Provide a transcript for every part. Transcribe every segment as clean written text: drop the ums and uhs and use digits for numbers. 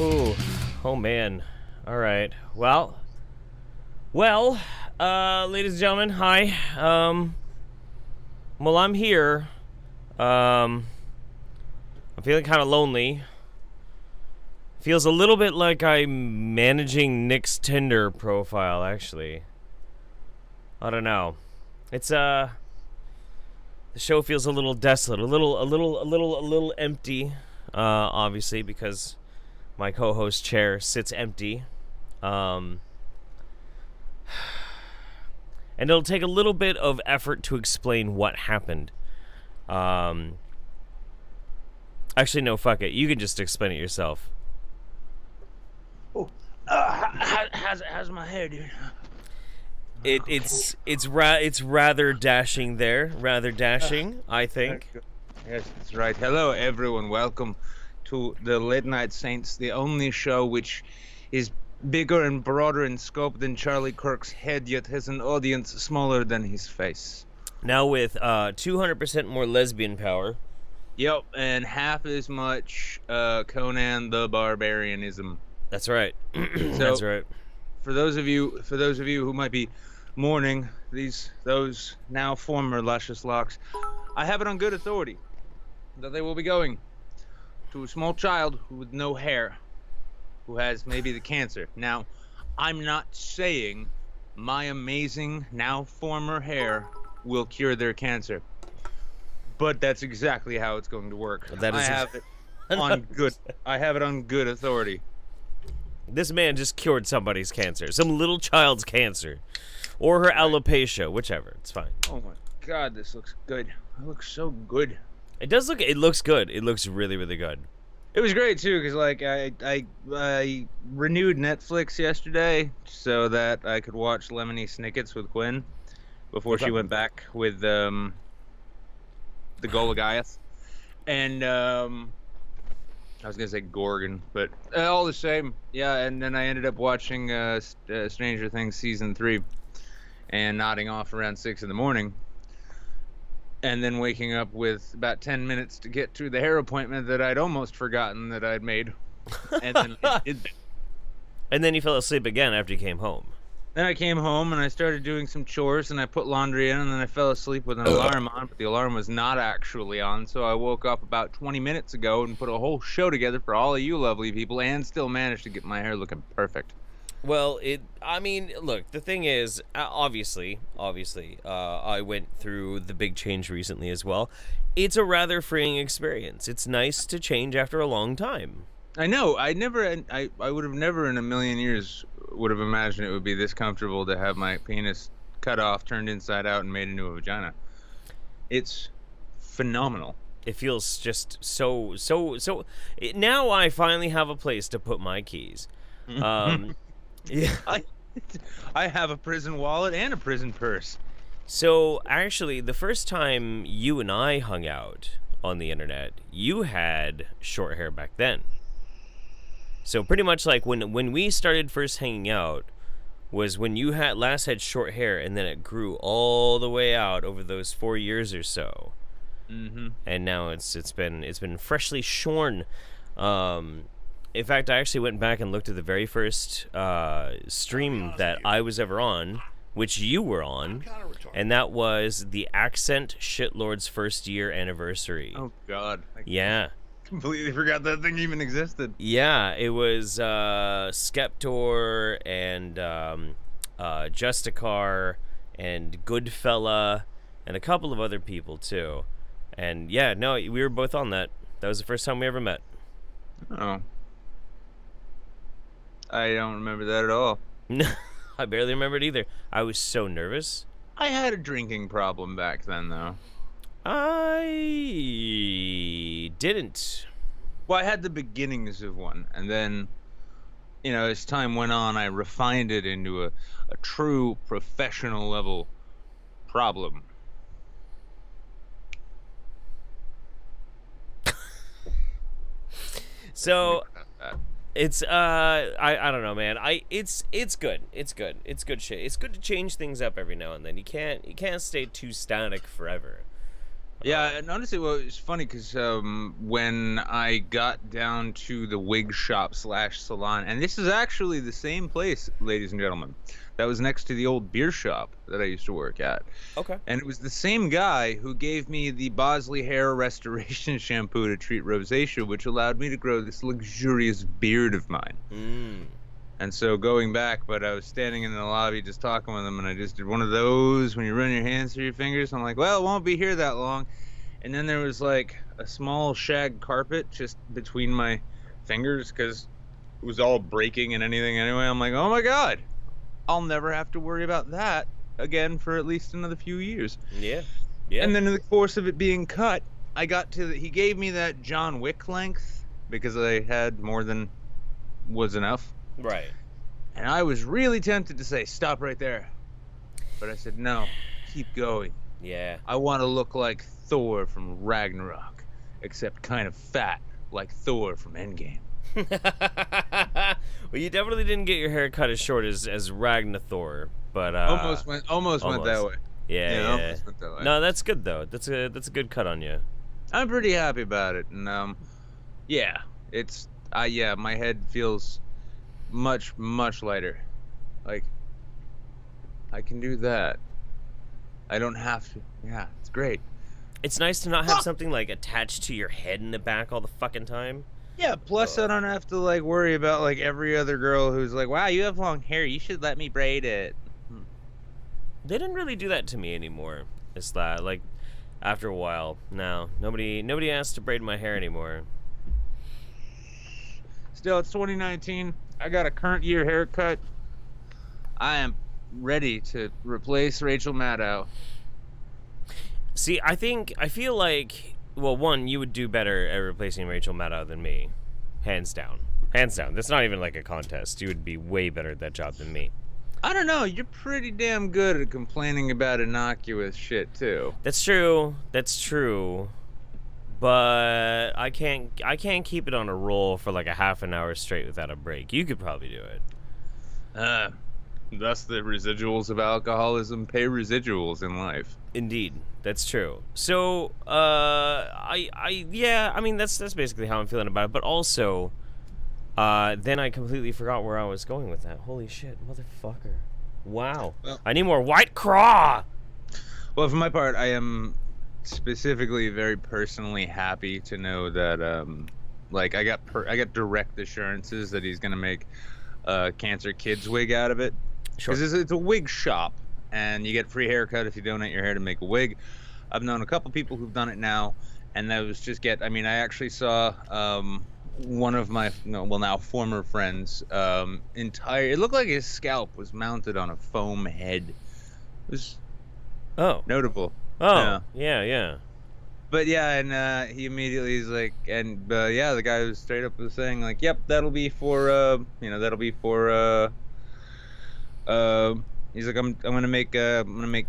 Ooh, oh man. All right. Ladies and gentlemen, hi. Well, I'm here. I'm feeling kind of lonely. Feels a little bit like I'm managing Nick's Tinder profile, actually. I don't know. It's the show feels a little desolate, a little empty. Obviously because my co-host chair sits empty. And it'll take a little bit of effort to explain what happened. Actually, no, fuck it. You can just explain it yourself. Oh, how's my hair, dude? It's rather dashing there, rather dashing, I think. Yes, that's right. Hello, everyone. Welcome to the Late Night Saints, the only show which is bigger and broader in scope than Charlie Kirk's head, yet has an audience smaller than his face. Now with 200% more lesbian power. Yep, and half as much Conan the Barbarianism. That's right. That's right. For those of you who might be mourning those now former luscious locks, I have it on good authority that they will be going to a small child with no hair, who has maybe the cancer. Now, I'm not saying my amazing now former hair will cure their cancer, but that's exactly how it's going to work. I have it on good authority. This man just cured somebody's cancer, some little child's cancer, or her alopecia, whichever. It's fine. Oh my God, this looks good. It looks so good. It does look. It looks good. It looks really, really good. It was great too, because like I renewed Netflix yesterday so that I could watch Lemony Snicket's with Quinn before she went back with the Goliath, and I was gonna say Gorgon, but all the same, yeah. And then I ended up watching Stranger Things season 3, and nodding off around 6 a.m. And then waking up with about 10 minutes to get to the hair appointment that I'd almost forgotten that I'd made. And then I did that. And then you fell asleep again after you came home. Then I came home and I started doing some chores and I put laundry in and then I fell asleep with an alarm on, but the alarm was not actually on. So I woke up about 20 minutes ago and put a whole show together for all of you lovely people and still managed to get my hair looking perfect. Well, look, the thing is, obviously, I went through the big change recently as well. It's a rather freeing experience. It's nice to change after a long time. I know. I would have never in a million years would have imagined it would be this comfortable to have my penis cut off, turned inside out, and made into a vagina. It's phenomenal. It feels just so. Now I finally have a place to put my keys. Yeah. I have a prison wallet and a prison purse. So, actually, the first time you and I hung out on the internet, you had short hair back then. So, pretty much like when we started first hanging out was when you last had short hair, and then it grew all the way out over those 4 years or so. Mm-hmm. And now it's been freshly shorn. In fact, I actually went back and looked at the very first stream that I was ever on, which you were on, and that was the Accent Shitlord's first year anniversary. Oh, God. Yeah. Completely forgot that thing even existed. Yeah, it was Skeptor and Justicar and Goodfella and a couple of other people, too. And, yeah, no, we were both on that. That was the first time we ever met. Oh. I don't remember that at all. I barely remember it either. I was so nervous. I had a drinking problem back then, though. I didn't. Well, I had the beginnings of one, and then, as time went on, I refined it into a true professional level problem. So it's I don't know, man. It's good. It's good. It's good shit. It's good to change things up every now and then. You can't stay too static forever. Yeah, and honestly, well, it's funny because when I got down to the wig shop slash salon, and this is actually the same place, ladies and gentlemen, that was next to the old beer shop that I used to work at. Okay. And it was the same guy who gave me the Bosley hair restoration shampoo to treat rosacea, which allowed me to grow this luxurious beard of mine. Mm. And so going back, but I was standing in the lobby just talking with him, and I just did one of those when you run your hands through your fingers. I'm like, well, it won't be here that long. And then there was like a small shag carpet just between my fingers because it was all breaking and anything anyway. I'm like, oh my God, I'll never have to worry about that again for at least another few years. Yeah. Yeah. And then in the course of it being cut, I got to he gave me that John Wick length because I had more than was enough. Right. And I was really tempted to say, stop right there. But I said, no, keep going. Yeah. I want to look like Thor from Ragnarok, except kind of fat, like Thor from Endgame. Well, you definitely didn't get your hair cut as short as Ragnathor, but Almost went that way. Yeah. Almost went that way. No, that's good though. That's a good cut on you. I'm pretty happy about it, and yeah, it's my head feels much lighter. Like I can do that. I don't have to. Yeah, it's great. It's nice to not have something like attached to your head in the back all the fucking time. Yeah, plus I don't have to like worry about like every other girl who's like, wow, you have long hair, you should let me braid it. They didn't really do that to me anymore. It's that like after a while, no, nobody asks to braid my hair anymore. Still, it's 2019. I got a current year haircut. I am ready to replace Rachel Maddow. See, I feel like, well, one, you would do better at replacing Rachel Maddow than me. Hands down. Hands down. That's not even like a contest. You would be way better at that job than me. I don't know. You're pretty damn good at complaining about innocuous shit, too. That's true. That's true. But I can't keep it on a roll for like a half an hour straight without a break. You could probably do it. Thus the residuals of alcoholism pay residuals in life. Indeed, that's true. So, I mean, that's basically how I'm feeling about it. But also, then I completely forgot where I was going with that. Holy shit, motherfucker! Wow, well, I need more White Claw. Well, for my part, I am specifically very personally happy to know that, like, I got direct assurances that he's gonna make a Cancer Kids wig out of it. Sure. Because it's a wig shop, and you get free haircut if you donate your hair to make a wig. I've known a couple people who've done it now, and that was just I mean, I actually saw one of my now former friends it looked like his scalp was mounted on a foam head. It was notable. Yeah. But yeah, and he immediately is like, and yeah, the guy was straight up was saying like, yep, that'll be for he's like, I'm gonna make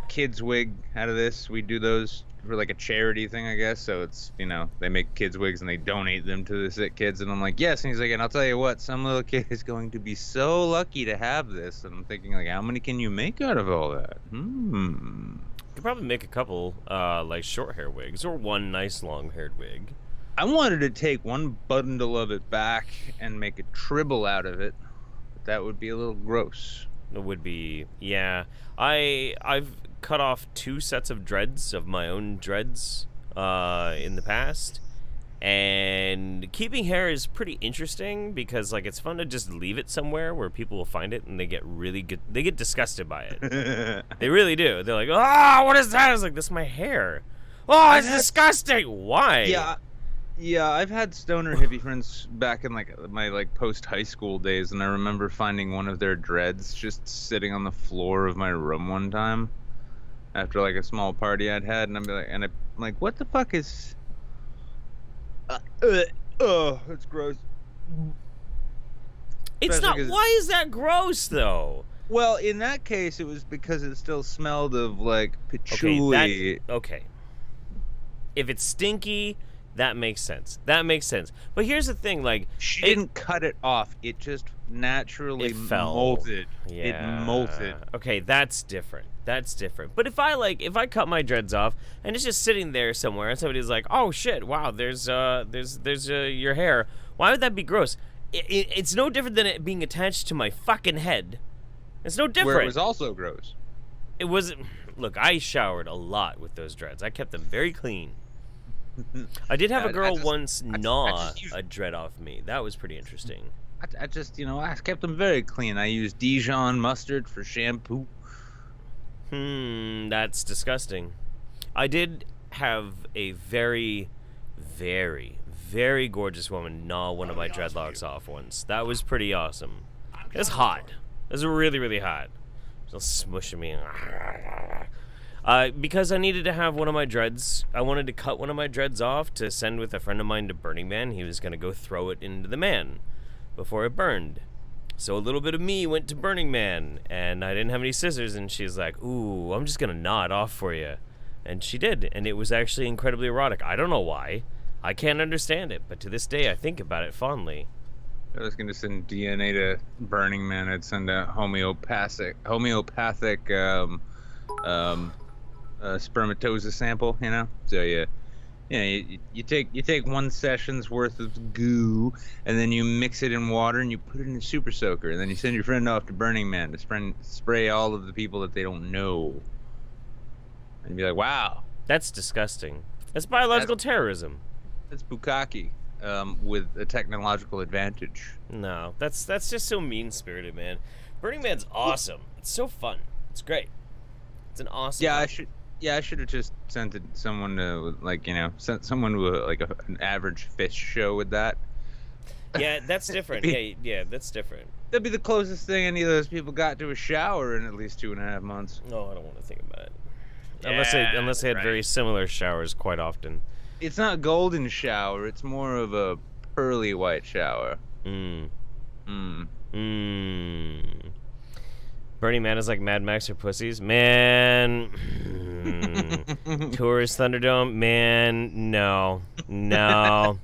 kids wig out of this. We do those for like a charity thing, I guess. So it's, they make kids wigs and they donate them to the sick kids. And I'm like, yes. And he's like, and I'll tell you what, some little kid is going to be so lucky to have this. And I'm thinking like, how many can you make out of all that? You could probably make a couple like short hair wigs or one nice long haired wig. I wanted to take one bundle of it back and make a tribble out of it, but that would be a little gross. It would be, yeah. I've cut off 2 sets of dreads of my own dreads in the past, and keeping hair is pretty interesting because like it's fun to just leave it somewhere where people will find it and they get really good. They get disgusted by it. They really do. They're like, "Oh, what is that?" I was like, "This is my hair." Oh, it's disgusting. Why? Yeah, I've had stoner hippie friends back in like my like post high school days, and I remember finding one of their dreads just sitting on the floor of my room one time after like a small party I'd had, and I'm like, what the fuck is? It's gross. It's not. Why is that gross though? Well, in that case, it was because it still smelled of like patchouli. Okay. If it's stinky, That makes sense. That makes sense. But here's the thing, like, She didn't cut it off. It just naturally it fell. molted. Yeah. It molted. Okay, that's different. That's different. But if I cut my dreads off and it's just sitting there somewhere and somebody's like, "Oh shit, wow, there's your hair." Why would that be gross? It's no different than it being attached to my fucking head. It's no different. Where it was also gross. It wasn't. Look, I showered a lot with those dreads. I kept them very clean. I did have a girl once gnaw a dread off me. That was pretty interesting. I just, I kept them very clean. I used Dijon mustard for shampoo. That's disgusting. I did have a very, very, very gorgeous woman gnaw one of my dreadlocks off once. That was pretty awesome. It was hot. It was really, really hot. Just smushing me. Because I needed to have one of my dreads. I wanted to cut one of my dreads off to send with a friend of mine to Burning Man. He was going to go throw it into the man before it burned. So a little bit of me went to Burning Man, and I didn't have any scissors, and she's like, "Ooh, I'm just going to gnaw it off for you." And she did, and it was actually incredibly erotic. I don't know why. I can't understand it, but to this day I think about it fondly. I was gonna send DNA to Burning Man. I'd send a homeopathic spermatozoa sample. So you take one session's worth of goo, and then you mix it in water and you put it in a super soaker, and then you send your friend off to Burning Man to spray all of the people that they don't know, and be like, "Wow, that's disgusting. That's biological terrorism. That's bukkake." With a technological advantage. No, that's just so mean-spirited, man. Burning Man's awesome. It's so fun. It's great. It's an awesome. I should have just sent someone to sent someone to an average fish show with that. Yeah, that's different. Yeah, that's different. That'd be the closest thing any of those people got to a shower in at least 2.5 months. No, I don't want to think about it. Yeah, unless they had very similar showers quite often. It's not golden shower. It's more of a pearly white shower. Burning Man is like Mad Max or pussies. Man. Tourist Thunderdome. Man, no. Oh,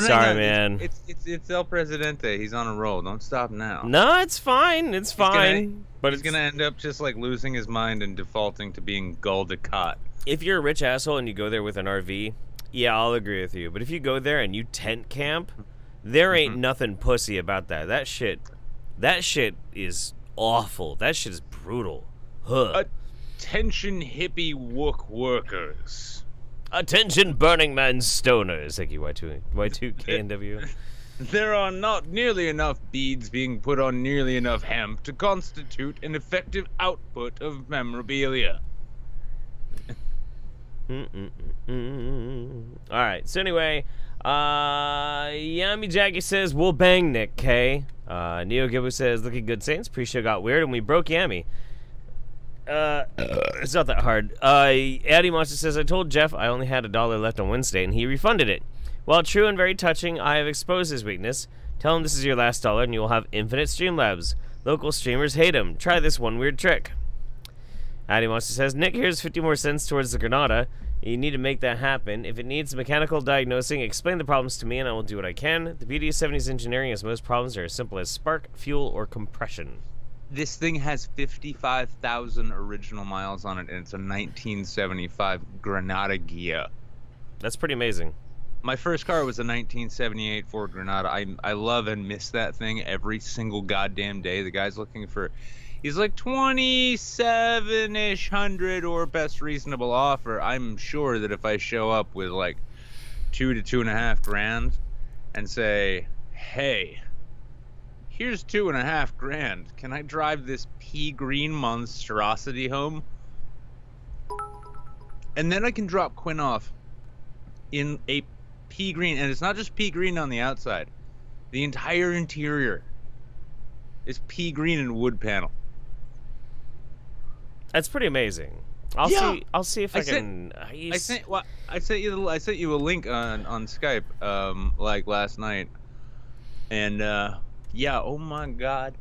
Sorry, man. It's El Presidente. He's on a roll. Don't stop now. No, it's fine. It's fine. But he's gonna end up just like losing his mind and defaulting to being Gul Dukat. If you're a rich asshole and you go there with an RV, yeah, I'll agree with you. But if you go there and you tent camp, there ain't nothing pussy about that. That shit is awful. That shit is brutal. Attention hippie wook workers. Attention Burning Man stoners. Thank you, Y2KNW. There are not nearly enough beads being put on nearly enough hemp to constitute an effective output of memorabilia. Alright, so anyway, Yummy Jackie says, "We'll bang Nick K." Neo Gibbo says, "Looking good, Saints. Pre-show got weird and we broke Yummy." It's not that hard. Addy Monster says, "I told Jeff I only had $1 left on Wednesday and he refunded it. While true and very touching, I have exposed his weakness. Tell him this is your last $1 and you will have infinite Streamlabs. Local streamers hate him. Try this one weird trick." Addy Monster says, "Nick, here's 50 more cents towards the Granada. You need to make that happen. If it needs mechanical diagnosing, explain the problems to me and I will do what I can. The beauty of 70s engineering is most problems are as simple as spark, fuel, or compression." This thing has 55,000 original miles on it, and it's a 1975 Granada Ghia. That's pretty amazing. My first car was a 1978 Ford Granada. I love and miss that thing every single goddamn day. The guy's looking for... He's like 27-ish hundred or best reasonable offer. I'm sure that if I show up with like $2 to $2.5 grand and say, "Hey, here's $2.5 grand. Can I drive this pea green monstrosity home?" And then I can drop Quinn off in a pea green, and it's not just pea green on the outside. The entire interior is pea green and wood panel. That's pretty amazing. I'll see if I can. I sent you a link on Skype like last night, and oh my god,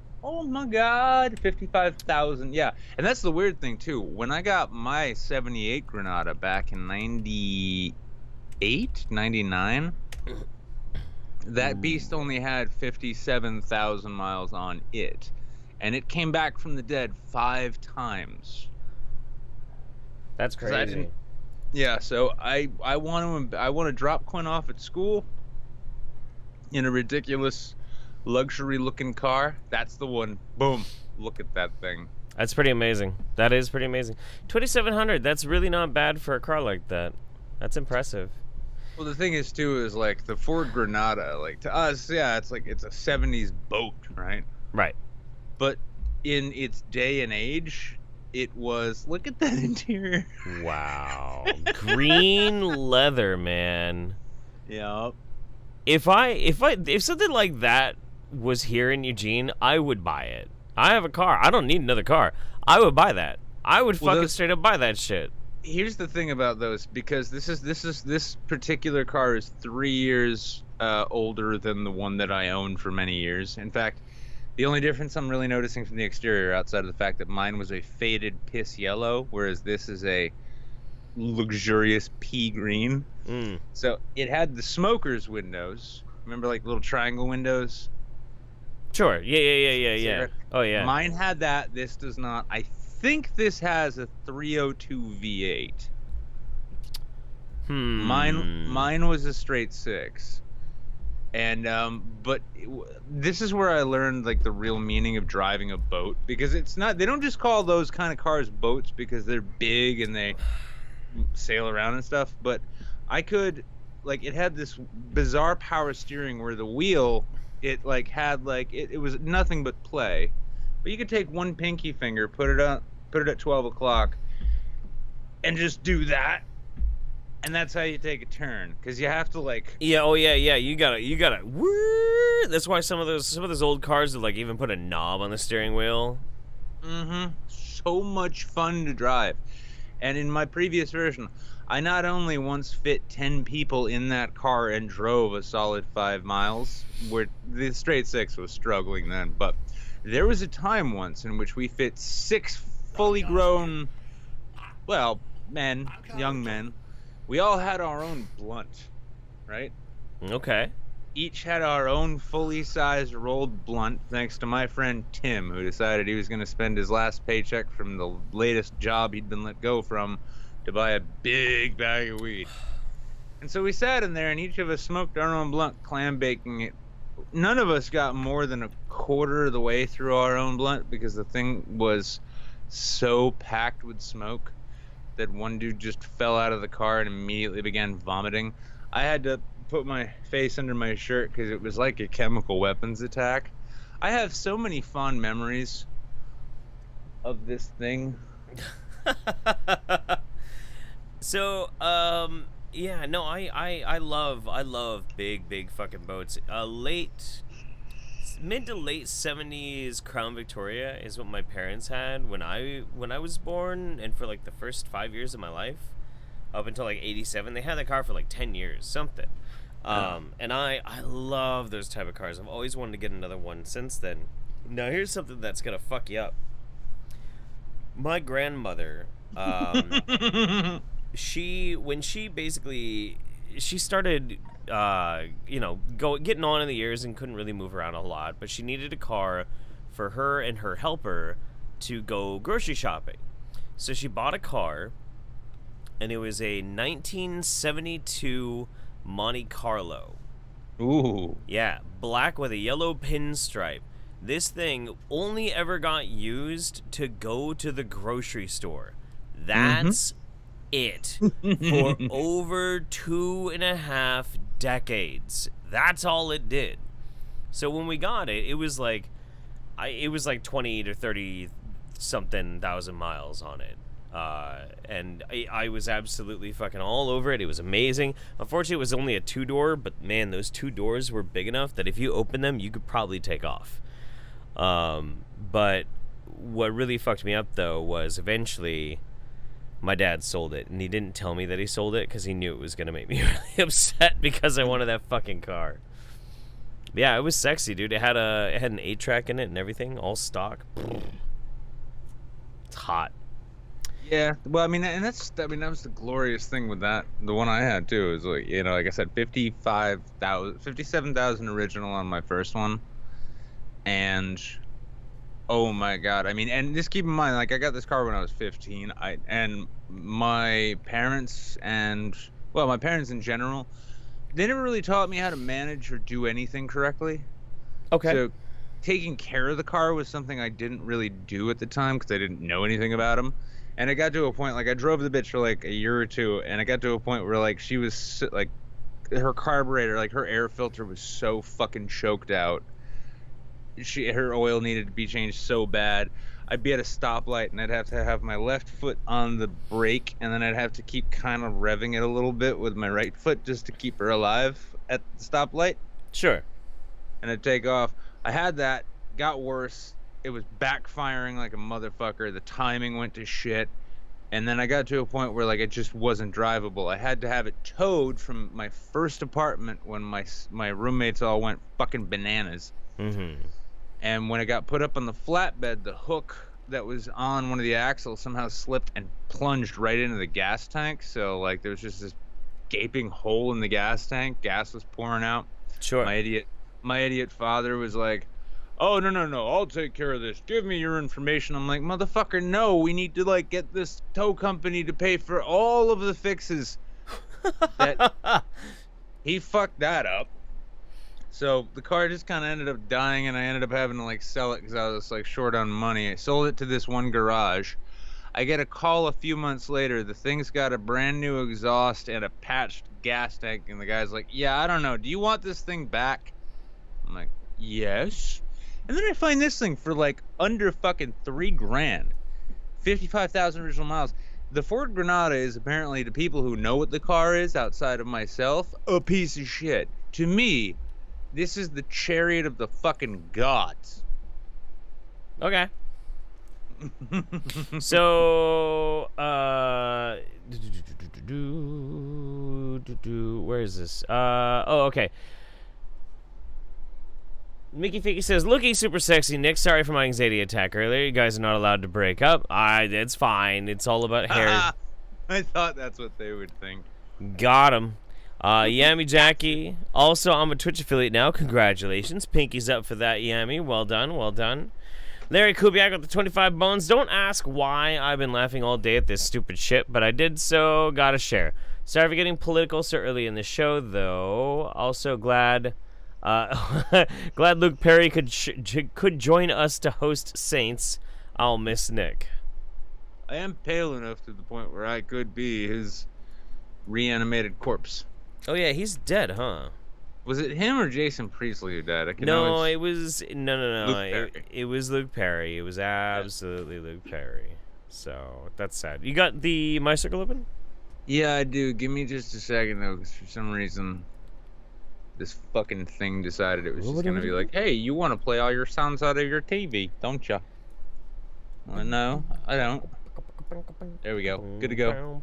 55,000. Yeah, and that's the weird thing too. When I got my '78 Granada back in '98, 98, 99. That beast only had 57,000 miles on it, and it came back from the dead 5 times. That's 'Cause I didn't. crazy. Yeah, so I want to drop Quinn off at school in a ridiculous luxury looking car. That's the one. Boom. Look at that thing. That's pretty amazing. That is pretty amazing. 2,700. That's really not bad for a car like that. That's impressive. Well, the thing is too is like the Ford Granada, like to us, yeah, it's like it's a 70s boat, right? Right. But in its day and age, it was, look at that interior. Wow. Green leather, man. Yeah. If something like that was here in Eugene, I would buy it. I have a car. I don't need another car. I would buy that. I would fucking straight up buy that shit. Here's the thing about those, because this particular car is 3 years older than the one that I owned for many years. In fact, the only difference I'm really noticing from the exterior, outside of the fact that mine was a faded piss yellow, whereas this is a luxurious pea green. So it had the smoker's windows. Remember, like little triangle windows? Sure. Yeah. Oh, yeah. Mine had that. This does not. I think this has a 302 V8. Mine was a straight 6. And but this is where I learned like the real meaning of driving a boat, because it's not, they don't just call those kind of cars boats because they're big and they sail around and stuff, but I could, like, it had this bizarre power steering where the wheel, it like had like it was nothing but play, but you could take one pinky finger, put it at 12 o'clock and just do that. And that's how you take a turn, because you have to like. Yeah. Oh yeah. You gotta. That's why some of those old cars would like even put a knob on the steering wheel. So much fun to drive. And in my previous version, I not only once fit 10 people in that car and drove a solid 5 miles, where the straight 6 was struggling then, but there was a time once in which we fit 6 fully grown, well, men, young men. We all had our own blunt, right? Okay. Each had our own fully sized rolled blunt, thanks to my friend Tim, who decided he was going to spend his last paycheck from the latest job he'd been let go from to buy a big bag of weed. And so we sat in there and each of us smoked our own blunt, clam baking it. None of us got more than a quarter of the way through our own blunt because the thing was so packed with smoke that one dude just fell out of the car and immediately began vomiting. I had to put my face under my shirt because it was like a chemical weapons attack. I have so many fond memories of this thing. So, yeah, no, I love big fucking boats. Mid to late 70s Crown Victoria is what my parents had when I was born, and for like the first 5 years of my life, up until like 87, they had that car for like 10 years, something. And I love those type of cars. I've always wanted to get another one since then. Now here's something that's gonna fuck you up. My grandmother, when she started getting on in the years and couldn't really move around a lot, but she needed a car for her and her helper to go grocery shopping. So she bought a car, and it was a 1972 Monte Carlo. Ooh. Yeah, black with a yellow pinstripe. This thing only ever got used to go to the grocery store. That's it. For over 2.5 decades. That's all it did. So when we got it, it was like 20 to 30 something thousand miles on it. And I was absolutely fucking all over it. It was amazing. Unfortunately, it was only a 2-door, but man, those 2 doors were big enough that if you open them, you could probably take off. But what really fucked me up, though, was eventually my dad sold it, and he didn't tell me that he sold it because he knew it was going to make me really upset because I wanted that fucking car. Yeah, it was sexy, dude. It had an 8-track in it and everything, all stock. It's hot. Yeah, well, I mean, and that was the glorious thing with that. The one I had too is like, like I said, 57,000 original on my first one, and oh my God, I mean, and just keep in mind, like I got this car when I was 15. And my parents and well, my parents in general, they never really taught me how to manage or do anything correctly. Okay. So taking care of the car was something I didn't really do at the time because I didn't know anything about them. And it got to a point like I drove the bitch for like a year or two, and it got to a point where like she was like her carburetor, like her air filter was so fucking choked out. Her oil needed to be changed so bad. I'd be at a stoplight and I'd have to have my left foot on the brake, and then I'd have to keep kind of revving it a little bit with my right foot just to keep her alive at the stoplight. Sure. And I'd take off. I had that, got worse. It was backfiring like a motherfucker. The timing went to shit. And then I got to a point where like it just wasn't drivable. I had to have it towed from my first apartment when my roommates all went fucking bananas. Mm-hmm. And when it got put up on the flatbed, the hook that was on one of the axles somehow slipped and plunged right into the gas tank. So like there was just this gaping hole in the gas tank. Gas was pouring out. Sure. My idiot father was like, "Oh, no, I'll take care of this. Give me your information." I'm like, "Motherfucker, no, we need to like get this tow company to pay for all of the fixes." He fucked that up. So the car just kind of ended up dying, and I ended up having to like sell it because I was like short on money. I sold it to this one garage. I get a call a few months later. The thing's got a brand new exhaust and a patched gas tank, and the guy's like, "Yeah, I don't know. Do you want this thing back?" I'm like, "Yes." And then I find this thing for like under fucking $3,000, 55,000 original miles. The Ford Granada is apparently, to people who know what the car is outside of myself, a piece of shit. To me, this is the chariot of the fucking gods. Okay. So, where is this? Oh, okay. Mickey Ficky says, "Looking super sexy, Nick. Sorry for my anxiety attack earlier. You guys are not allowed to break up. It's fine. It's all about hair." I thought that's what they would think. Got him. Yami Jackie. Also, I'm a Twitch affiliate now. Congratulations. Pinky's up for that, Yami. Well done, well done. Larry Kubiak with the 25 bones. Don't ask why I've been laughing all day at this stupid shit, but I did, so gotta share. Sorry for getting political so early in the show, though. Also glad glad Luke Perry could join us to host Saints. I'll miss Nick. I am pale enough to the point where I could be his reanimated corpse. Oh yeah, he's dead, huh? Was it him or Jason Priestley who died? No, it was no. Luke Perry. It was Luke Perry. It was absolutely Luke Perry. So that's sad. You got the My Circle open? Yeah, I do. Give me just a second though, because for some reason this fucking thing decided it was just gonna be like, "Hey, you want to play all your sounds out of your TV, don't you?" Well, no, I don't. There we go. Good to go.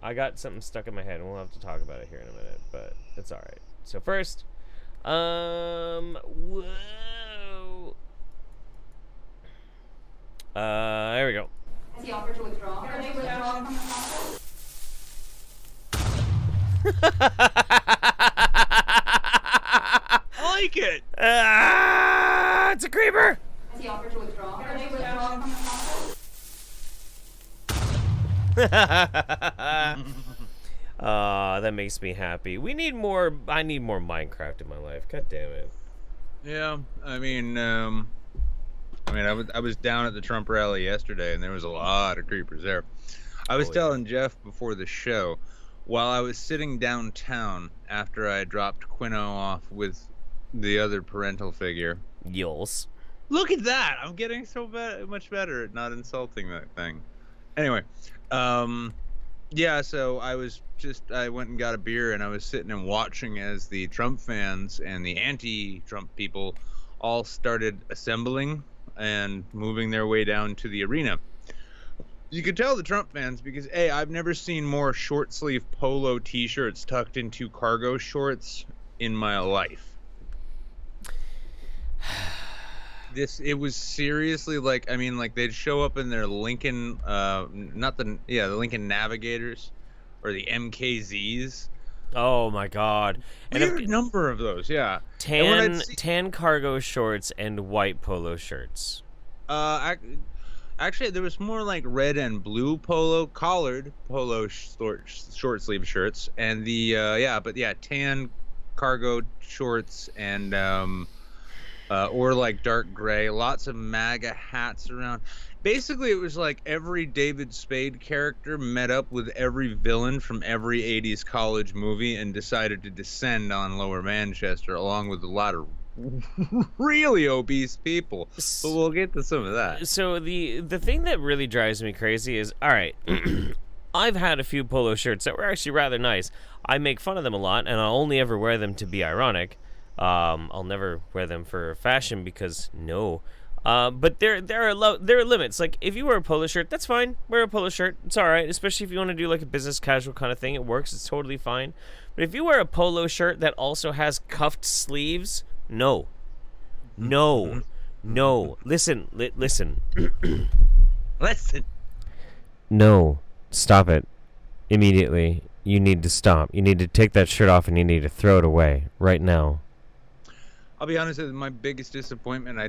I got something stuck in my head, and we'll have to talk about it here in a minute, but it's all right. So first, whoa. There we go. Has he offered to withdraw? I like it. It's a creeper. Has he offered to withdraw? That makes me happy. I need more Minecraft in my life. God damn it. Yeah, I mean, I was down at the Trump rally yesterday, and there was a lot of creepers there. I was telling Jeff before the show, while I was sitting downtown after I dropped Quino off with the other parental figure. Yules. Look at that! I'm getting so much better at not insulting that thing. Anyway, yeah, so I went and got a beer, and I was sitting and watching as the Trump fans and the anti-Trump people all started assembling and moving their way down to the arena. You could tell the Trump fans because, A, I've never seen more short sleeve polo t-shirts tucked into cargo shorts in my life. it was seriously like, I mean, like they'd show up in their Lincoln, the Lincoln Navigators or the MKZs. Oh my god. And Weird number of those, yeah. And when I'd tan cargo shorts and white polo shirts. Actually, there was more like red and blue collared polo short sleeve shirts, and tan cargo shorts and or like dark gray. Lots of MAGA hats around. Basically, it was like every David Spade character met up with every villain from every 80s college movie and decided to descend on Lower Manchester, along with a lot of really obese people. But we'll get to some of that. So the thing that really drives me crazy is, all right, I've had a few polo shirts that were actually rather nice. I make fun of them a lot, and I'll only ever wear them to be ironic. I'll never wear them for fashion because no. But there are limits. Like, if you wear a polo shirt, that's fine. Wear a polo shirt. It's all right, especially if you want to do like a business casual kind of thing. It works. It's totally fine. But if you wear a polo shirt that also has cuffed sleeves, no. Listen. Listen. Listen. No. Stop it. Immediately. You need to stop. You need to take that shirt off and you need to throw it away right now. I'll be honest with you, my biggest disappointment, I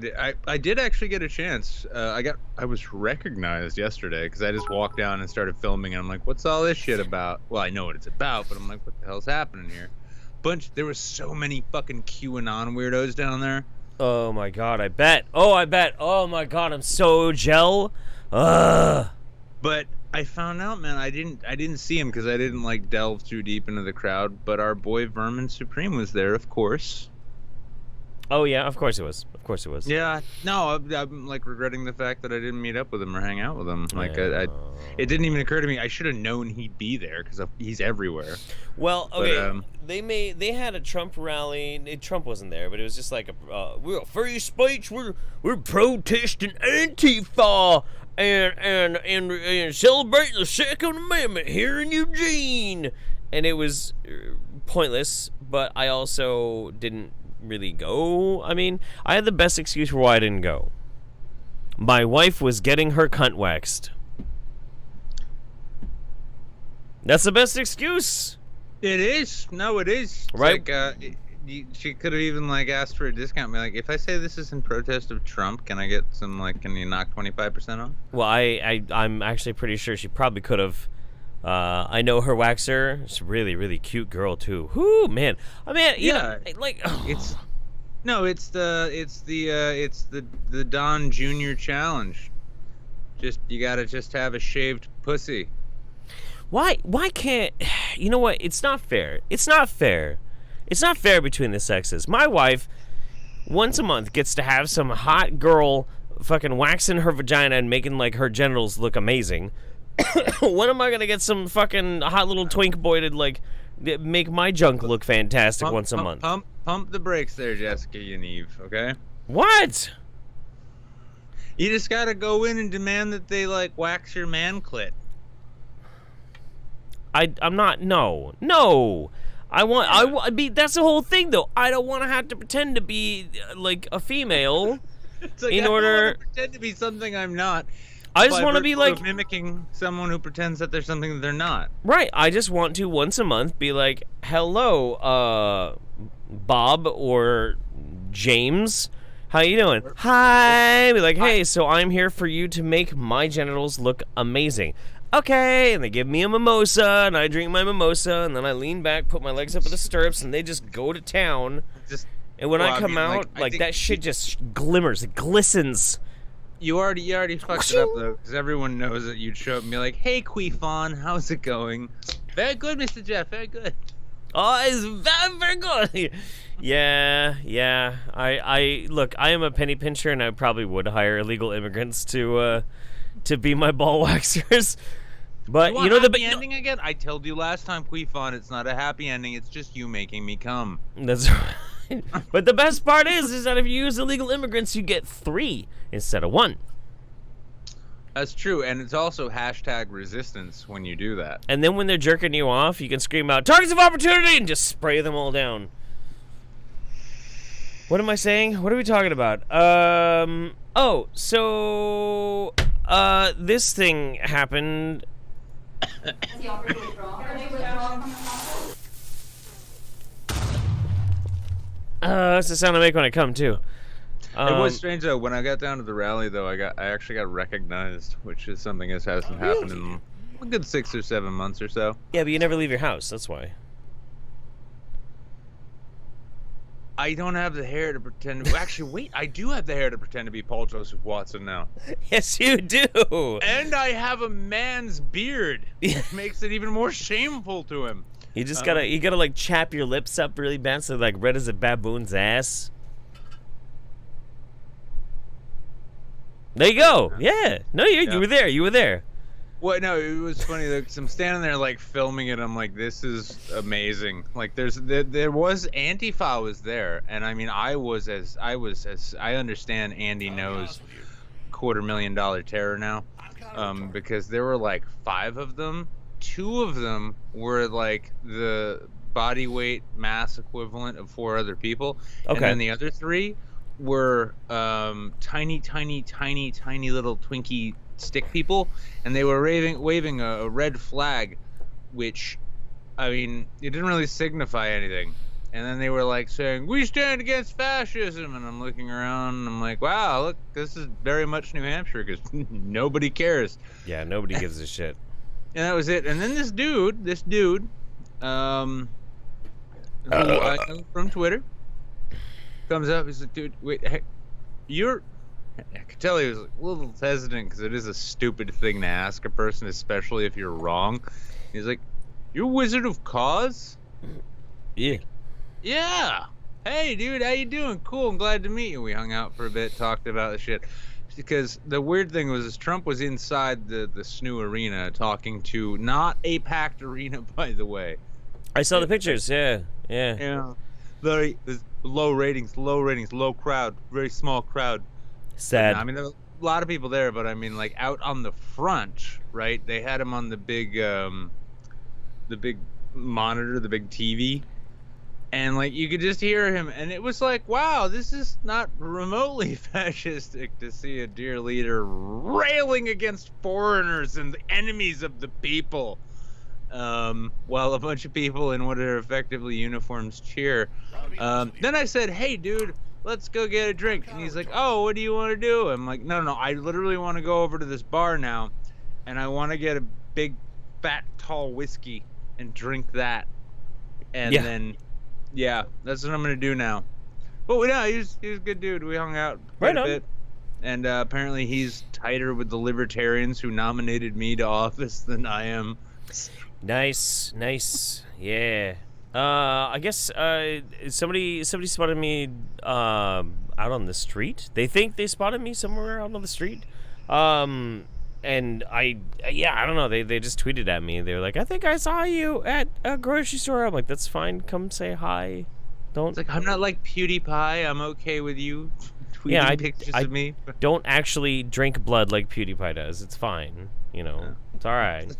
did actually get a chance. I was recognized yesterday because I just walked down and started filming, and I'm like, what's all this shit about? Well, I know what it's about, but I'm like, what the hell's happening here? There were so many fucking QAnon weirdos down there. Oh my god, I bet. Oh my god, I'm so gel. Ugh. But I found out, man, I didn't see him because I didn't like delve too deep into the crowd, but our boy Vermin Supreme was there, of course. Oh yeah, of course it was. Yeah, no, I'm like regretting the fact that I didn't meet up with him or hang out with him. Like, it didn't even occur to me. I should have known he'd be there because he's everywhere. Well, okay, but, they had a Trump rally. Trump wasn't there, but it was just like we're free speech. We're protesting Antifa and celebrating the Second Amendment here in Eugene. And it was pointless, but I also didn't really go. I mean, I had the best excuse for why I didn't go. My wife was getting her cunt waxed. That's the best excuse. It is. No, it is. Right? Like, she could have even like asked for a discount. Like, if I say this is in protest of Trump, can I get some, like, can you knock 25% off? Well, I'm actually pretty sure she probably could have. I know her waxer. She's a really, really cute girl too. Whoo, man. I mean, you know, like, it's the Don Jr. challenge. You gotta just have a shaved pussy. Why can't, you know what? It's not fair. It's not fair between the sexes. My wife, once a month, gets to have some hot girl fucking waxing her vagina and making like her genitals look amazing. When am I gonna get some fucking hot little twink boy to like make my junk look fantastic once a month? Pump the brakes there, Jessica Yaniv, okay? What? You just gotta go in and demand that they like wax your man clit. I'm not. No. I mean, that's the whole thing, though. I don't want to have to pretend to be like a female like, in I order. don't want to pretend to be something I'm not. I just want to be like mimicking someone who pretends that they're something that they're not. Right. I just want to once a month be like, "Hello, Bob or James, how you doing? Hi." Be like, "Hey, so I'm here for you to make my genitals look amazing." Okay, and they give me a mimosa, and I drink my mimosa, and then I lean back, put my legs up in the stirrups, and they just go to town. And when I come out, that shit just glimmers, it glistens. You already fucked it up, though, because everyone knows that you'd show up and be like, "Hey, Queefon, how's it going?" "Very good, Mr. Jeff, very good." "Oh, it's very, very good." Yeah. I look, I am a penny pincher, and I probably would hire illegal immigrants to be my ball waxers. But you know the ending again? I told you last time, Queefon, it's not a happy ending. It's just you making me come. That's right. But the best part is that if you use illegal immigrants, you get 3 instead of 1. That's true, and it's also #resistance when you do that. And then when they're jerking you off, you can scream out "targets of opportunity" and just spray them all down. What am I saying? What are we talking about? Oh, so this thing happened. Has he offered to withdraw? Can you withdraw from the conflict? That's the sound I make when I come too. It was strange though. When I got down to the rally, though, I actually got recognized, which is something that hasn't happened in a good 6 or 7 months or so. Yeah, but you never leave your house. That's why. I don't have the hair to pretend. Actually, wait, I do have the hair to pretend to be Paul Joseph Watson now. Yes, you do. And I have a man's beard, which makes it even more shameful to him. You just gotta like chap your lips up really bad so like red as a baboon's ass. There you go. Yeah. No, you were there. You were there. Well, no, it was funny though, 'cause I'm standing there like filming it. I'm like, this is amazing. Like, there was Antifa was there, and I mean, I understand Andy knows $250,000 terror now, because there were like 5 of them. 2 of them were like the body weight mass equivalent of 4 other people, and then the other 3 were tiny little Twinkie stick people, and they were waving a red flag, which, I mean, it didn't really signify anything. And then they were like saying, "We stand against fascism," and I'm looking around and I'm like, wow, look, this is very much New Hampshire, because nobody cares. Yeah, nobody gives a shit. And that was it. And then this dude, who I know from Twitter, comes up. He's like, "Dude, wait, hey, I could tell he was a little hesitant, because it is a stupid thing to ask a person, especially if you're wrong." He's like, "You're Wizard of Cause?" Yeah. "Yeah. Hey, dude, how you doing? Cool, I'm glad to meet you." We hung out for a bit, talked about the shit. Because the weird thing was, Trump was inside the SNU arena talking to, not a packed arena, by the way. I saw the pictures. Yeah. Yeah. Very low ratings, low crowd, very small crowd. Sad. I mean, there were a lot of people there, but I mean, like, out on the front, right? They had him on the big monitor, the big TV, and like you could just hear him, and it was like, wow, this is not remotely fascistic to see a dear leader railing against foreigners and the enemies of the people, while a bunch of people in what are effectively uniforms cheer. Then I said, "Hey, dude, let's go get a drink." And he's like, "Oh, what do you want to do?" I'm like, no, I literally want to go over to this bar now, and I want to get a big, fat, tall whiskey and drink that. And then, yeah, that's what I'm going to do now. But yeah, he was a good dude. We hung out quite a bit. And apparently he's tighter with the libertarians who nominated me to office than I am. Nice. Yeah. I guess somebody spotted me out on the street. They think they spotted me somewhere out on the street. And I don't know. They just tweeted at me. They were like, "I think I saw you at a grocery store." I'm like, "That's fine. Come say hi. Don't." It's like, I'm not like PewDiePie. I'm okay with you tweeting pictures of me. Don't actually drink blood like PewDiePie does. It's fine. You know, it's all right.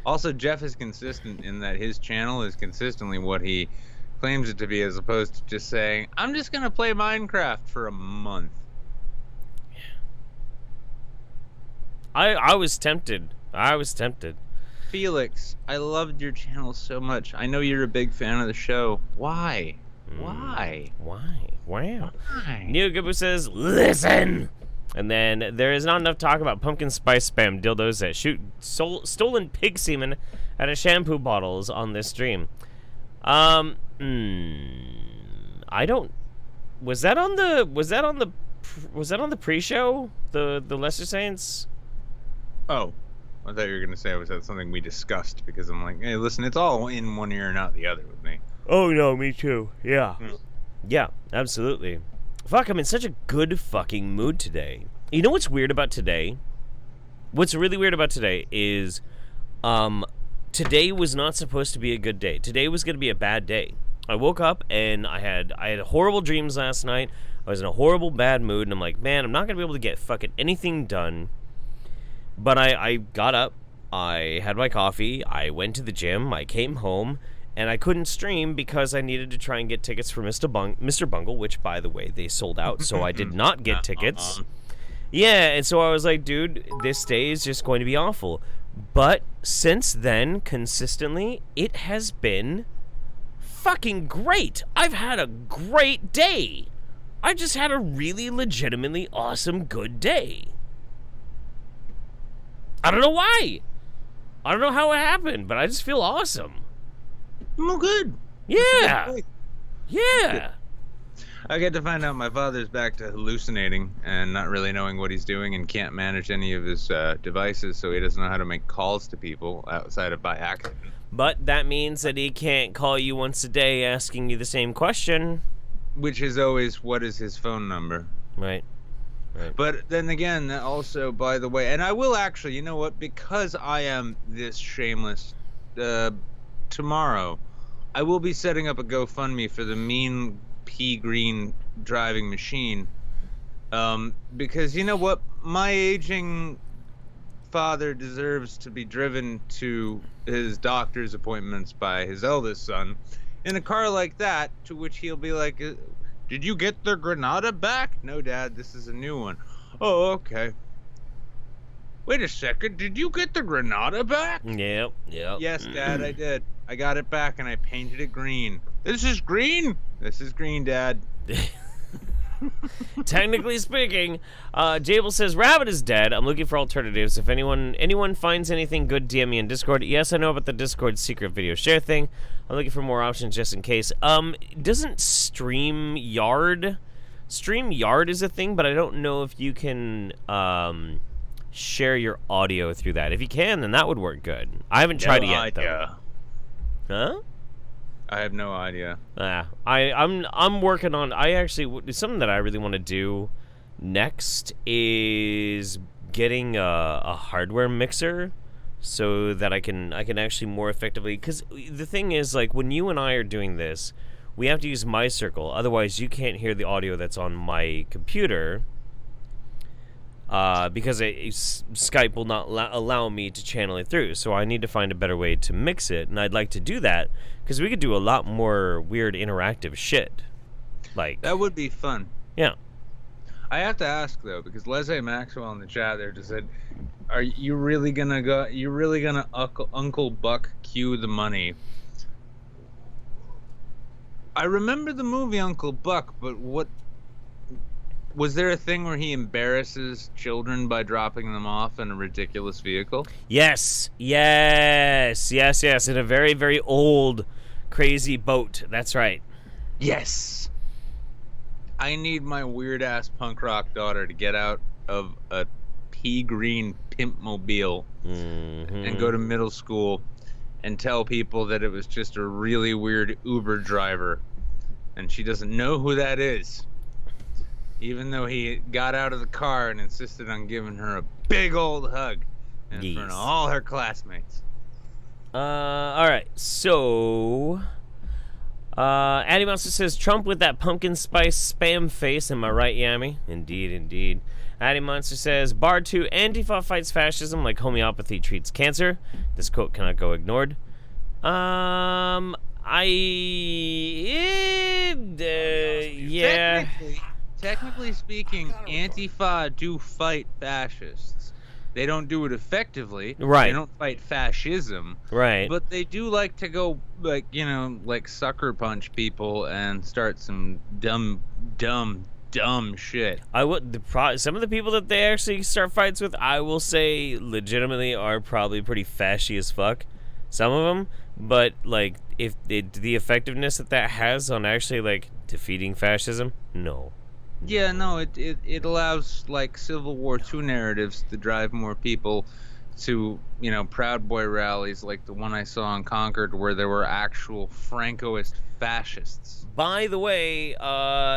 Also, Jeff is consistent in that his channel is consistently what he claims it to be, as opposed to just saying, "I'm just going to play Minecraft for a month." I was tempted. Felix, I loved your channel so much. I know you're a big fan of the show. Why? Why? Wow. Neo Gibbo says, "Listen." And then there is not enough talk about pumpkin spice spam dildos that shoot stolen pig semen out of shampoo bottles on this stream. I don't. Was that on the pre-show? The Lesser Saints? Oh, I thought you were gonna say was that something we discussed, because I'm like, hey, listen, it's all in one ear and out the other with me. Oh no, me too. Yeah. Yeah, absolutely. Fuck, I'm in such a good fucking mood today. You know what's weird about today? What's really weird about today is, today was not supposed to be a good day. Today was going to be a bad day. I woke up and I had horrible dreams last night. I was in a horrible bad mood, and I'm like, man, I'm not going to be able to get fucking anything done. But I got up, I had my coffee, I went to the gym, I came home, and I couldn't stream because I needed to try and get tickets for Mr. Bungle, which, by the way, they sold out, so I did not get tickets. Yeah, and so I was like, dude, this day is just going to be awful. But since then, consistently, it has been fucking great. I've had a great day. I just had a really legitimately awesome good day. I don't know why. I don't know how it happened, but I just feel awesome. Well, good. Yeah. Yeah. I get to find out my father's back to hallucinating and not really knowing what he's doing and can't manage any of his devices, so he doesn't know how to make calls to people outside of by accident. But that means that he can't call you once a day asking you the same question. Which is always, what is his phone number? Right. But then again, also, by the way, and I will actually, you know what, because I am this shameless, tomorrow, I will be setting up a GoFundMe for the mean pea green driving machine. Because you know what, my aging father deserves to be driven to his doctor's appointments by his eldest son in a car like that, to which he'll be like, did you get the Granada back? No, Dad, this is a new one. Oh, okay. Wait a second, did you get the Granada back? Yep. Yes, Dad, I did. I got it back and I painted it green. This is green? This is green, Dad. Technically speaking, Jable says Rabbit is dead. I'm looking for alternatives. If anyone finds anything good, DM me in Discord. Yes, I know about the Discord secret video share thing. I'm looking for more options just in case. Doesn't StreamYard is a thing, but I don't know if you can share your audio through that. If you can, then that would work good. I haven't tried it yet though. Huh? I have no idea. I'm working on. Something that I really want to do next is getting a hardware mixer so that I can actually more effectively. Because the thing is, like, when you and I are doing this, we have to use my circle. Otherwise, you can't hear the audio that's on my computer. Because Skype will not allow me to channel it through. So I need to find a better way to mix it, and I'd like to do that because we could do a lot more weird interactive shit. Like that would be fun. Yeah. I have to ask though, because Leslie Maxwell in the chat there just said, "Are you really gonna go? You really gonna Uncle Buck cue the money?" I remember the movie Uncle Buck, but what? Was there a thing where he embarrasses children by dropping them off in a ridiculous vehicle? Yes. In a very, very old, crazy boat. That's right. Yes. I need my weird-ass punk rock daughter to get out of a pea green pimp mobile and go to middle school and tell people that it was just a really weird Uber driver. And she doesn't know who that is. Even though he got out of the car and insisted on giving her a big old hug in front of all her classmates. All right. So, Addy Monster says, Trump with that pumpkin spice spam face. Am I right, Yami? Indeed. Addy Monster says, Bar 2, Antifa fights fascism like homeopathy treats cancer. This quote cannot go ignored. Yeah. Technically speaking, Antifa do fight fascists. They don't do it effectively. Right. They don't fight fascism. Right. But they do like to go, like, sucker punch people and start some dumb shit. Some of the people that they actually start fights with, I will say, legitimately are probably pretty fashy as fuck. Some of them. But, like, if the effectiveness that has on actually, like, defeating fascism, no. Yeah, no, it allows, like, Civil War II narratives to drive more people to, Proud Boy rallies like the one I saw in Concord where there were actual Francoist fascists. By the way,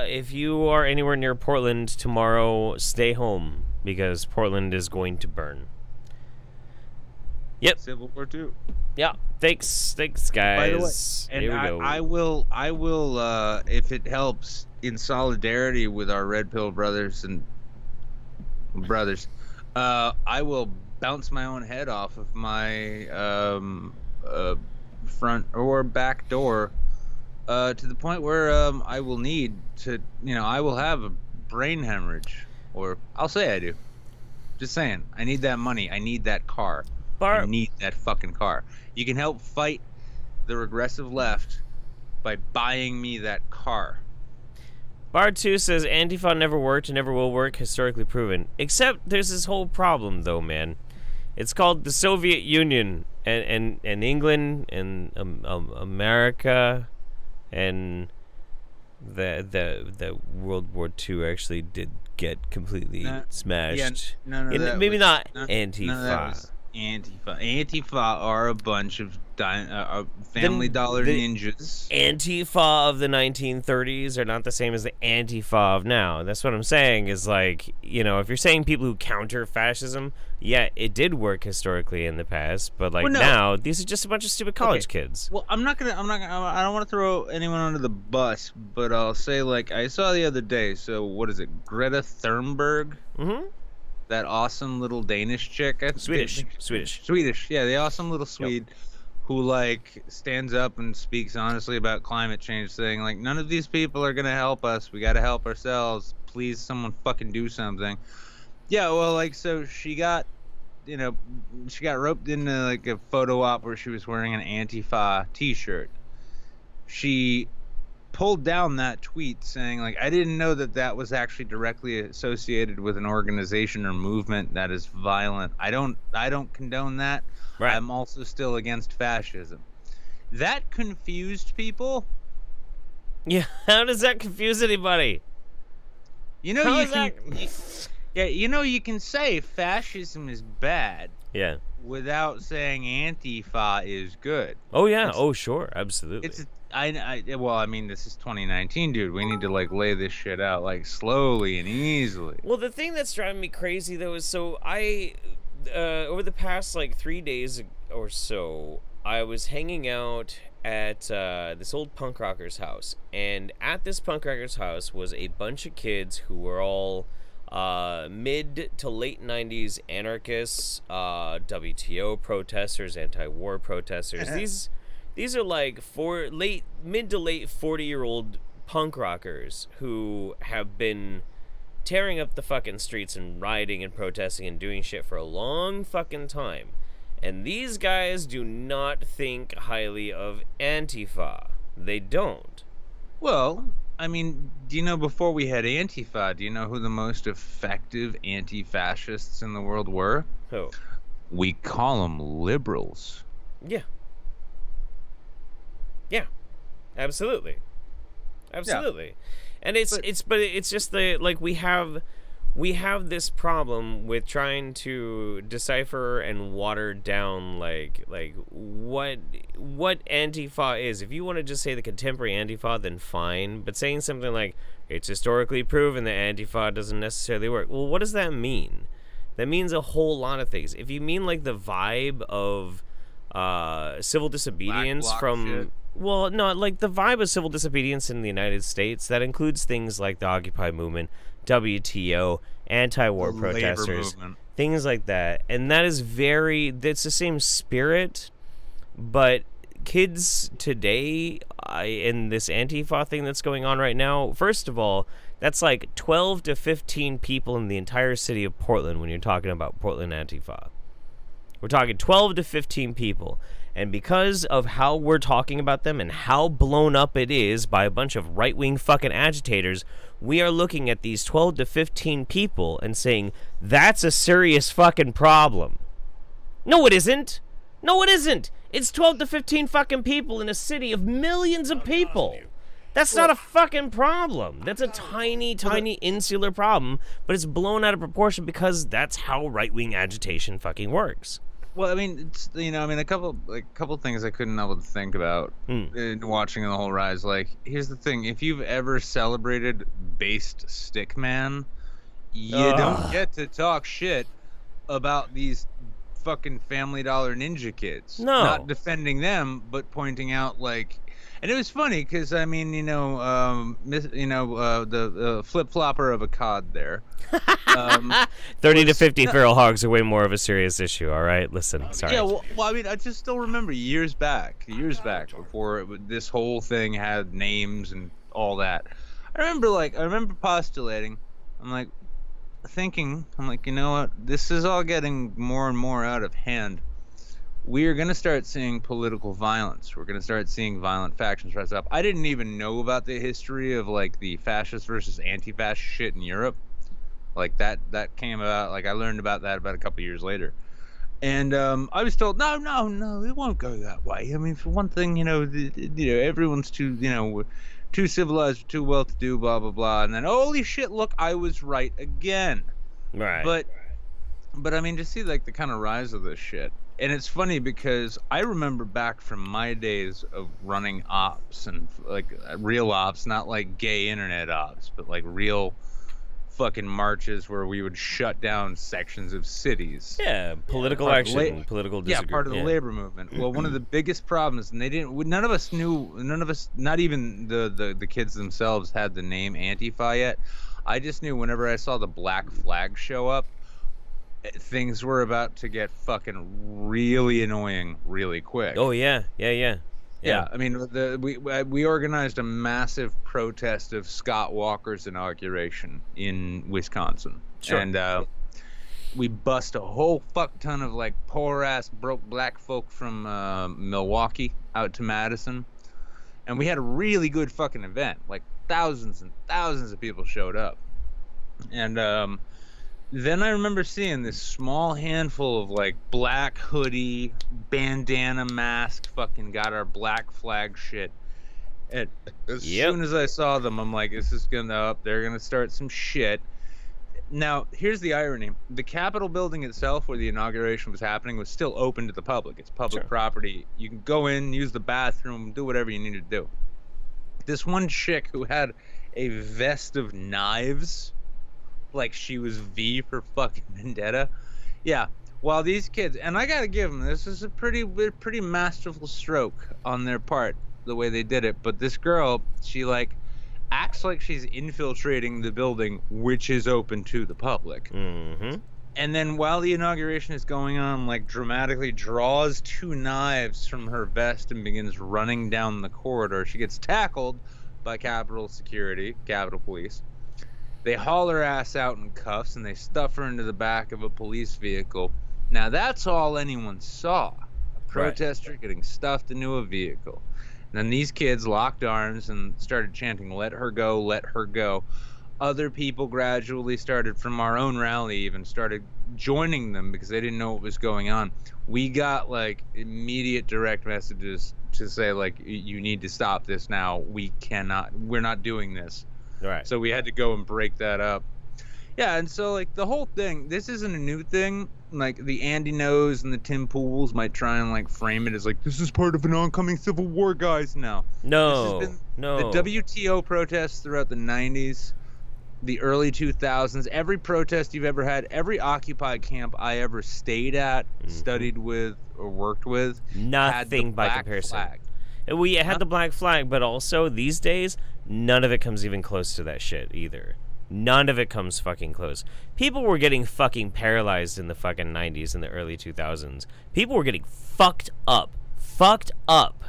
if you are anywhere near Portland tomorrow, stay home because Portland is going to burn. Yep. Civil War II. Yeah. Thanks, guys. By the way, and here we go. I will, if it helps, in solidarity with our Red Pill brothers, I will bounce my own head off of my front or back door, to the point where I will need to, I will have a brain hemorrhage, or I'll say I do. Just saying, I need that money. I need that car. I need that fucking car. You can help fight the regressive left by buying me that car. Bar 2 says Antifa never worked and never will work, historically proven. Except there's this whole problem, though, man. It's called the Soviet Union, and England, and America, and the World War II actually did get completely smashed. Yeah, none of that maybe was, not none, Antifa. None of that was Antifa. Antifa are a bunch of Family Dollar ninjas. Antifa of the 1930s are not the same as the Antifa of now. That's what I'm saying is, like, if you're saying people who counter fascism, yeah, it did work historically in the past, but now these are just a bunch of stupid college kids. Well, I don't want to throw anyone under the bus, but I'll say, I saw the other day, so what is it, Greta Thunberg? Mm-hmm. That awesome little Danish chick. Swedish. Yeah, the awesome little Swede. Yep. Who stands up and speaks honestly about climate change, saying none of these people are gonna help us. We gotta help ourselves. Please, someone fucking do something. Yeah, well, so she got, she got roped into a photo op where she was wearing an Antifa T-shirt. She pulled down that tweet saying I didn't know that was actually directly associated with an organization or movement that is violent. I don't condone that. Right. I'm also still against fascism. That confused people. Yeah, how does that confuse anybody? You can say fascism is bad. Yeah. Without saying Antifa is good. Oh yeah. Oh sure. Absolutely. This is 2019, dude. We need to lay this shit out slowly and easily. Well, the thing that's driving me crazy though is over the past 3 days or so, I was hanging out at this old punk rocker's house, and at this punk rocker's house was a bunch of kids who were all mid to late 90s anarchists, WTO protesters, anti-war protesters. These are mid to late 40-year-old punk rockers who have been tearing up the fucking streets and rioting and protesting and doing shit for a long fucking time. And these guys do not think highly of Antifa. They don't. Well, do you know before we had Antifa, do you know who the most effective anti-fascists in the world were? Who? We call them liberals. Yeah. Yeah. Absolutely. Yeah. And it's just we have this problem with trying to decipher and water down what Antifa is. If you want to just say the contemporary Antifa, then fine. But saying something like it's historically proven that Antifa doesn't necessarily work. Well, what does that mean? That means a whole lot of things. If you mean the vibe of civil disobedience from shit. Well, no, the vibe of civil disobedience in the United States, that includes things like the Occupy movement, WTO, anti-war protesters, things like that. And that's the same spirit, but kids today, in this Antifa thing that's going on right now, first of all, that's 12 to 15 people in the entire city of Portland when you're talking about Portland Antifa. We're talking 12 to 15 people. And because of how we're talking about them and how blown up it is by a bunch of right-wing fucking agitators, we are looking at these 12 to 15 people and saying, that's a serious fucking problem. No, it isn't. No, it isn't. It's 12 to 15 fucking people in a city of millions of people. That's not a fucking problem. That's a tiny, tiny insular problem, but it's blown out of proportion because that's how right-wing agitation fucking works. Well, it's a couple things I couldn't help but think about in watching the whole rise. Here's the thing: if you've ever celebrated based Stickman, you don't get to talk shit about these fucking Family Dollar Ninja kids. No, not defending them, but pointing out And it was funny because I mean, the flip flopper of a cod there. 30 to 50 feral hogs are way more of a serious issue. All right, listen. Sorry. Yeah, well, I mean, I just still remember years back before this whole thing had names and all that. I remember postulating. I'm like, you know what? This is all getting more and more out of hand. We are going to start seeing political violence. We're going to start seeing violent factions rise up. I didn't even know about the history of like the fascist versus anti-fascist shit in Europe. Like that came about. Like I learned about that about a couple years later. And I was told, no, it won't go that way. I mean, for one thing, everyone's too civilized, too well-to-do, blah, blah, blah. And then, holy shit, look, I was right again. Right. But I mean, to see like the kind of rise of this shit. And it's funny because I remember back from my days of running ops and like real ops, not like gay internet ops, but like real fucking marches where we would shut down sections of cities. Yeah, political action, political disagreement. Yeah, part of the labor movement. Well, one of the biggest problems, and none of us, not even the kids themselves had the name Antifa yet. I just knew whenever I saw the black flag show up, things were about to get fucking really annoying really quick. Oh yeah. Yeah, I mean, we organized a massive protest of Scott Walker's inauguration in Wisconsin. Sure. And we bust a whole fuck ton of like poor ass broke black folk from Milwaukee out to Madison. And we had a really good fucking event. Like thousands and thousands of people showed up. And then I remember seeing this small handful of like black hoodie, bandana mask, fucking got our black flag shit. And as soon as I saw them, I'm like, they're gonna start some shit. Now, here's the irony. The Capitol building itself, where the inauguration was happening, was still open to the public. It's public property. You can go in, use the bathroom, do whatever you need to do. This one chick who had a vest of knives, like she was V for fucking Vendetta. Yeah, while these kids, and I gotta give them, this is a pretty masterful stroke on their part, the way they did it. But this girl, she like acts like she's infiltrating the building, which is open to the public. Mm-hmm. And then while the inauguration is going on, like dramatically draws two knives from her vest and begins running down the corridor. She gets tackled by Capitol Security, Capitol Police. They haul her ass out in cuffs and they stuff her into the back of a police vehicle. Now that's all anyone saw. A protester getting stuffed into a vehicle. And then these kids locked arms and started chanting, "Let her go, let her go." Other people gradually started, from our own rally even, started joining them because they didn't know what was going on. We got like immediate direct messages to say like, you need to stop this now. We're not doing this. Right. So we had to go and break that up. Yeah, and so like the whole thing, this isn't a new thing. Like the Andy Knows and the Tim Pools might try and like frame it as like, this is part of an oncoming civil war, guys. No. No. This has been No. The WTO protests throughout the 90s, the early 2000s, every protest you've ever had, every occupied camp I ever stayed at, studied with, or worked with, Nothing by comparison. Flag. We had the black flag, but also these days, none of it comes even close to that shit either. None of it comes fucking close. People were getting fucking paralyzed in the fucking 90s and the early 2000s. People were getting fucked up. Fucked up.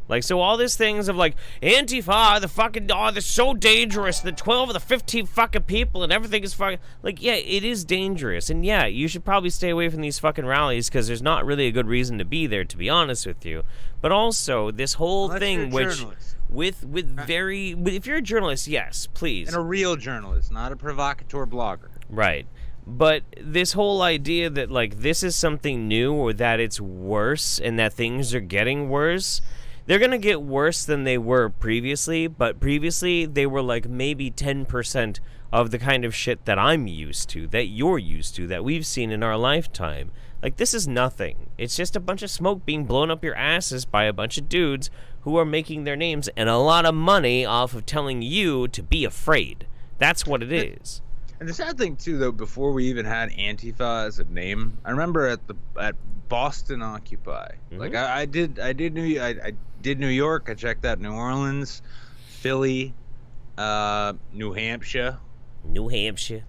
Like, so all these things of like, Antifa, they're so dangerous, the 12 of the 15 fucking people and everything is fucking, like, yeah, it is dangerous. And yeah, you should probably stay away from these fucking rallies because there's not really a good reason to be there, to be honest with you. But also, this whole thing, which, if you're a journalist, yes, please. And a real journalist, not a provocateur blogger. Right. But this whole idea that, like, this is something new or that it's worse and that things are getting worse, they're going to get worse than they were previously, but previously they were like maybe 10% of the kind of shit that I'm used to, that you're used to, that we've seen in our lifetime. Like, this is nothing. It's just a bunch of smoke being blown up your asses by a bunch of dudes who are making their names and a lot of money off of telling you to be afraid. That's what it is. And the sad thing too, though, before we even had Antifa as a name, I remember at Boston Occupy. Mhm. Like I did New York. I checked out New Orleans, Philly, New Hampshire. New Hampshire.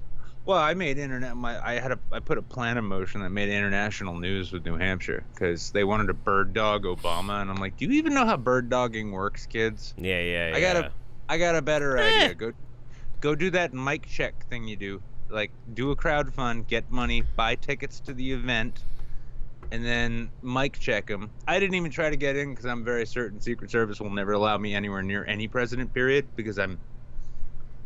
Well, I made I put a plan in motion that made international news with New Hampshire because they wanted to bird dog Obama, and I'm like, do you even know how bird dogging works, kids? Yeah. I got a better idea. Go do that mic check thing you do. Like, do a crowd fund, get money, buy tickets to the event, and then mic check them. I didn't even try to get in because I'm very certain Secret Service will never allow me anywhere near any president, period, because I'm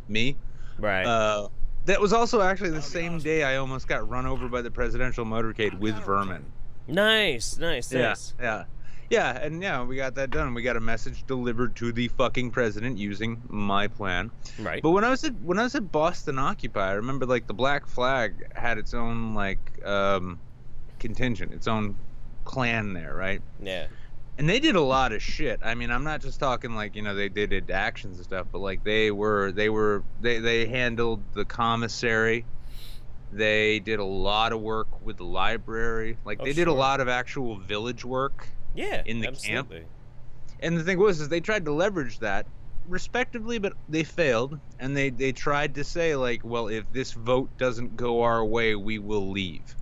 me. Right. That was also actually the same day I almost got run over by the presidential motorcade with vermin. Nice. Yeah, and we got that done. We got a message delivered to the fucking president using my plan. Right. But when I was at Boston Occupy, I remember like the Black Flag had its own like contingent, its own clan there, right? Yeah. And they did a lot of shit. I mean, I'm not just talking like, they did actions and stuff, but like they handled the commissary. They did a lot of work with the library. Like they did a lot of actual village work. Yeah. In the absolutely. camp. And the thing was they tried to leverage that respectively, but they failed. And they tried to say like, well, if this vote doesn't go our way, we will leave.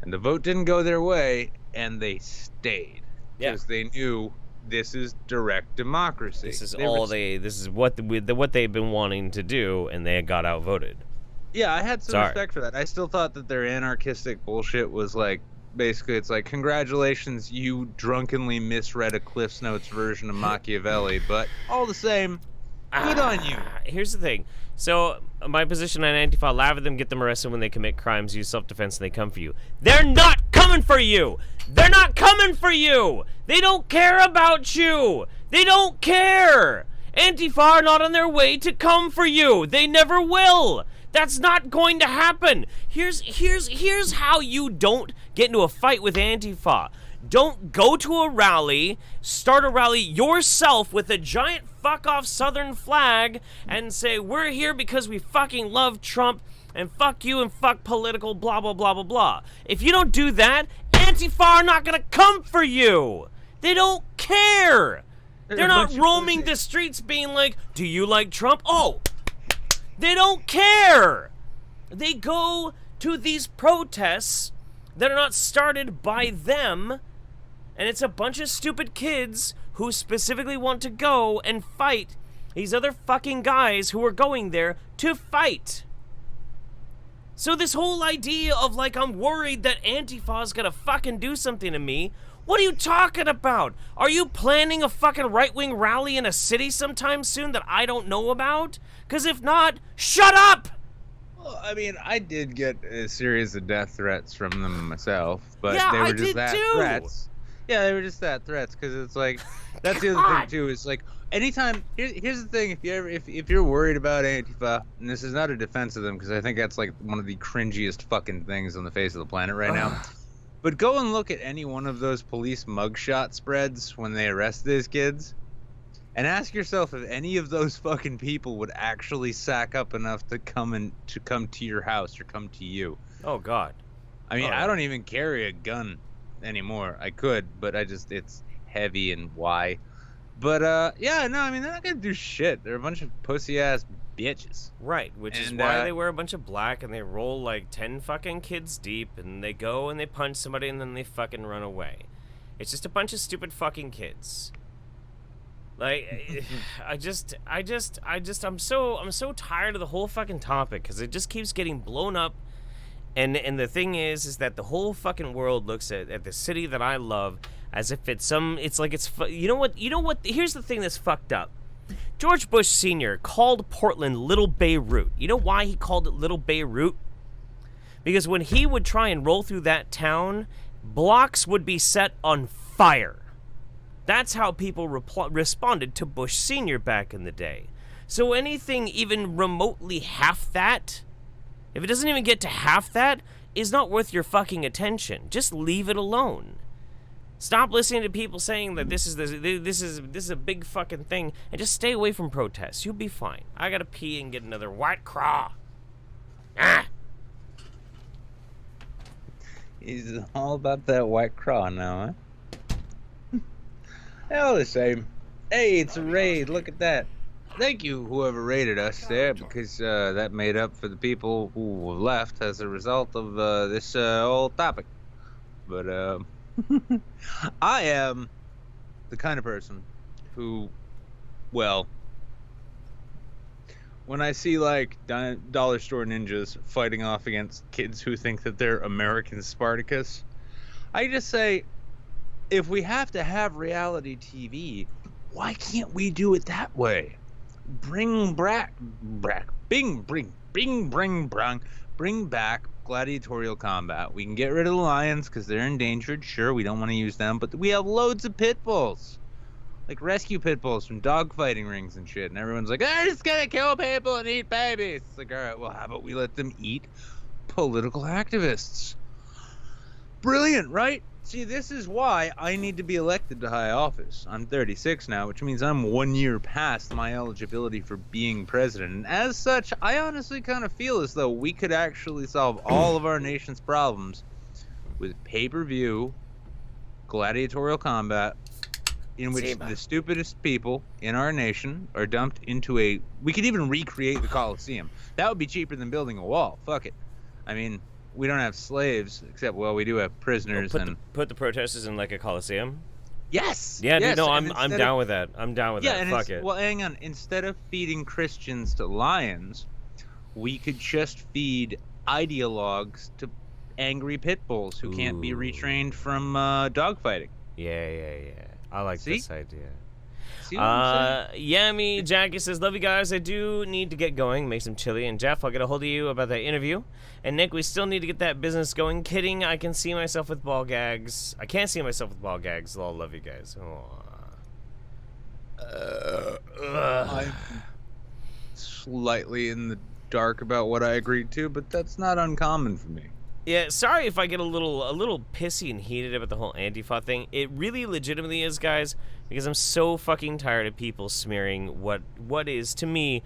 And the vote didn't go their way, and they stayed. Because they knew this is direct democracy. This is this is what they've been wanting to do, and they got outvoted. Yeah, I had some respect for that. I still thought that their anarchistic bullshit was like, basically, it's like, congratulations, you drunkenly misread a Cliff's Notes version of Machiavelli, but all the same, good on you. Here's the thing. So, my position on Antifa, laugh at them, get them arrested when they commit crimes, use self-defense, and they come for you. They're not coming for you! They're not coming for you! They don't care about you! They don't care! Antifa are not on their way to come for you! They never will! That's not going to happen! Here's how you don't get into a fight with Antifa. Don't go to a rally, start a rally yourself with a giant fuck-off Southern flag and say, we're here because we fucking love Trump and fuck you and fuck political blah, blah, blah, blah, blah. If you don't do that, Antifa are not gonna come for you. They don't care. They're not roaming the streets being like, do you like Trump? Oh, they don't care. They go to these protests that are not started by them, and it's a bunch of stupid kids who specifically want to go and fight these other fucking guys who are going there to fight. So this whole idea of like, I'm worried that Antifa's gonna fucking do something to me, what are you talking about? Are you planning a fucking right-wing rally in a city sometime soon that I don't know about? Because if not, shut up! Well, I mean, I did get a series of death threats from them myself, but Yeah, they were I just did that too. threats. Yeah, they were just that threats, because it's like, that's the other thing too, is like, anytime, here's the thing, if you're worried about Antifa, and this is not a defense of them, because I think that's like one of the cringiest fucking things on the face of the planet right now, but go and look at any one of those police mugshot spreads when they arrest these kids, and ask yourself if any of those fucking people would actually sack up enough to come to your house or come to you. Oh, God. I mean, I don't even carry a gun anymore. I could, but it's heavy and why. But, yeah, no, I mean, they're not gonna do shit. They're a bunch of pussy-ass bitches. Right, which is why they wear a bunch of black and they roll like 10 fucking kids deep and they go and they punch somebody and then they fucking run away. It's just a bunch of stupid fucking kids. Like, I'm so tired of the whole fucking topic because it just keeps getting blown up. And the thing is that the whole fucking world looks at the city that I love as if it's you know what, here's the thing that's fucked up. George Bush Sr. called Portland Little Beirut. You know why he called it Little Beirut? Because when he would try and roll through that town, blocks would be set on fire. That's how people responded to Bush Sr. back in the day. So anything even remotely half that, if it doesn't even get to half that, is not worth your fucking attention. Just leave it alone. Stop listening to people saying that this is a big fucking thing, and just stay away from protests. You'll be fine. I gotta pee and get another White Claw. Ah. He's all about that white craw now, huh? All the same. Hey, it's a raid. Look at that. Thank you, whoever raided us there, because that made up for the people who left as a result of this whole topic. But I am the kind of person who, well, when I see like dollar store ninjas fighting off against kids who think that they're American Spartacus, I just say, if we have to have reality TV, why can't we do it that way? Bring back gladiatorial combat. We can get rid of the lions because they're endangered. Sure, we don't want to use them, but we have loads of pit bulls. Like rescue pit bulls from dogfighting rings and shit, and everyone's like, they're just gonna kill people and eat babies. It's like, all right, well, how about we let them eat political activists? Brilliant, right? See, this is why I need to be elected to high office. I'm 36 now, which means I'm 1 year past my eligibility for being president. And as such, I honestly kind of feel as though we could actually solve all of our nation's problems with pay-per-view gladiatorial combat, in which the stupidest people in our nation are dumped into we could even recreate the Coliseum. That would be cheaper than building a wall. Fuck it. I mean, we don't have slaves, except, well, we do have prisoners. Put the protesters in like a Coliseum? Yes! Yeah, yes. Dude, no, I'm down with that. I'm down with that. And Fuck it. Well, hang on. Instead of feeding Christians to lions, we could just feed ideologues to angry pit bulls who can't be retrained from dogfighting. Yeah. I like this idea. See what I'm saying? Yami Jackie says, love you guys. I do need to get going, make some chili. And Jeff, I'll get a hold of you about that interview. And Nick, we still need to get that business going. Kidding, I can see myself with ball gags. I can't see myself with ball gags. I'll love you guys. I'm slightly in the dark about what I agreed to, but that's not uncommon for me. Yeah, sorry if I get a little pissy and heated about the whole Antifa thing. It really legitimately is, guys, because I'm so fucking tired of people smearing what is, to me,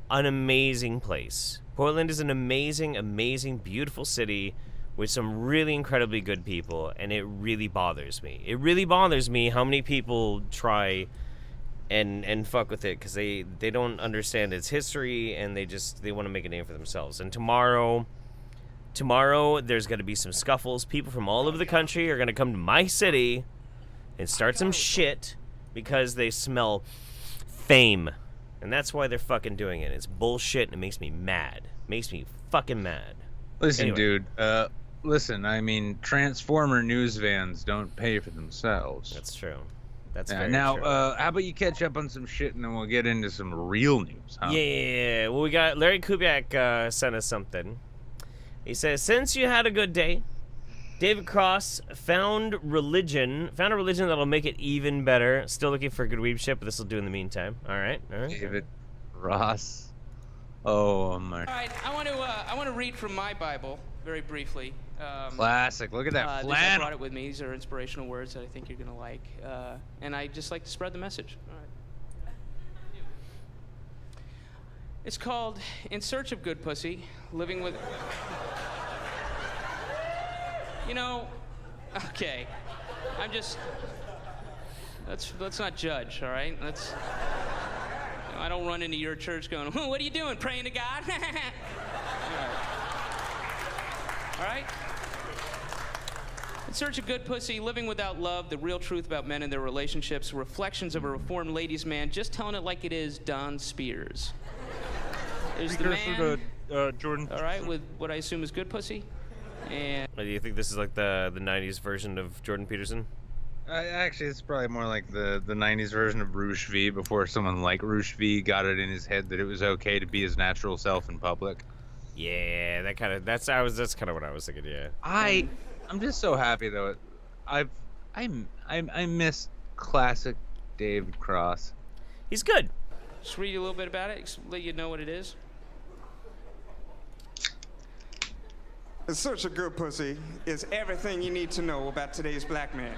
an amazing place. Portland is an amazing, beautiful city with some really incredibly good people, and it really bothers me. It really bothers me how many people try and fuck with it because they don't understand its history, and they want to make a name for themselves. And tomorrow there's going to be some scuffles. People from all over the country are going to come to my city and start some shit because they smell fame. And that's why they're fucking doing it. It's bullshit, and it makes me mad. Makes me fucking mad. Listen, dude. Listen, I mean, Transformer news vans don't pay for themselves. That's true. That's yeah, very now, true. How about you catch up on some shit, and then we'll get into some real news, huh? Yeah. Well, we got Larry Kubiak sent us something. He says, since you had a good day, David Cross found a religion that'll make it even better. Still looking for a good weeb ship, but this will do in the meantime. All right. David Cross. Oh my. All right, I want to read from my Bible very briefly. Classic. Look at that I flannel. brought it with me. These are inspirational words that I think you're gonna like, and I just like to spread the message. All right. It's called "In Search of Good Pussy: Living with." You know, okay. I'm just. Let's not judge, all right? I don't run into your church going, "What are you doing? Praying to God?" All right? In Search of Good Pussy, Living Without Love, the real truth about men and their relationships, reflections of a reformed ladies' man, just telling it like it is, Don Spears. There's the man, Jordan. all right, with what I assume is good pussy. And Do you think this is like the 90s version of Jordan Peterson? Actually, it's probably more like the 90s version of Roosh V before someone like Roosh V got it in his head that it was okay to be his natural self in public. Yeah, that's kind of what I was thinking. Yeah. I'm just so happy though. I miss classic David Cross. He's good. just read you a little bit about it, let you know what it is. In Search of Good Pussy is everything you need to know about today's black man.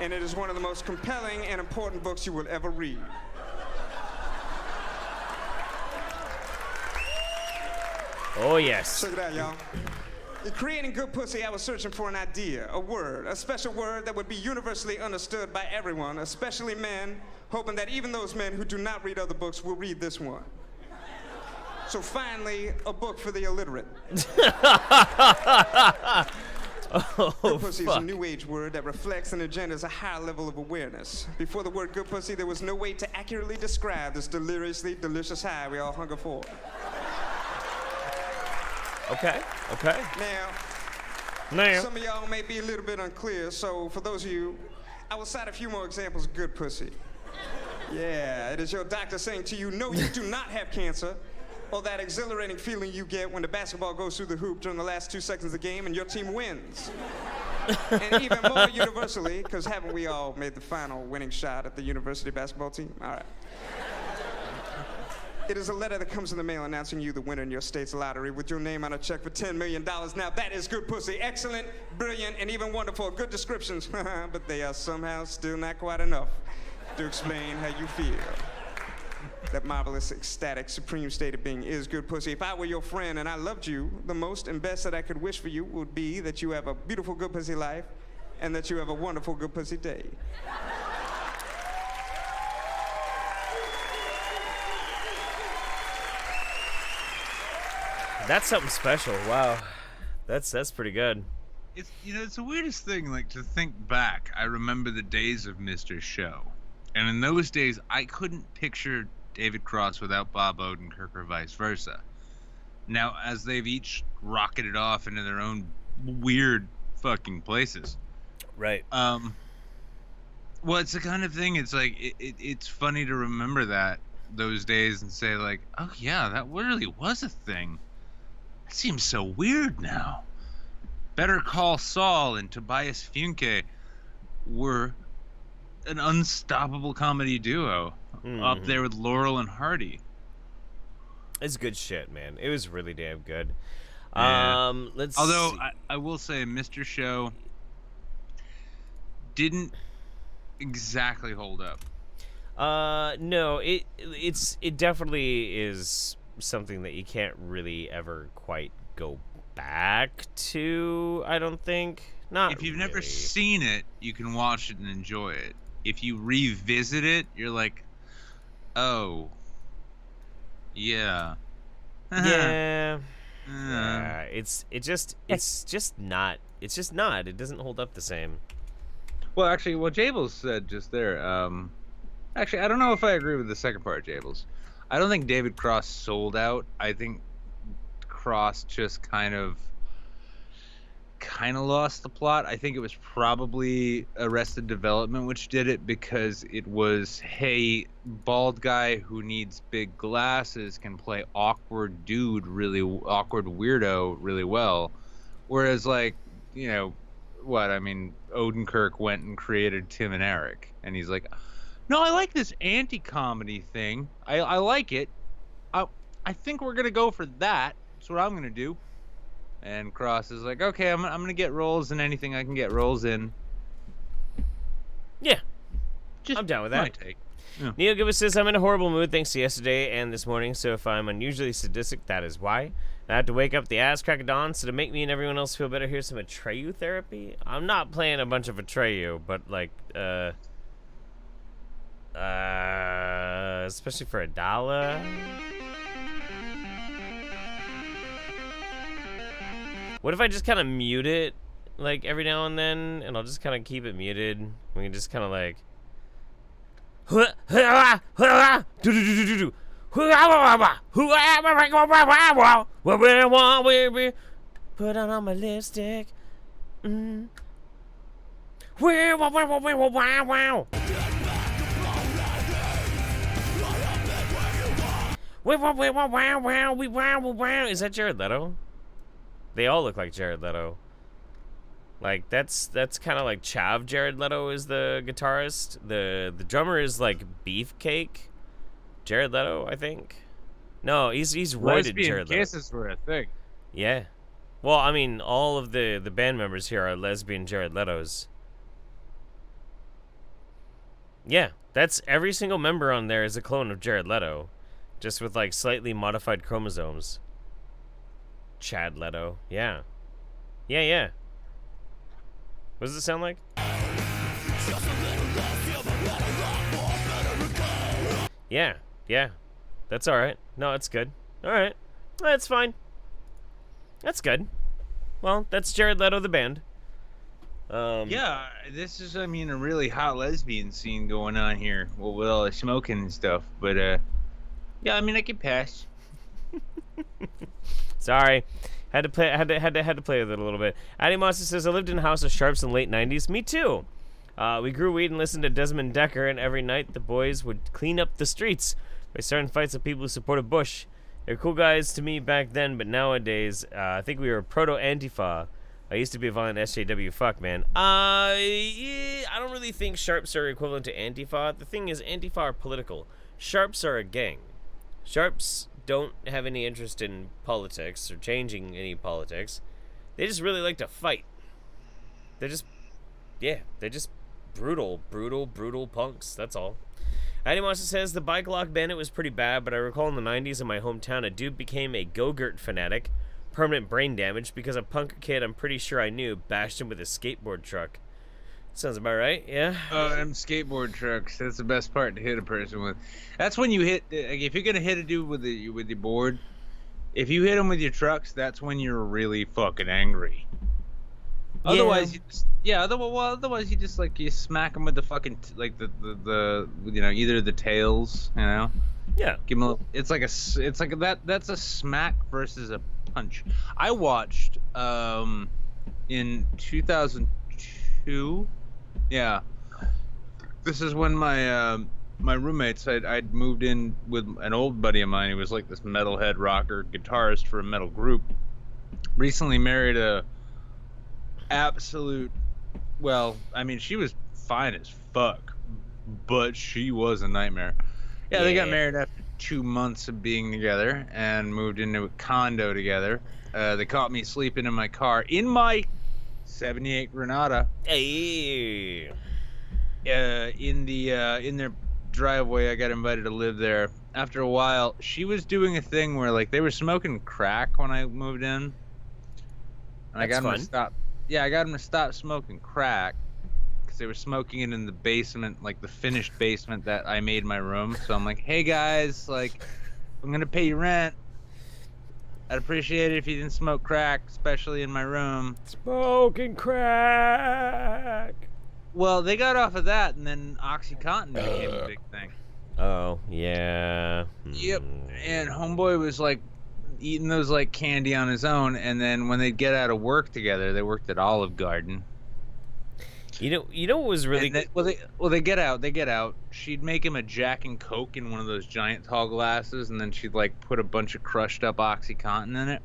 And it is one of the most compelling and important books you will ever read. Oh, yes. Check it out, y'all. In creating Good Pussy, I was searching for an idea, a word, a special word that would be universally understood by everyone, especially men, hoping that even those men who do not read other books will read this one. So finally, a book for the illiterate. Oh, Good pussy is a fuck. new age word that reflects and engenders a high level of awareness. Before the word good pussy, there was no way to accurately describe this deliriously delicious high we all hunger for. Okay. Now, some of y'all may be a little bit unclear, so for those of you, I will cite a few more examples of good pussy. Yeah, it is your doctor saying to you, no, you do not have cancer. Or that exhilarating feeling you get when the basketball goes through the hoop during the last 2 seconds of the game and your team wins. And even more universally, because haven't we all made the final winning shot at the university basketball team? All right. It is a letter that comes in the mail announcing you the winner in your state's lottery with your name on a check for $10 million. Now that is good pussy. Excellent, brilliant, and even wonderful. Good descriptions, but they are somehow still not quite enough to explain how you feel. That marvelous, ecstatic, supreme state of being is good pussy. If I were your friend and I loved you, the most and best that I could wish for you would be that you have a beautiful good pussy life and that you have a wonderful good pussy day. That's something special. Wow. That's pretty good. It's it's the weirdest thing, like, to think back. I remember the days of Mr. Show. And in those days, I couldn't picture David Cross without Bob Odenkirk or vice versa. Now, as they've each rocketed off into their own weird fucking places. Right. Well, it's the kind of thing, it's like, it's funny to remember those days and say, like, oh yeah, that really was a thing. It seems so weird now. Better Call Saul and Tobias Funke were an unstoppable comedy duo up there with Laurel and Hardy. It's good shit, man. It was really damn good. Yeah. Let's Although see. I will say Mr. Show didn't exactly hold up. No, it definitely is something that you can't really ever quite go back to, I don't think. Not If you've never really. seen it, you can watch it and enjoy it. If you revisit it, you're like, oh, yeah. Yeah. Yeah, it's just not. It doesn't hold up the same. Well, actually, what Jables said just there, actually, I don't know if I agree with the second part, Jables. I don't think David Cross sold out. I think Cross just kind of lost the plot. I think it was probably Arrested Development which did it, because it was, hey, bald guy who needs big glasses can play awkward weirdo really well. Whereas, like, Odenkirk went and created Tim and Eric, and he's like, no, I like this anti-comedy thing. I like it. I think we're gonna go for that. That's what I'm gonna do. And Cross is like, okay, I'm gonna get roles in anything I can get roles in. Yeah, Just I'm down with my that. take. Neil Gibbs says, I'm in a horrible mood thanks to yesterday and this morning, so if I'm unusually sadistic, that is why. I had to wake up the ass crack of dawn, so to make me and everyone else feel better, here's some Atreyu therapy. I'm not playing a bunch of Atreyu, but, like, especially for $1. What if I just kind of mute it, like, every now and then, and I'll just kind of keep it muted? We can just kind of, like... Put on my lipstick. Is that Jared Leto? They all look like Jared Leto. Like, that's kind of like Chav Jared Leto is the guitarist. The drummer is like Beefcake Jared Leto, I think. No, he's roided Jared Leto. Kisses were a thing. Yeah. Well, I mean, all of the band members here are lesbian Jared Letos. Yeah, that's every single member on there is a clone of Jared Leto, just with like slightly modified chromosomes. Chad Leto, yeah. Yeah, yeah. What does it sound like? Yeah, yeah. That's alright. No, it's good. Alright. That's fine. That's good. Well, that's Jared Leto, the band. Yeah, this is, I mean, a really hot lesbian scene going on here. Well, with all the smoking and stuff. But, yeah, I mean, I can pass. Sorry. Had to play with it a little bit. Addy Monster says, I lived in a house of sharps in the late 90s. Me too. We grew weed and listened to Desmond Decker, and every night the boys would clean up the streets by starting fights with people who supported Bush. They were cool guys to me back then, but nowadays, I think we were proto-Antifa. I used to be a violent SJW. Fuck, man. I don't really think sharps are equivalent to Antifa. The thing is, Antifa are political. Sharps are a gang. Sharps don't have any interest in politics or changing any politics. They just really like to fight. They're just brutal punks. That's all. Addy Monster says, the Bike Lock Bandit was pretty bad, but I recall in the 90s in my hometown, a dude became a Go-Gurt fanatic. Permanent brain damage because a punk kid I'm pretty sure I knew bashed him with a skateboard truck. Sounds about right, yeah? Oh, them skateboard trucks. That's the best part to hit a person with. That's when you hit, like, if you're going to hit a dude with your board, if you hit him with your trucks, that's when you're really fucking angry. Otherwise, otherwise you just, like, you smack him with the fucking, like, the you know, either the tails, you know? Yeah. Give him a, it's like that's a smack versus a punch. I watched in 2002. Yeah. This is when my my roommates I'd moved in with an old buddy of mine who was like this metalhead rocker guitarist for a metal group. Recently married a absolute, well, I mean, she was fine as fuck, but she was a nightmare. Yeah, they got married after 2 months of being together and moved into a condo together. They caught me sleeping in my car in my 78 Granada. Hey. In their driveway. I got invited to live there. After a while, she was doing a thing where, like, they were smoking crack when I moved in. And I got them to stop. Yeah, I got them to stop smoking crack. They were smoking it in the basement, like the finished basement that I made my room. So I'm like, hey guys, like, I'm gonna pay you rent. I'd appreciate it if you didn't smoke crack, especially in my room. Smoking crack. Well, they got off of that, and then OxyContin became a big thing. Oh, yeah. Yep. And homeboy was like eating those like candy on his own, and then when they'd get out of work together, they worked at Olive Garden. You know what was really good? They get out. She'd make him a Jack and Coke in one of those giant tall glasses, and then she'd like put a bunch of crushed up OxyContin in it.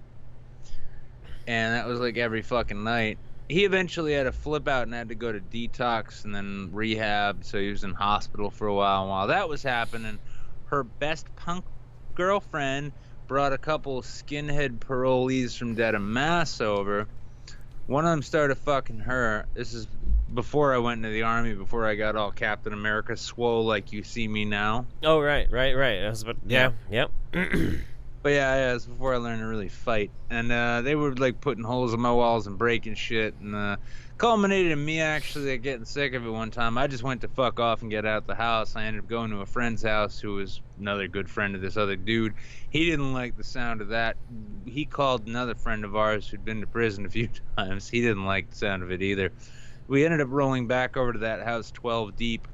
And that was like every fucking night. He eventually had to flip out and had to go to detox and then rehab, so he was in hospital for a while. And while that was happening, her best punk girlfriend brought a couple skinhead parolees from Dead and Mass over. One of them started fucking her. This is before I went into the army, before I got all Captain America swole like you see me now. Oh, right. I was about, yeah. Yep. But yeah, it was before I learned to really fight. And they were like putting holes in my walls and breaking shit. And culminated in me actually like, getting sick of it one time. I just went to fuck off and get out of the house. I ended up going to a friend's house who was another good friend of this other dude. He didn't like the sound of that. He called another friend of ours who'd been to prison a few times. He didn't like the sound of it either. We ended up rolling back over to that house 12 deep.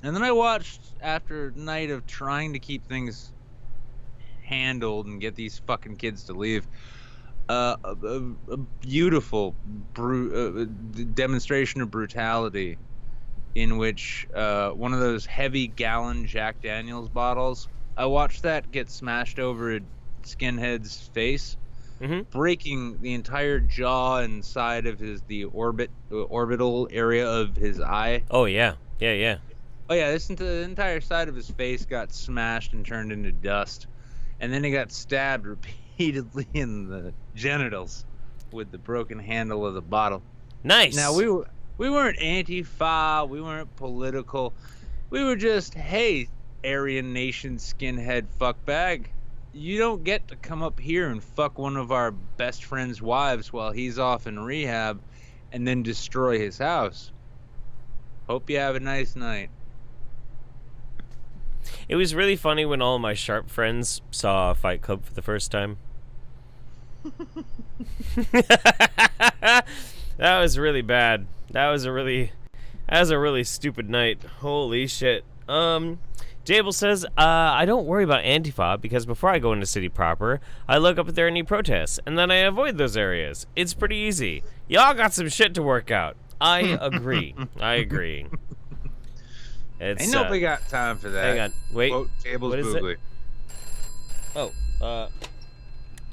And then I watched, after a night of trying to keep things handled and get these fucking kids to leave, a beautiful demonstration of brutality in which one of those heavy gallon Jack Daniels bottles, I watched that get smashed over a skinhead's face. Mm-hmm. Breaking the entire jaw and side of the orbital area of his eye. Oh yeah. Oh yeah, the entire side of his face got smashed and turned into dust, and then he got stabbed repeatedly in the genitals with the broken handle of the bottle. Nice. Now we weren't Antifa, we weren't political, we were just, hey, Aryan Nation skinhead fuckbag. you don't get to come up here and fuck one of our best friend's wives while he's off in rehab and then destroy his house. Hope you have a nice night. It was really funny when all my sharp friends saw Fight Club for the first time. That was really bad. That was a really stupid night. Holy shit. Jable says, I don't worry about Antifa because before I go into city proper, I look up if there are any protests, and then I avoid those areas. It's pretty easy. Y'all got some shit to work out. I agree. I agree. It's, Ain't nobody got time for that. hang on. Wait. Quote Table's what is Boogly. it? Oh,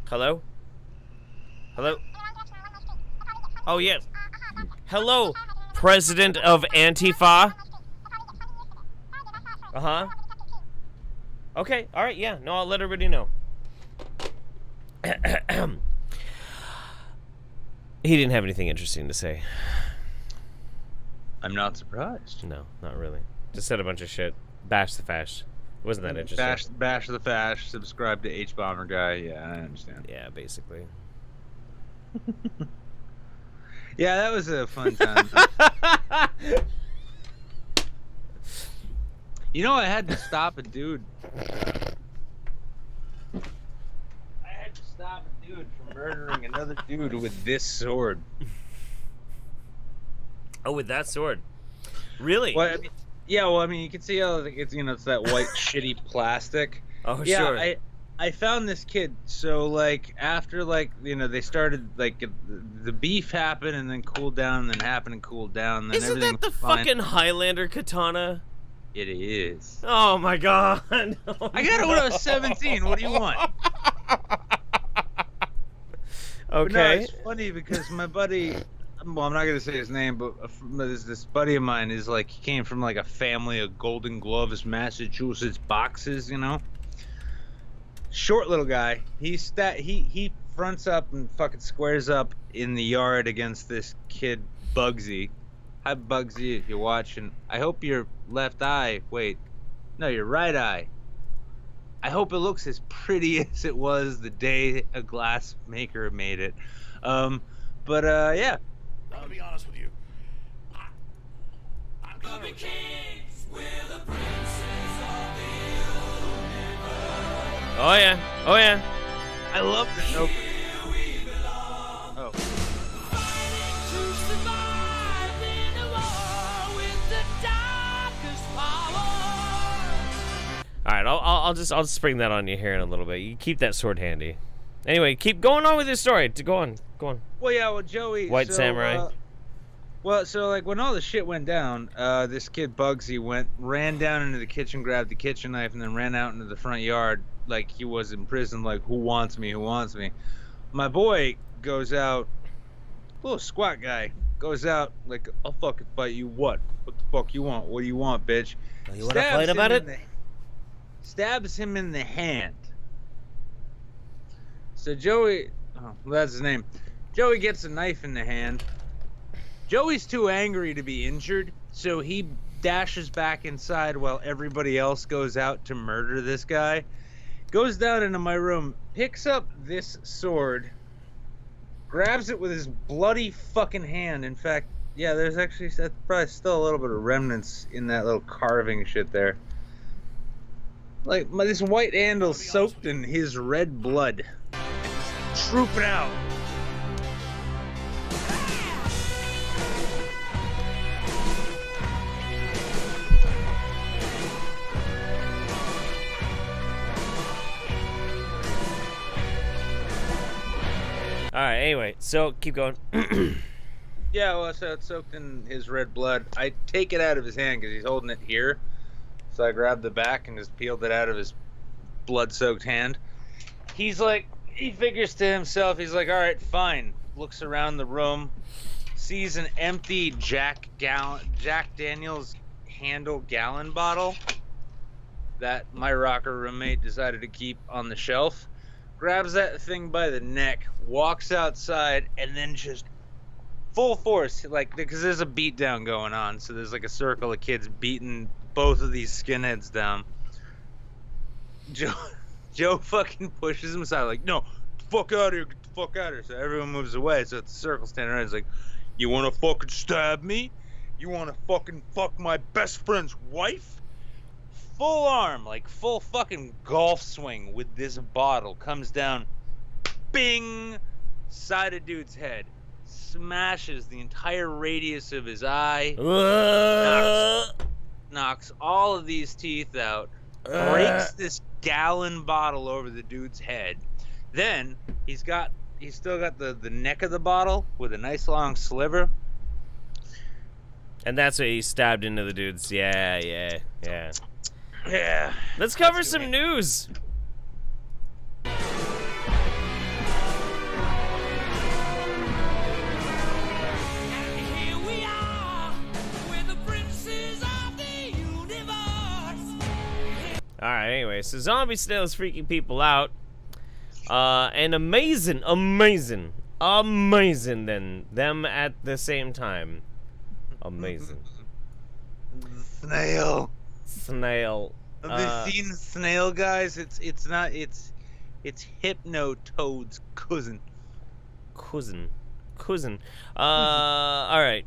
hello? Hello? Oh, yes. Hello, President of Antifa. Uh-huh. Okay, alright, yeah. No, I'll let everybody know. He didn't have anything interesting to say. I'm not surprised. No, not really. Just said a bunch of shit. Bash the fash. It wasn't that interesting. Bash the fash. Subscribe to H Bomber guy. Yeah, I understand. Yeah, basically. Yeah, that was a fun time. You know, I had to stop a dude. I had to stop a dude from murdering another dude with this sword. Oh, with that sword? Really? Well, I mean, yeah, well, I mean, you can see how it's, it's that white shitty plastic. Oh, yeah, sure. I found this kid. So, like, after, like, they started, like, the beef happened and then cooled down and then happened and cooled down. And then Isn't everything that the was fine. fucking Highlander katana? It is. Oh my god. Oh, I got it when I was 17. What do you want? But no, okay. it's funny because my buddy, well, I'm not gonna say his name, but this buddy of mine is like, he came from like a family of Golden Gloves, Massachusetts boxes, Short little guy. He fronts up and fucking squares up in the yard against this kid Bugsy. Hi Bugsy, if you're watching. I hope your left eye. Wait, no, your right eye. I hope it looks as pretty as it was the day a glass maker made it. Yeah. I'm gonna be honest with you. I'm gonna be kings with the princes of the universe. Oh yeah. Oh yeah. I love this opening. Oh. Fighting to survive in a war with the darkest power. All right, I'll just spring that on you here in a little bit. You keep that sword handy. Anyway, keep going on with your story. Go on. Well, yeah, well, Joey. White samurai. So like when all the shit went down, this kid Bugsy ran down into the kitchen, grabbed the kitchen knife, and then ran out into the front yard like he was in prison. Like, who wants me? Who wants me? My boy goes out, little squat guy goes out like, I'll fucking fight you. What? What the fuck you want? What do you want, bitch? Oh, you want to fight about it? Stabs him in the hand. So Joey, that's his name. Joey gets a knife in the hand. Joey's too angry to be injured, so he dashes back inside while everybody else goes out to murder this guy. Goes down into my room, picks up this sword, grabs it with his bloody fucking hand. In fact, yeah, there's actually probably still a little bit of remnants in that little carving shit there. Like, this white handle soaked in his red blood. Trooping out. Alright, anyway, so keep going. Yeah, well, so it's soaked in his red blood. I take it out of his hand because he's holding it here. So I grabbed the back and just peeled it out of his blood-soaked hand. He's like, he figures to himself, he's like, all right, fine. Looks around the room, sees an empty Jack Daniels handle gallon bottle that my rocker roommate decided to keep on the shelf. Grabs that thing by the neck, walks outside, and then just full force, like, because there's a beat down going on, so there's like a circle of kids beating both of these skinheads down. Joe fucking pushes him aside, like, no, get the fuck out of here, get the fuck out of here. So everyone moves away. So it's a circle standing around. He's like, you want to fucking stab me? You want to fucking fuck my best friend's wife? Full arm, like full fucking golf swing with this bottle, comes down, bing, side of dude's head, smashes the entire radius of his eye, knocks all of these teeth out, breaks this gallon bottle over the dude's head. Then he's still got the neck of the bottle with a nice long sliver. And that's what he stabbed into the dude's. Yeah. Yeah. Let's cover some news. Here we are, we're the princes of the universe. Alright, anyway, so Zombie Snail is freaking people out. And amazing than them at the same time. Amazing. Snail. Snail. Have you seen Snail, guys? It's Hypnotoad's cousin. Cousin. Alright.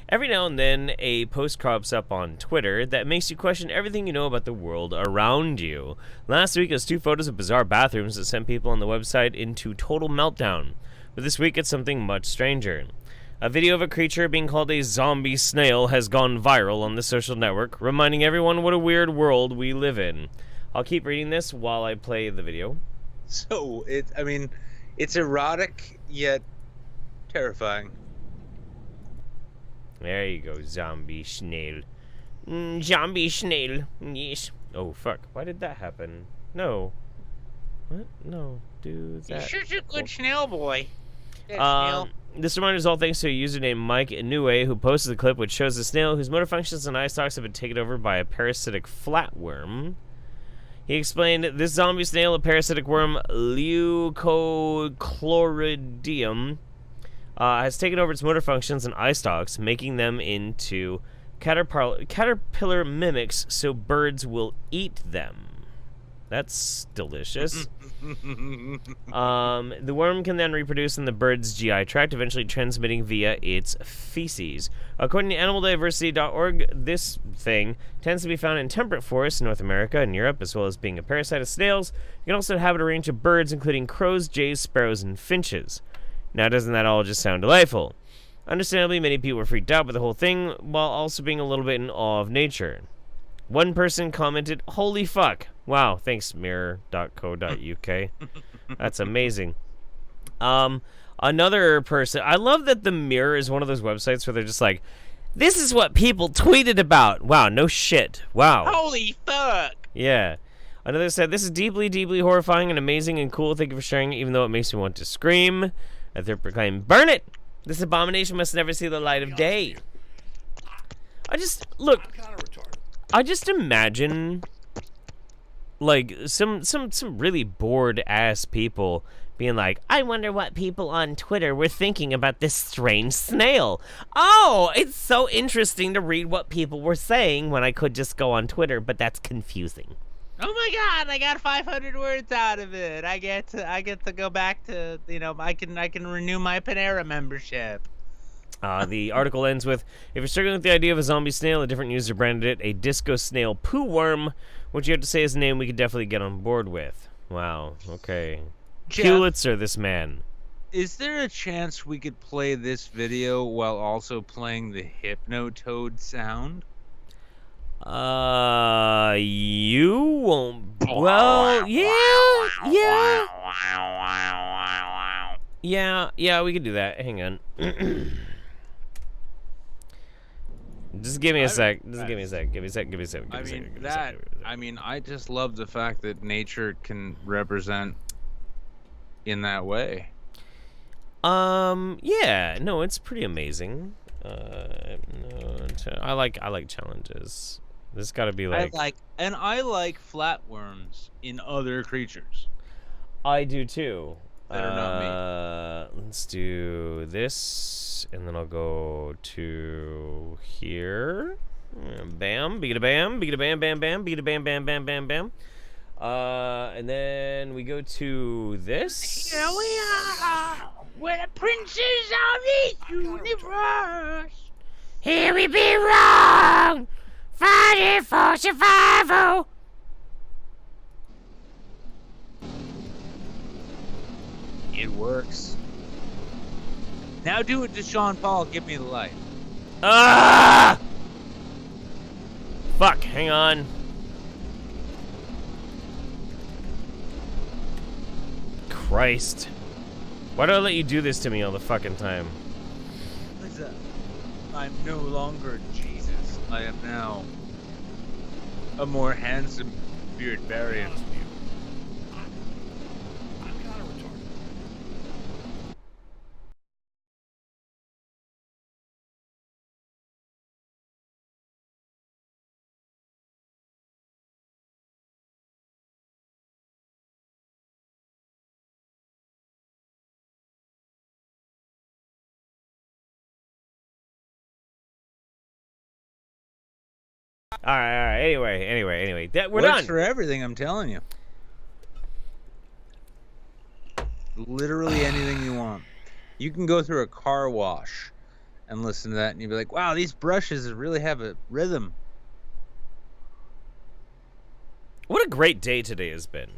Every now and then, a post crops up on Twitter that makes you question everything you know about the world around you. Last week, it was 2 photos of bizarre bathrooms that sent people on the website into total meltdown. But this week, it's something much stranger. A video of a creature being called a zombie snail has gone viral on the social network, reminding everyone what a weird world we live in. I'll keep reading this while I play the video. So, it's erotic, yet terrifying. There you go, zombie snail. Zombie snail, yes. Oh, fuck. Why did that happen? No. What? No, do that. You're such a good snail boy. This reminder is all thanks to a user named Mike Inouye, who posted the clip which shows a snail whose motor functions and eye stalks have been taken over by a parasitic flatworm. He explained, this zombie snail, a parasitic worm, Leucochloridium, has taken over its motor functions and eye stalks, making them into caterpillar mimics so birds will eat them. That's delicious. The worm can then reproduce in the bird's GI tract, eventually transmitting via its feces. According to animaldiversity.org, this thing tends to be found in temperate forests in North America and Europe, as well as being a parasite of snails. It can also inhabit a range of birds, including crows, jays, sparrows, and finches. Now, doesn't that all just sound delightful? Understandably, many people were freaked out by the whole thing, while also being a little bit in awe of nature. One person commented, "Holy fuck." Wow, thanks, mirror.co.uk. That's amazing. Another person, I love that the Mirror is one of those websites where they're just like, this is what people tweeted about. Wow, no shit. Wow. Holy fuck. Yeah. Another said, this is deeply, deeply horrifying and amazing and cool. Thank you for sharing it, even though it makes me want to scream. A third proclaimed, burn it! This abomination must never see the light of day. I just imagine, like, some really bored ass people being like, I wonder what people on Twitter were thinking about this strange snail. Oh, it's so interesting to read what people were saying when I could just go on Twitter, but that's confusing. Oh my god, I got 500 words out of it. I get to go back to, I can renew my Panera membership. The article ends with, if you're struggling with the idea of a zombie snail, a different user branded it a disco snail poo worm. What you have to say is a name we could definitely get on board with. Wow, okay. Jeff, Pulitzer, this man. Is there a chance we could play this video while also playing the Hypnotoad sound? You won't. Well, yeah, we could do that. Hang on. Just give me a sec. Give me a sec. I just love the fact that nature can represent in that way. Yeah, no, it's pretty amazing. I like challenges. This got to be like. I like flatworms in other creatures. I do too. That are not me. Let's do this, and then I'll go to here. Bam, beat a bam, beat a bam, bam, bam, beat a bam, bam, bam, bam, bam. And then we go to this. Here we are, we're the princes of the universe. Here we belong, fighting for survival. It works. Now do it to Sean Paul. Give me the light. Ah! Fuck, hang on. Christ. Why do I let you do this to me all the fucking time? Listen, I'm no longer Jesus. I am now a more handsome beard variant of you. I'm kind of retarded. All right. Anyway. We're Works done. for everything, I'm telling you. Literally anything you want. You can go through a car wash and listen to that, and you'll be like, wow, these brushes really have a rhythm. What a great day today has been.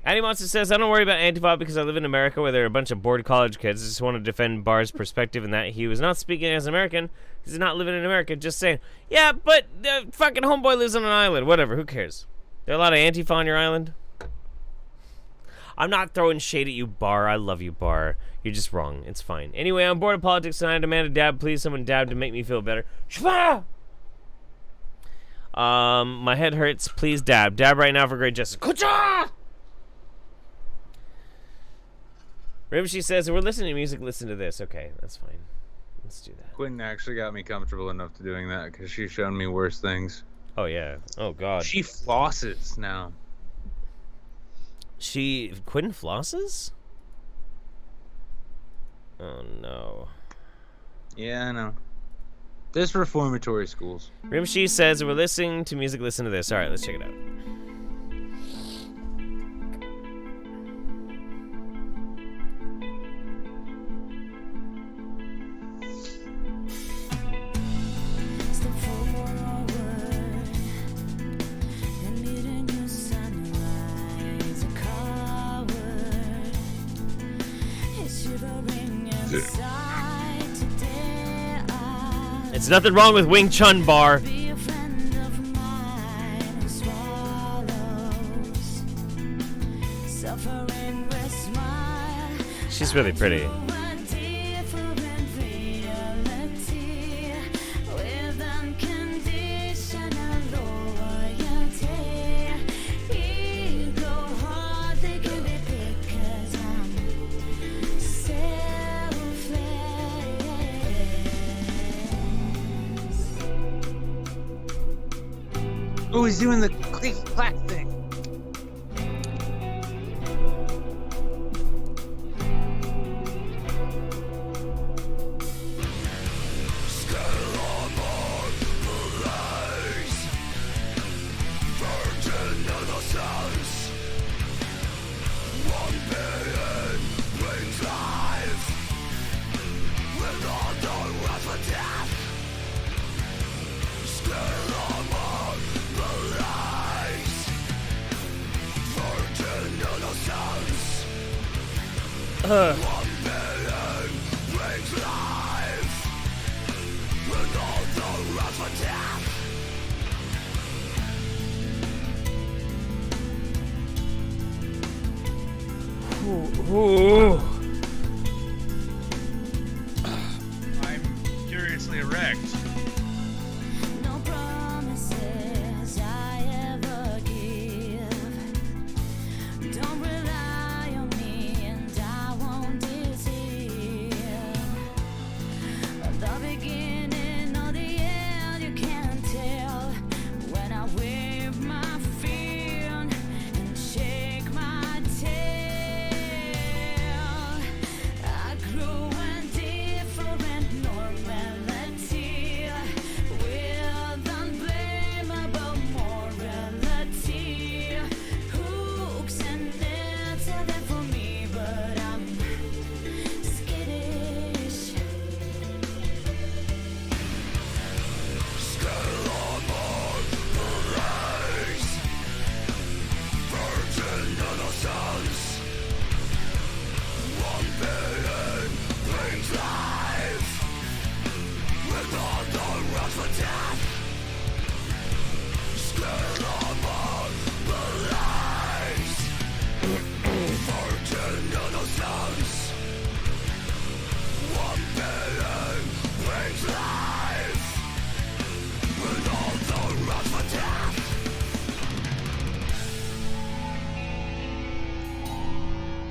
Annie Monster says, I don't worry about Antifa because I live in America where there are a bunch of bored college kids. I just want to defend Barr's perspective in that he was not speaking as an American. He's not living in America, just saying, yeah, but the fucking homeboy lives on an island. Whatever, who cares? There are a lot of Antifa on your island? I'm not throwing shade at you, Barr. I love you, Barr. You're just wrong. It's fine. Anyway, I'm bored of politics and I demand a dab. Please, someone dab to make me feel better. Shwa! My head hurts. Please dab. Dab right now for great justice. Kucha! Rimshi says, we're listening to music, listen to this. Okay, that's fine. Let's do that. Quinn actually got me comfortable enough to doing that because she's shown me worse things. Oh, yeah. Oh, God. She flosses now. Quinn flosses? Oh, no. Yeah, I know. There's reformatory schools. Rimshi says, we're listening to music, listen to this. All right, let's check it out. It's nothing wrong with Wing Chun, Bar. She's really pretty. Oh, he's doing the click clack thing. Ooh. I'm curiously erect. No promises I ever give. Don't rely on me and I won't deceive. The beginning or the end you can't tell. When I wave my feet and shake my tail.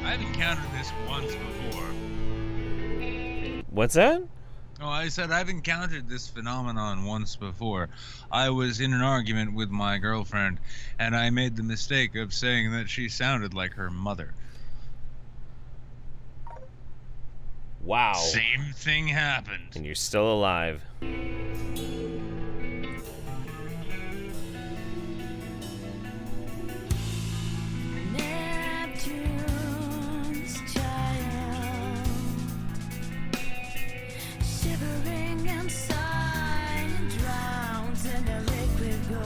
I've encountered this once before. What's that? Oh, I said I've encountered this phenomenon once before. I was in an argument with my girlfriend, and I made the mistake of saying that she sounded like her mother. Wow. Same thing happened. And you're still alive. Neptune's child, shivering inside, drowns in the liquid gold.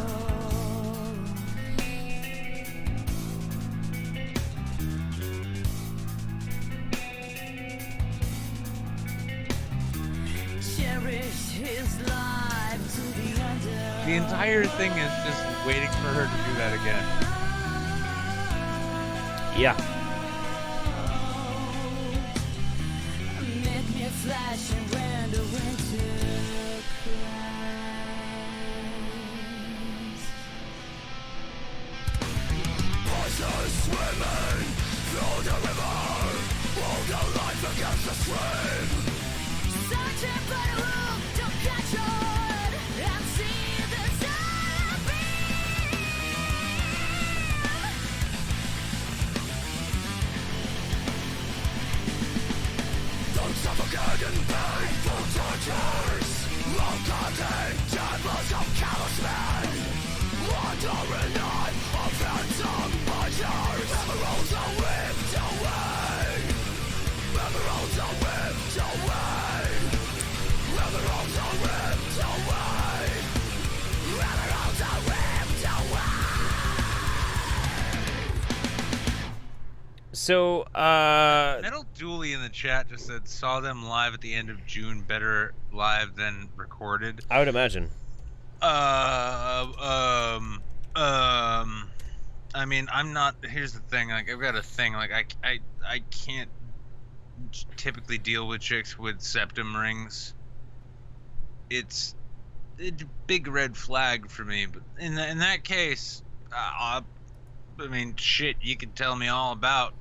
Cherish his life to the end. The entire thing is just waiting for her to do that again. Yeah. Make me flash and when the winter cries. Voices swimming through the river, hold your life against the stream. Searching for the room to catch on and see the sun beam. Don't suffocate in painful tortures. Locating chambers of callous men. Wandering on of phantom pleasures. Emeralds are whipped away. Emeralds are whipped away. Emeralds are whipped away. Emeralds are whipped away. So, Metal Dooley in the chat just said, saw them live at the end of June, better live than recorded. I would imagine. I mean, I'm not, here's the thing, like, I've got a thing, like, I can't typically deal with chicks with septum rings. It's a big red flag for me, but in that case, I mean, shit, you could tell me all about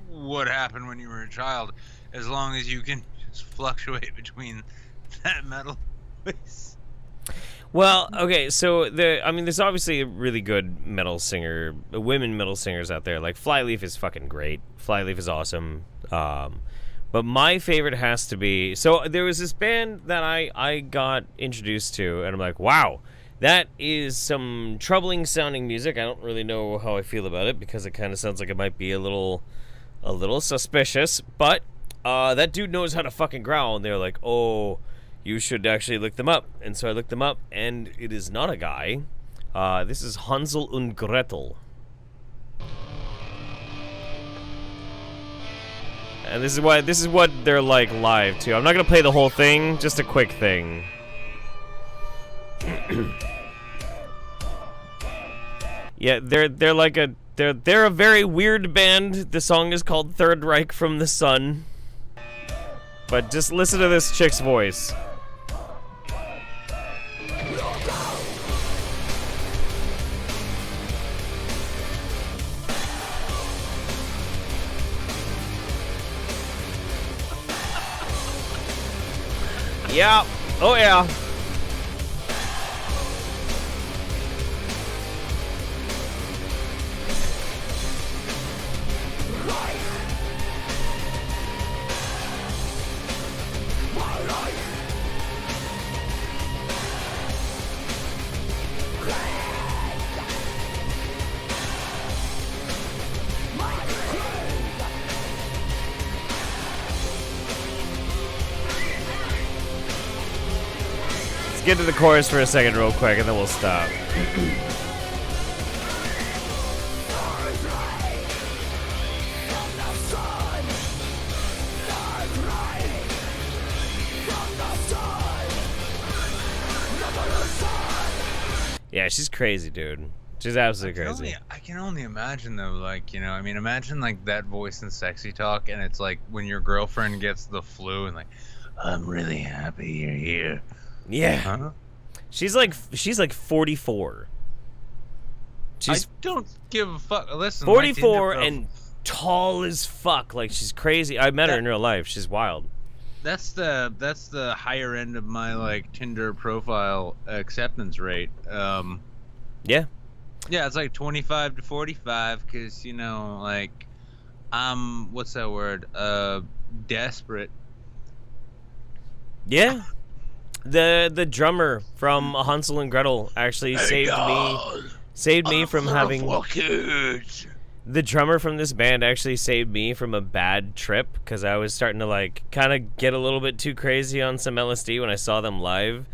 what happened when you were a child, as long as you can just fluctuate between that metal voice. Well, okay, so there's obviously a really good women metal singers out there. Like Flyleaf is fucking great. Flyleaf is awesome. But my favorite has to be, so there was this band that I got introduced to, and I'm like, wow, that is some troubling sounding music. I don't really know how I feel about it because it kind of sounds like it might be a little suspicious. But that dude knows how to fucking growl, and they're like, oh, you should actually look them up. And so I looked them up, and it is not a guy. This is Hansel und Gretel. And this is what they're like live too. I'm not gonna play the whole thing, just a quick thing. Yeah, they're a very weird band. The song is called Third Reich from the Sun. But just listen to this chick's voice. Yeah. Oh yeah. Get to the chorus for a second real quick and then we'll stop. Yeah, she's crazy, dude. She's absolutely crazy. I can only imagine though, like, you know, I mean, imagine like that voice in Sexy Talk, and it's like when your girlfriend gets the flu and like, I'm really happy you're here. Yeah. Huh? She's like 44. I don't give a fuck. Listen, 44 and tall as fuck. Like, she's crazy. I met her in real life. She's wild. That's the higher end of my like Tinder profile acceptance rate. Yeah. Yeah, it's like 25 to 45 because, you know, like, I'm, what's that word? Desperate. Yeah. The drummer from Hansel and Gretel actually saved me from having... The drummer from this band actually saved me from a bad trip because I was starting to, like, kind of get a little bit too crazy on some LSD when I saw them live.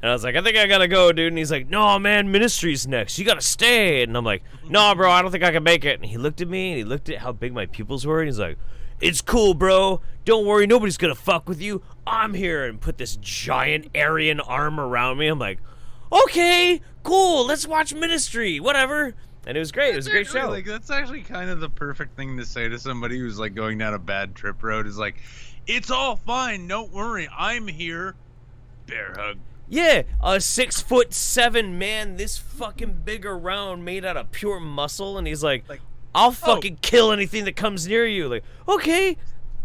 And I was like, I think I gotta go, dude. And he's like, no, man, Ministry's next. You gotta stay. And I'm like, no, bro, I don't think I can make it. And he looked at me, and he looked at how big my pupils were, and he's like, it's cool, bro. Don't worry, nobody's gonna fuck with you. I'm here. And put this giant Aryan arm around me. I'm like, okay, cool. Let's watch Ministry. Whatever. And it was great. It was a great show. Like, that's actually kind of the perfect thing to say to somebody who's like going down a bad trip road. Is like, it's all fine. Don't worry. I'm here. Bear hug. Yeah, a 6'7" man, this fucking big around, made out of pure muscle, and he's like I'll fucking kill anything that comes near you. Like, okay.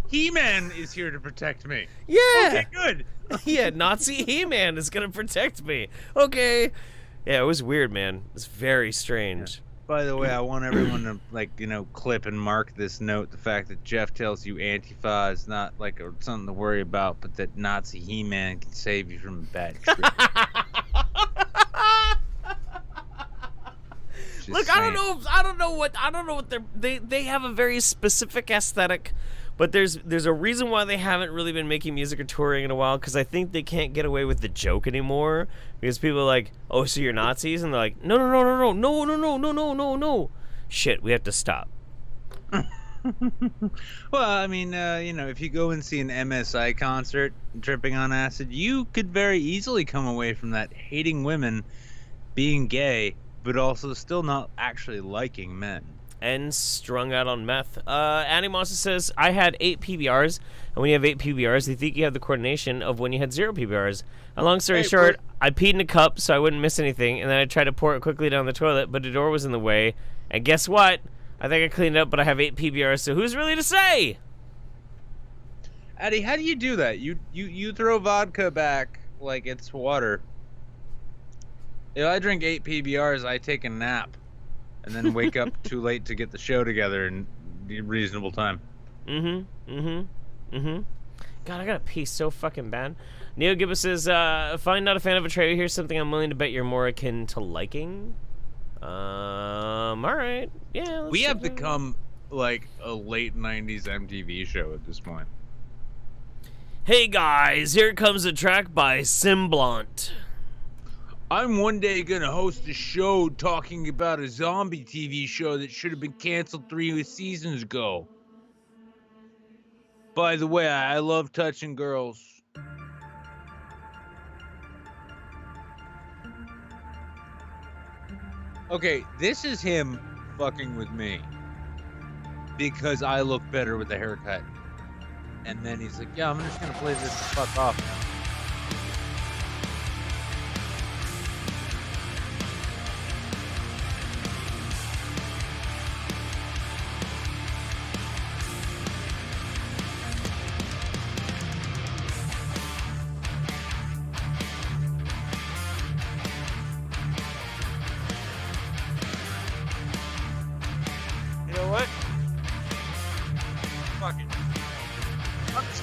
He-Man is here to protect me. Yeah. Okay, good. Yeah, Nazi He-Man is gonna protect me. Okay. Yeah, it was weird, man. It was very strange. Yeah. By the way, I want everyone to, like, you know, clip and mark this note. The fact that Jeff tells you Antifa is not, like, something to worry about, but that Nazi He-Man can save you from a bad trip. Look, I don't know what they have a very specific aesthetic, but there's a reason why they haven't really been making music or touring in a while, because I think they can't get away with the joke anymore, because people are like, oh, so you're Nazis? And they're like, no. Shit, we have to stop. Well, I mean, you know, if you go and see an MSI concert tripping on acid, you could very easily come away from that hating women, being gay, but also still not actually liking men. And strung out on meth. Annie Monster says, I had 8 PBRs, and when you have 8 PBRs, they think you have the coordination of when you had 0 PBRs. And long story short, I peed in a cup so I wouldn't miss anything, and then I tried to pour it quickly down the toilet, but the door was in the way. And guess what? I think I cleaned it up, but I have 8 PBRs, so who's really to say? Addie, how do you do that? You throw vodka back like it's water. If I drink 8 PBRs, I take a nap. And then wake up too late to get the show together in reasonable time. God, I gotta pee so fucking bad. Neo Gibbous says, if I'm not a fan of a trailer, here's something I'm willing to bet you're more akin to liking. Alright. Yeah. We have become like a late 90s MTV show at this point. Hey guys, here comes a track by Semblant. I'm one day gonna host a show talking about a zombie TV show that should have been canceled 3 seasons ago. By the way, I love touching girls. Okay, this is him fucking with me because I look better with a haircut. And then he's like, yeah, I'm just gonna play this the fuck off now.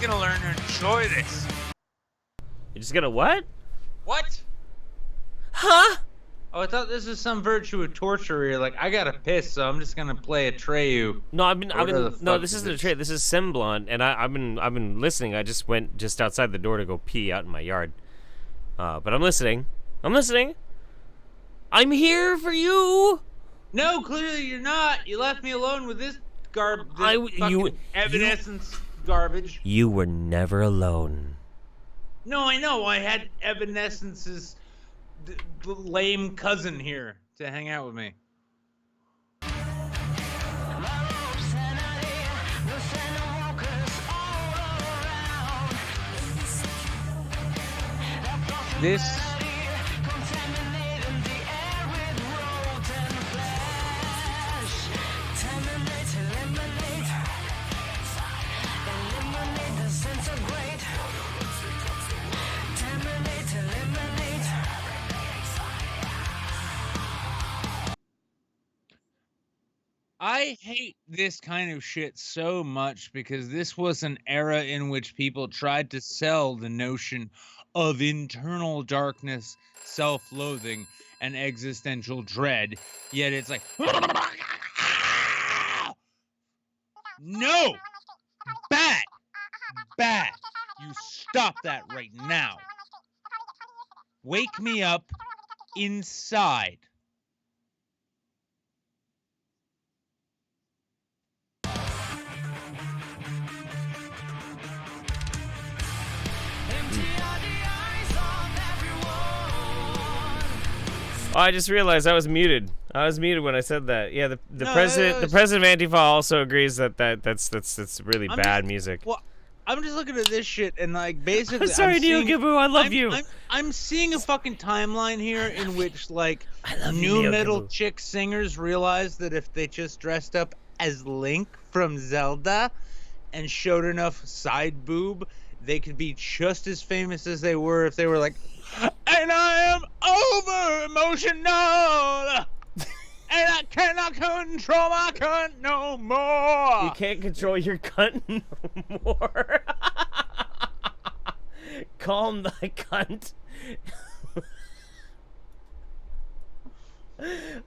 Gonna learn to enjoy this. You're just gonna what? What? Huh? Oh, I thought this was some virtue of torture where you're like, I gotta piss, so I'm just gonna play Atreyu. No, no, this isn't Atreyu. This is Semblant, and I've been listening. I just went just outside the door to go pee out in my yard. But I'm listening. I'm here for you. No, clearly you're not. You left me alone with this Evanescence garbage. You were never alone. No, I know. I had Evanescence's lame cousin here to hang out with me. This I hate this kind of shit so much because this was an era in which people tried to sell the notion of internal darkness, self-loathing, and existential dread. Yet it's like, no, bad, bad. You stop that right now. Wake me up inside. Oh, I just realized I was muted. I was muted when I said that. Yeah, the No, president it's- the president of Antifa also agrees that's really I'm bad just- music. Well, I'm just looking at this shit and like basically. I'm sorry, Neil seeing- Gibbu, I love I'm- you. I'm seeing a fucking timeline here in which like love you, new Neil metal Gibbu. chick singers realize that if they just dressed up as Link from Zelda and showed enough side boob, they could be just as famous as they were if they were like, and I am over emotional. And I cannot control my cunt no more. You can't control your cunt no more. Calm thy cunt.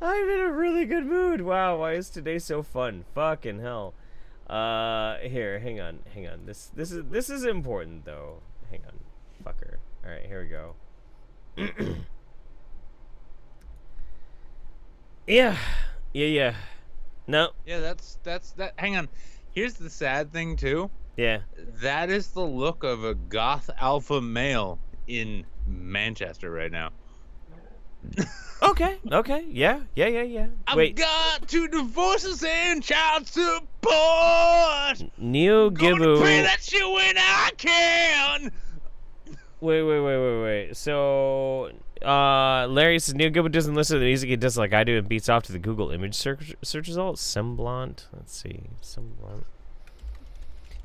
I'm in a really good mood. Wow, why is today so fun? Fucking hell. Here, hang on. This is important though. Hang on, fucker. All right, here we go. Yeah. No. Yeah, that's that. Hang on. Here's the sad thing too. Yeah. That is the look of a goth alpha male in Manchester right now. Okay. Yeah. I've Wait, got 2 divorces and child support. Neil Gonna pray Gibbu. that you when I can. Wait. So, Larry says Neil Gibbu doesn't listen to the music he does like I do and beats off to the Google image search results. Semblant. Let's see. Semblant.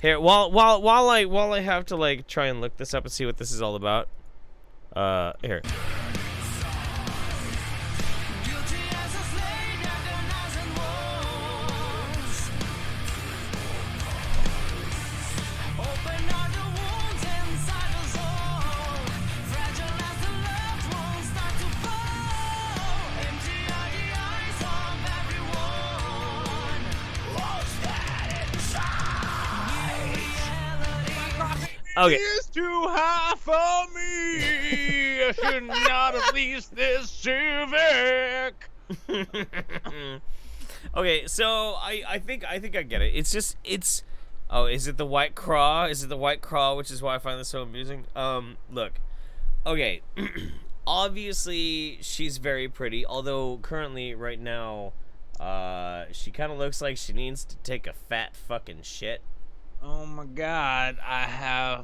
Here, while I have to like try and look this up and see what this is all about. Here. Okay. It's too high for me. I should not have leased this Civic. Okay, so I think I get it. It's oh, is it the White Craw? Is it the White Craw, which is why I find this so amusing? Look. Okay. Obviously she's very pretty, although currently right now she kind of looks like she needs to take a fat fucking shit. Oh my God, I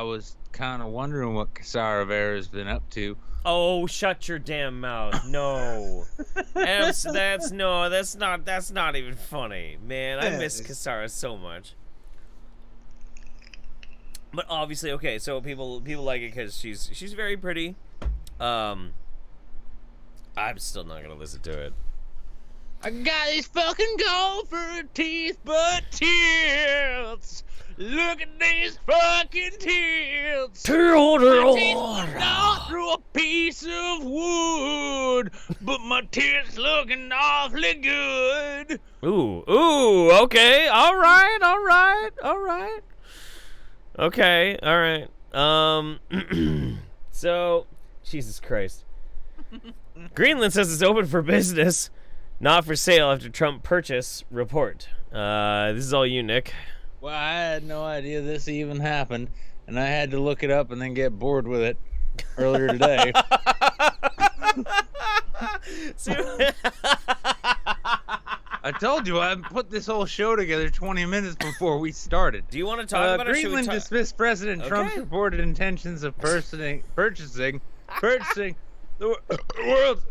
was kind of wondering what Casara Vera's been up to. Oh, shut your damn mouth. No. That's not even funny. Man, I miss Casara so much. But obviously, okay, so people like it because she's very pretty. I'm still not gonna listen to it. I got these fucking golfer teeth, but tilts. Look at these fucking tilts. My teeth look not through a piece of wood, but my tits looking awfully good. Ooh, okay, all right. Okay, all right. So, Jesus Christ. Greenland says it's open for business, not for sale after Trump purchase report. This is all you, Nick. Well, I had no idea this even happened, and I had to look it up and then get bored with it earlier today. I told you I put this whole show together 20 minutes before we started. Do you want to talk about it? or should we Greenland talk- dismissed President Trump's Okay. reported intentions of purchasing the world's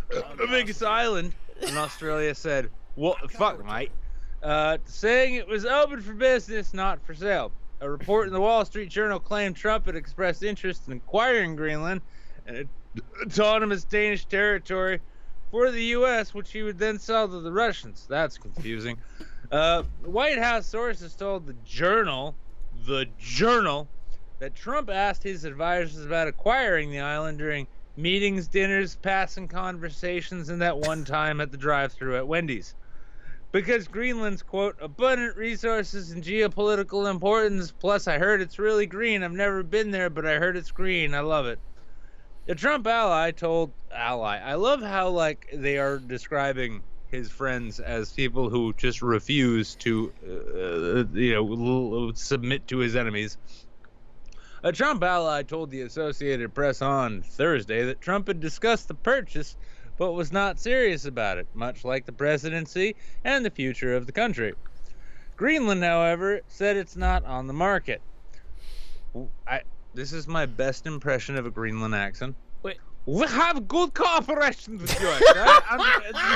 biggest island. And Australia said, "What the fuck, mate?" Saying it was open for business, not for sale. A report in the Wall Street Journal claimed Trump had expressed interest in acquiring Greenland, an autonomous Danish territory, for the U.S., which he would then sell to the Russians. That's confusing. White House sources told the Journal, that Trump asked his advisors about acquiring the island during meetings, dinners, passing conversations, and that one time at the drive-thru at Wendy's. Because Greenland's, quote, abundant resources and geopolitical importance, plus I heard it's really green. I've never been there, but I heard it's green. I love it. The Trump ally told I love how, like, they are describing his friends as people who just refuse to, submit to his enemies. A Trump ally told the Associated Press on Thursday that Trump had discussed the purchase but was not serious about it, much like the presidency and the future of the country. Greenland, however, said it's not on the market. This is my best impression of a Greenland accent. Wait. We have good cooperation with you, right? And we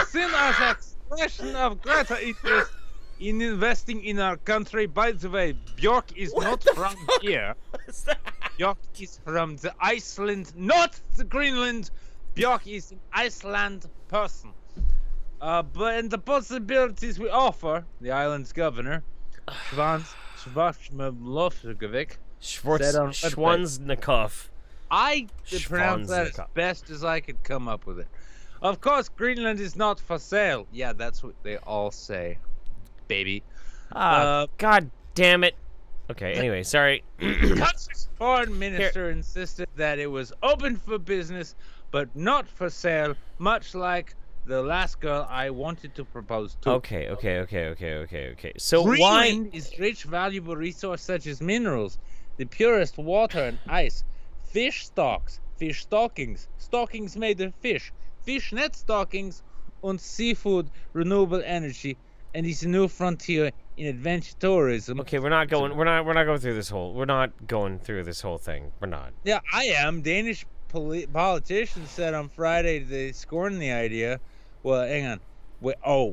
seen as expression of greater interest in investing in our country. By the way, Bjork is not from here. Bjork is from the Iceland, not the Greenland. Bjork is an Iceland person. But in the possibilities we offer, the island's governor, Schwarzmavlovskovic, Schwanznikov. I pronounced that as best as I could come up with it. Of course, Greenland is not for sale. Yeah, that's what they all say, baby. God damn it. Okay, anyway, sorry. The country's foreign minister insisted that it was open for business, but not for sale, much like the last girl I wanted to propose to. Okay. So Greenland why... is rich, valuable resource such as minerals, the purest water and ice, fish stockings made of fish net stockings, and seafood, renewable energy, and is a new frontier in adventure tourism. Okay, we're not going through this whole thing. We're not. Yeah, I am. Danish politicians said on Friday they scorned the idea. Well, hang on.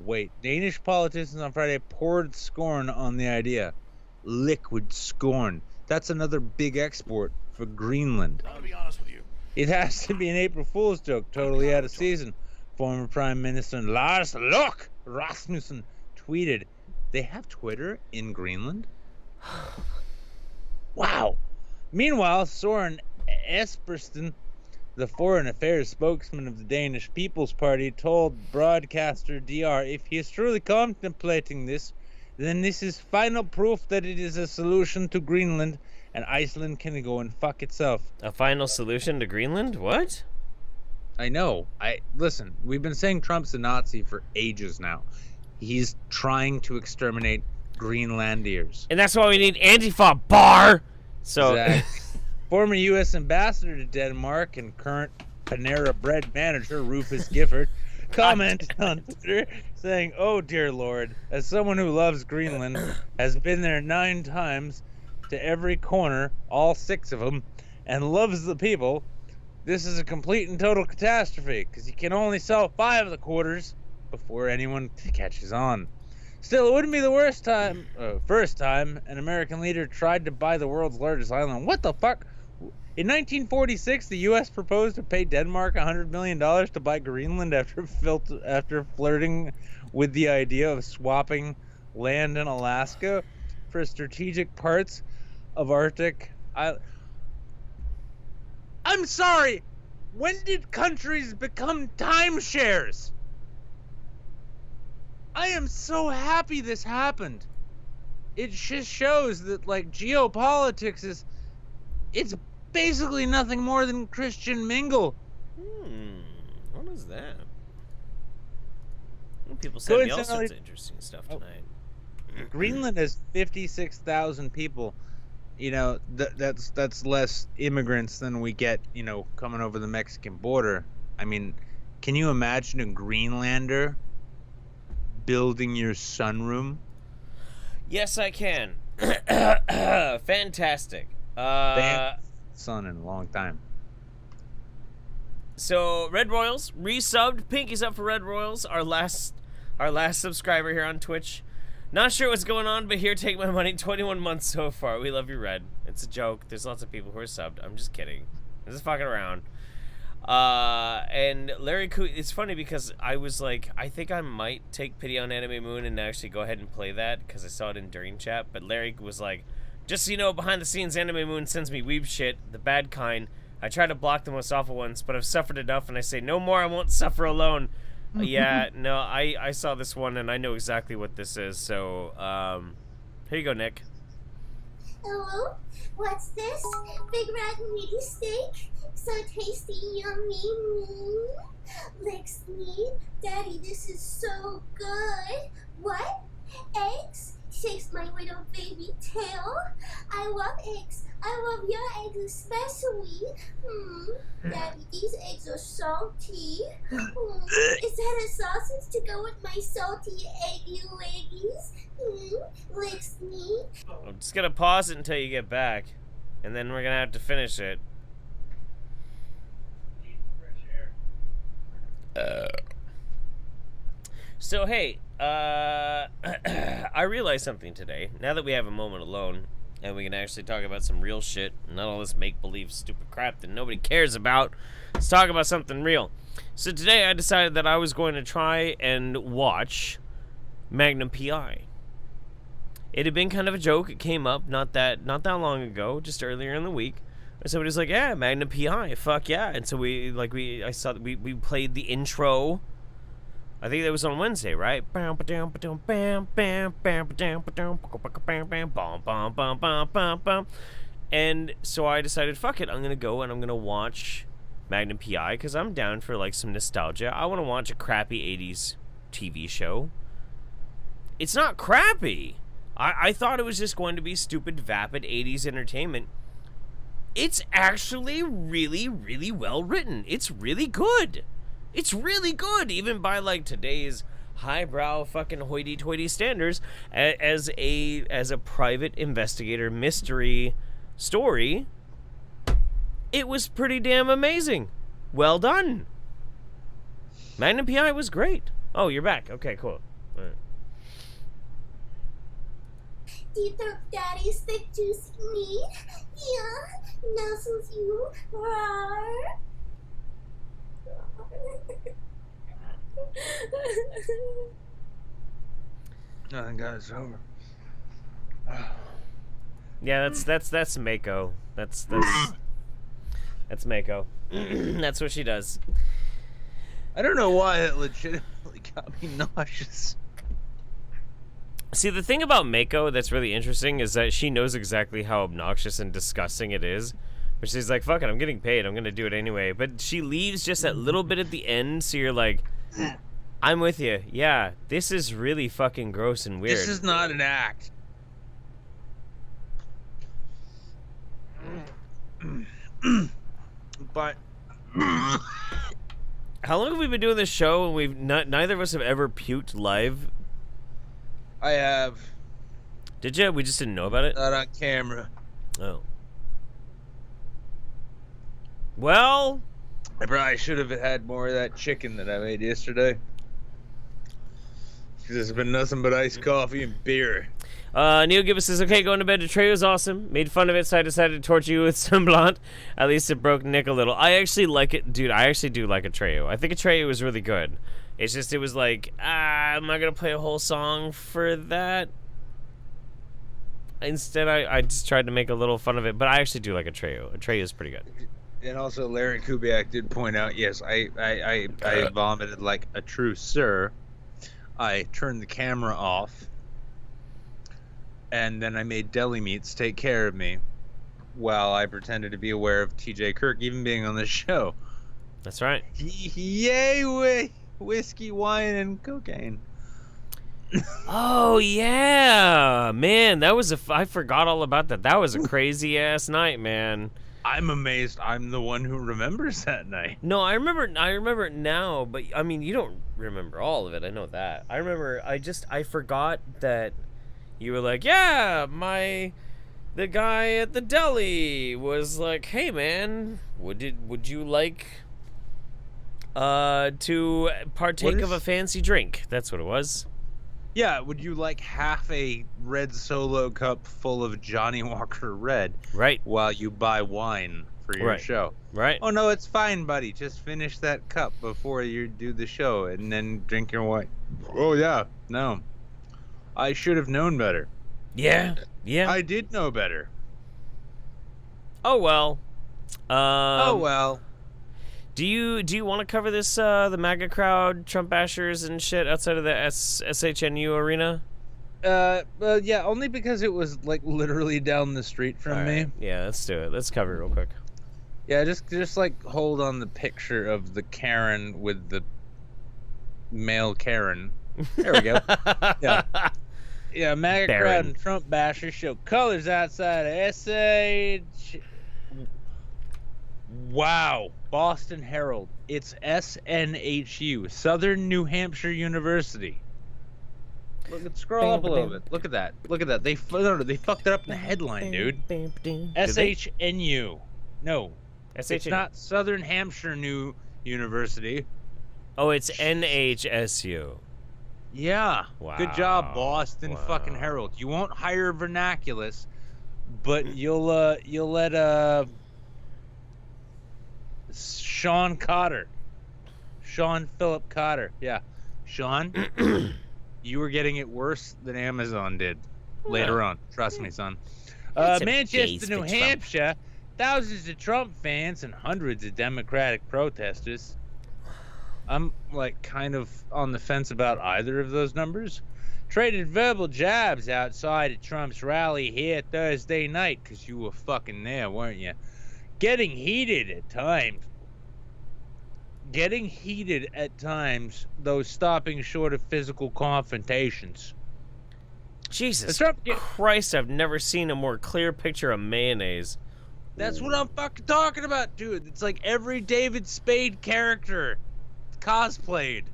Wait. Danish politicians on Friday poured scorn on the idea. Liquid scorn. That's another big export for Greenland. I'm gonna be honest with you. It has to be an April Fool's joke, totally out of season. Former Prime Minister Lars Løkke Rasmussen tweeted, "They have Twitter in Greenland?" Wow. Meanwhile, Søren Espersen, the foreign affairs spokesman of the Danish People's Party, told broadcaster DR if he is truly contemplating this, then this is final proof that it is a solution to Greenland, and Iceland can go and fuck itself. A final solution to Greenland? What? I know. Listen, we've been saying Trump's a Nazi for ages now. He's trying to exterminate Greenlandiers. And that's why we need Antifa bar. So Exactly. Former U.S. ambassador to Denmark and current Panera Bread manager Rufus Gifford commented on Twitter saying, "Oh dear Lord, as someone who loves Greenland, has been there 9 times to every corner, all 6 of them, and loves the people, this is a complete and total catastrophe because you can only sell 5 of the quarters before anyone catches on. Still, it wouldn't be the first time an American leader tried to buy the world's largest island. What the fuck? In 1946, the U.S. proposed to pay Denmark $100 million to buy Greenland after flirting with the idea of swapping land in Alaska for strategic parts of Arctic. I'm sorry. When did countries become timeshares? I am so happy this happened. It just shows that, like, geopolitics it's basically nothing more than Christian mingle. What is that? People send me all sorts of interesting stuff tonight. Greenland has 56,000 people. You know, that's less immigrants than we get, coming over the Mexican border. I mean, can you imagine a Greenlander building your sunroom? Yes, I can. Fantastic. Sun in a long time. So Red Royals resubbed. Pinky's up for Red Royals. Our last subscriber here on Twitch. Not sure what's going on, but here, take my money. 21 months so far. We love you, Red. It's a joke. There's lots of people who are subbed. I'm just kidding. I'm just fucking around. And Larry Cooper, it's funny because I was like, I think I might take pity on Anime Moon and actually go ahead and play that because I saw it in during chat. But Larry was like, just so you know, behind the scenes, Anime Moon sends me weeb shit, the bad kind. I try to block the most awful ones, but I've suffered enough, and I say, no more, I won't suffer alone. Yeah, no, I saw this one, and I know exactly what this is, so, here you go, Nick. Hello? What's this? Big red meaty steak? So tasty, yummy. Licks me. Daddy, this is so good. What? Eggs? Shakes my little baby tail. I love eggs. I love your eggs especially. Daddy, these eggs are salty. Is that a sausage to go with my salty eggy leggies? Licks me. I'm just gonna pause it until you get back, and then we're gonna have to finish it. So hey, I realized something today. Now that we have a moment alone, and we can actually talk about some real shit, not all this make-believe stupid crap that nobody cares about. Let's talk about something real. So today I decided that I was going to try and watch Magnum P.I. It had been kind of a joke. It came up not that long ago, just earlier in the week. And somebody was like, "Yeah, Magnum P.I. Fuck yeah!" And so we played the intro. I think that was on Wednesday, right? And so I decided, fuck it, I'm gonna go and I'm gonna watch Magnum P.I. because I'm down for like some nostalgia. I want to watch a crappy 80s TV show. It's not crappy. I thought it was just going to be stupid, vapid 80s entertainment. It's actually really, really well written. It's really good. It's really good, even by like today's highbrow fucking hoity-toity standards. As a private investigator mystery story, it was pretty damn amazing. Well done. Magnum P.I. was great. Oh, you're back. Okay, cool. All right. Deep throat daddy's thick juicy meat. Yeah, nuzzles you. Roar. Nothing got us over. Yeah, that's Mako. That's Mako. That's what she does. I don't know why it legitimately got me nauseous. See, the thing about Mako that's really interesting is that she knows exactly how obnoxious and disgusting it is. But she's like, fuck it, I'm getting paid, I'm gonna do it anyway. But she leaves just that little bit at the end, so you're like, I'm with you. Yeah, this is really fucking gross and weird. This is not an act. But how long have we been doing this show and we've neither of us have ever puked live? I have. Did you? We just didn't know about it? Not on camera. Oh. Well, I probably should have had more of that chicken that I made yesterday. Because there's been nothing but iced coffee and beer. Neil Gibbons says, okay, going to bed. Trey was awesome. Made fun of it, so I decided to torture you with some blunt. At least it broke Nick a little. I actually like it. Dude, I actually do like Atreyu. I think Atreyu was really good. It's just, it was like, am I going to play a whole song for that? Instead, I just tried to make a little fun of it. But I actually do like Atreyu. Atreyu is pretty good. And also, Larry Kubiak did point out, yes, I vomited like a true sir. I turned the camera off. And then I made deli meats take care of me while I pretended to be aware of TJ Kirk even being on the show. That's right. Yay, whiskey, wine, and cocaine. Oh, yeah. Man, that was I forgot all about that. That was a crazy-ass night, man. I'm amazed I'm the one who remembers that night. No, I remember it now, but, I mean, you don't remember all of it. I know that. I remember, I forgot that you were like, yeah, the guy at the deli was like, hey, man, would you like to partake of a fancy drink? That's what it was. Yeah, would you like half a red Solo cup full of Johnny Walker Red? Right. While you buy wine for your Right. show. Right. Oh no, it's fine, buddy. Just finish that cup before you do the show, and then drink your wine. Oh yeah, no, I should have known better. Yeah. Yeah. I did know better. Oh well. Oh well. Do you want to cover this the MAGA crowd, Trump bashers and shit outside of the SHNU arena? Well, yeah, only because it was like literally down the street from All me. right. Yeah, let's do it. Let's cover it real quick. Yeah, just like hold on the picture of the Karen with the male Karen. There we go. Yeah. Yeah, MAGA Baron. crowd and Trump bashers show colors outside of SH. Wow. Boston Herald. It's SNHU, Southern New Hampshire University. Look, scroll up a little bit. Look at that. Look at that. They fucked it up in the headline, dude. SHNU. No. It's not Southern Hampshire New University. Oh, it's NHSU. Yeah. Wow. Good job, Boston Wow. fucking Herald. You won't hire vernaculus, but you'll let Sean Philip Cotter. Yeah. Sean, you were getting it worse than Amazon did later on. Trust me, son. That's a Manchester, gaze New for Trump. Hampshire, thousands of Trump fans and hundreds of Democratic protesters. I'm like kind of on the fence about either of those numbers. Traded verbal jabs outside of Trump's rally here Thursday night, because you were fucking there, weren't you? Getting heated at times, though stopping short of physical confrontations. Jesus Trump- Christ, I've never seen a more clear picture of mayonnaise. That's what I'm fucking talking about, dude. It's like every David Spade character cosplayed.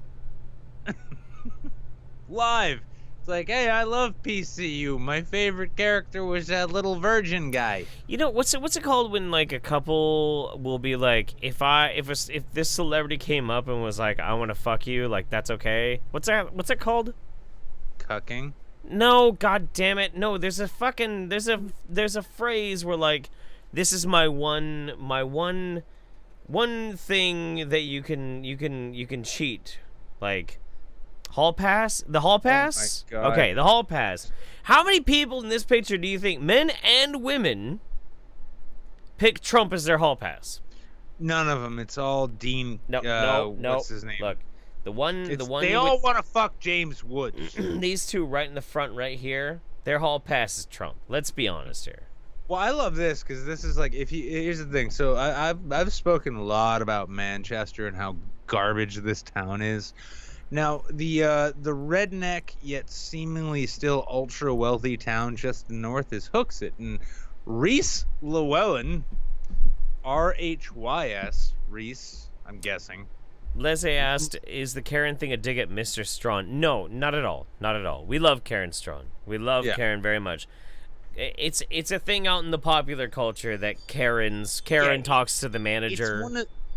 Live. It's like, hey, I love PCU. My favorite character was that little virgin guy. You know what's it called when like a couple will be like, if this celebrity came up and was like, I want to fuck you, like that's okay. What's that called? Cucking. No, god damn it. No, there's a phrase where like, this is my one thing that you can cheat. Like hall pass? The hall pass? Oh my God. Okay, the hall pass. How many people in this picture do you think, men and women, pick Trump as their hall pass? None of them. It's all Dean. No. What's his name? Look, the one They all want to fuck James Woods. these two right in the front right here, their hall pass is Trump. Let's be honest here. Well, I love this because this is like, here's the thing. So I've spoken a lot about Manchester and how garbage this town is. Now the redneck yet seemingly still ultra wealthy town just north is Hooksett, and Reese Llewellyn, RHYS Reese, I'm guessing. Leslie asked, is the Karen thing a dig at Mr. Strawn? No, not at all. Not at all. We love Karen Strawn. We love Karen very much. It's a thing out in the popular culture that Karen talks to the manager.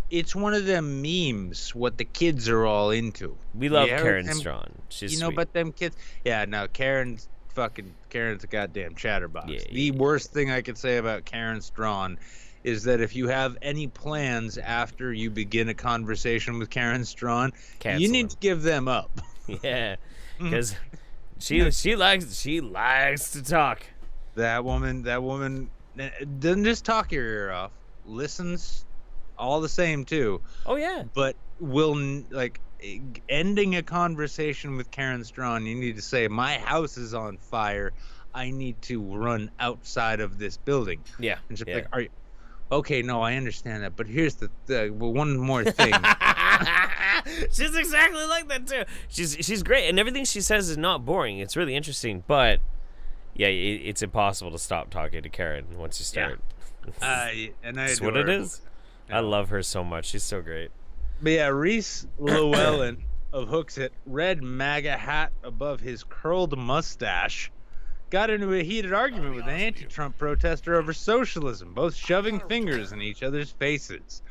It's one of them memes what the kids are all into. We love Yeah, Karen them- Strawn. She's you know, sweet. but them kids. Yeah, no, Karen's a goddamn chatterbox. Yeah, The worst thing I could say about Karen Strawn is that if you have any plans after you begin a conversation with Karen Strawn, Cancel you need them. to give them up. Yeah, because she likes to talk. That woman doesn't just talk your ear off, listens all the same too, Oh yeah. but like ending a conversation with Karen Strawn, you need to say, my house is on fire, I need to run outside of this building. Yeah. And she's yeah. like, are you okay? No, I understand that, but here's the one more thing. She's exactly like that too. She's great, and everything she says is not boring. It's really interesting, but yeah, it's impossible to stop talking to Karen once you start. And I That's adore what it her. is. I love her so much. She's so great. But yeah, Reese Llewellyn of Hooksett, red MAGA hat above his curled mustache, got into a heated argument with an anti-Trump protester over socialism, both shoving fingers in each other's faces.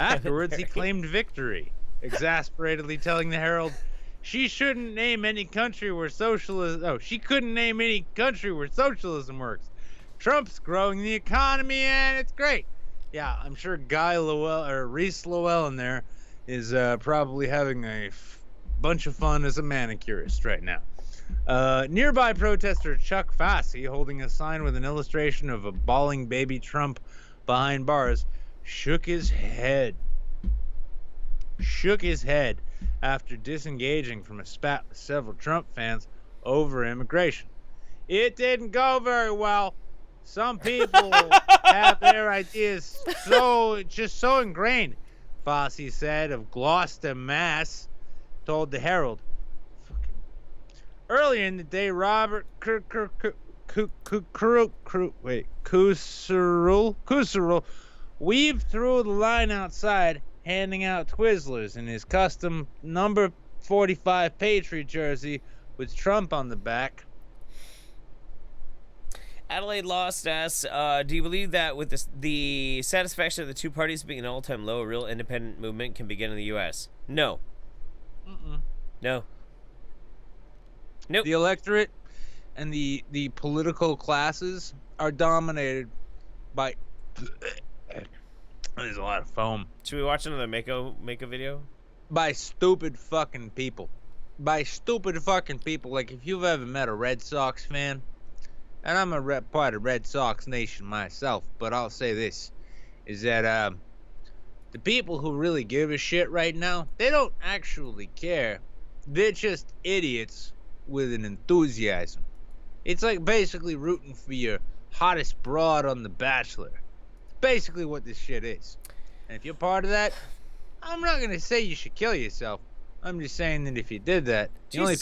Afterwards, he claimed victory, exasperatedly telling the Herald she shouldn't name any country where socialism. Oh, she couldn't name any country where socialism works. Trump's growing the economy, and it's great. Yeah, I'm sure Guy Lowell or Reese Lowell in there is probably having a bunch of fun as a manicurist right now. Nearby protester Chuck Fossey, holding a sign with an illustration of a bawling baby Trump behind bars, shook his head after disengaging from a spat with several Trump fans over immigration. It didn't go very well. Some people have their ideas so ingrained, Fossey said of Gloucester, Mass, told the Herald. Earlier in the day, Robert Kuserl weaved through the line outside, handing out Twizzlers in his custom number 45 Patriot jersey with Trump on the back. Adelaide Lost asks, do you believe that with the satisfaction of the two parties being an all-time low, a real independent movement can begin in the U.S.? No. No. Nope. The electorate and the political classes are dominated by... There's a lot of foam. Should we watch another Mako video? By stupid fucking people. Like, if you've ever met a Red Sox fan, and I'm part of Red Sox Nation myself, but I'll say this, is that the people who really give a shit right now, they don't actually care. They're just idiots with an enthusiasm. It's like basically rooting for your hottest broad on The Bachelor. It's basically what this shit is. And if you're part of that, I'm not going to say you should kill yourself. I'm just saying that if you did that, the only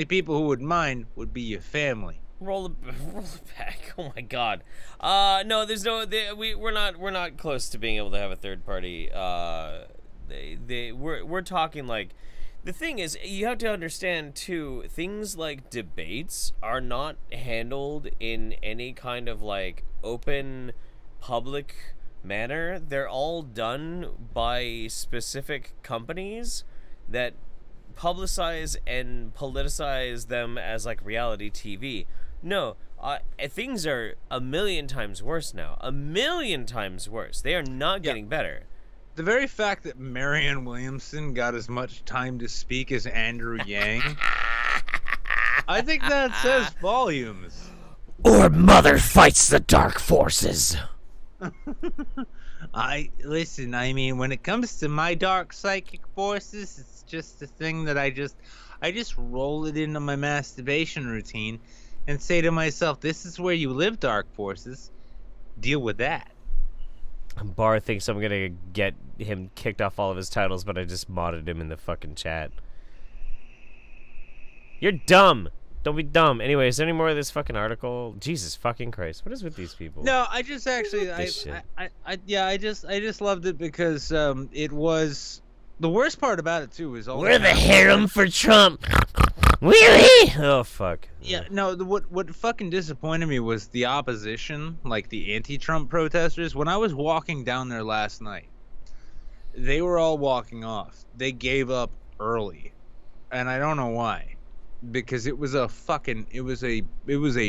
people who would mind would be your family. Roll it back. Oh my God. No, there's no. We're not close to being able to have a third party. We're talking like. The thing is, you have to understand too. Things like debates are not handled in any kind of like open, public manner. They're all done by specific companies that publicize and politicize them as like reality TV. No, things are a million times worse now. A million times worse. They are not getting better. The very fact that Marianne Williamson got as much time to speak as Andrew Yang, I think that says volumes. Or mother fights the dark forces. I mean, when it comes to my dark psychic forces, it's just a thing that I just roll it into my masturbation routine and say to myself, this is where you live, dark forces. Deal with that. Barr thinks I'm gonna get him kicked off all of his titles, but I just modded him in the fucking chat. You're dumb. Don't be dumb. Anyway, is there any more of this fucking article? Jesus fucking Christ. What is with these people? No, I just actually, I just loved it because it was, the worst part about it too is all. We're the harem for Trump. Really? Oh fuck. Yeah, no. What fucking disappointed me was the opposition, like the anti-Trump protesters. When I was walking down there last night, they were all walking off. They gave up early, and I don't know why, because it was a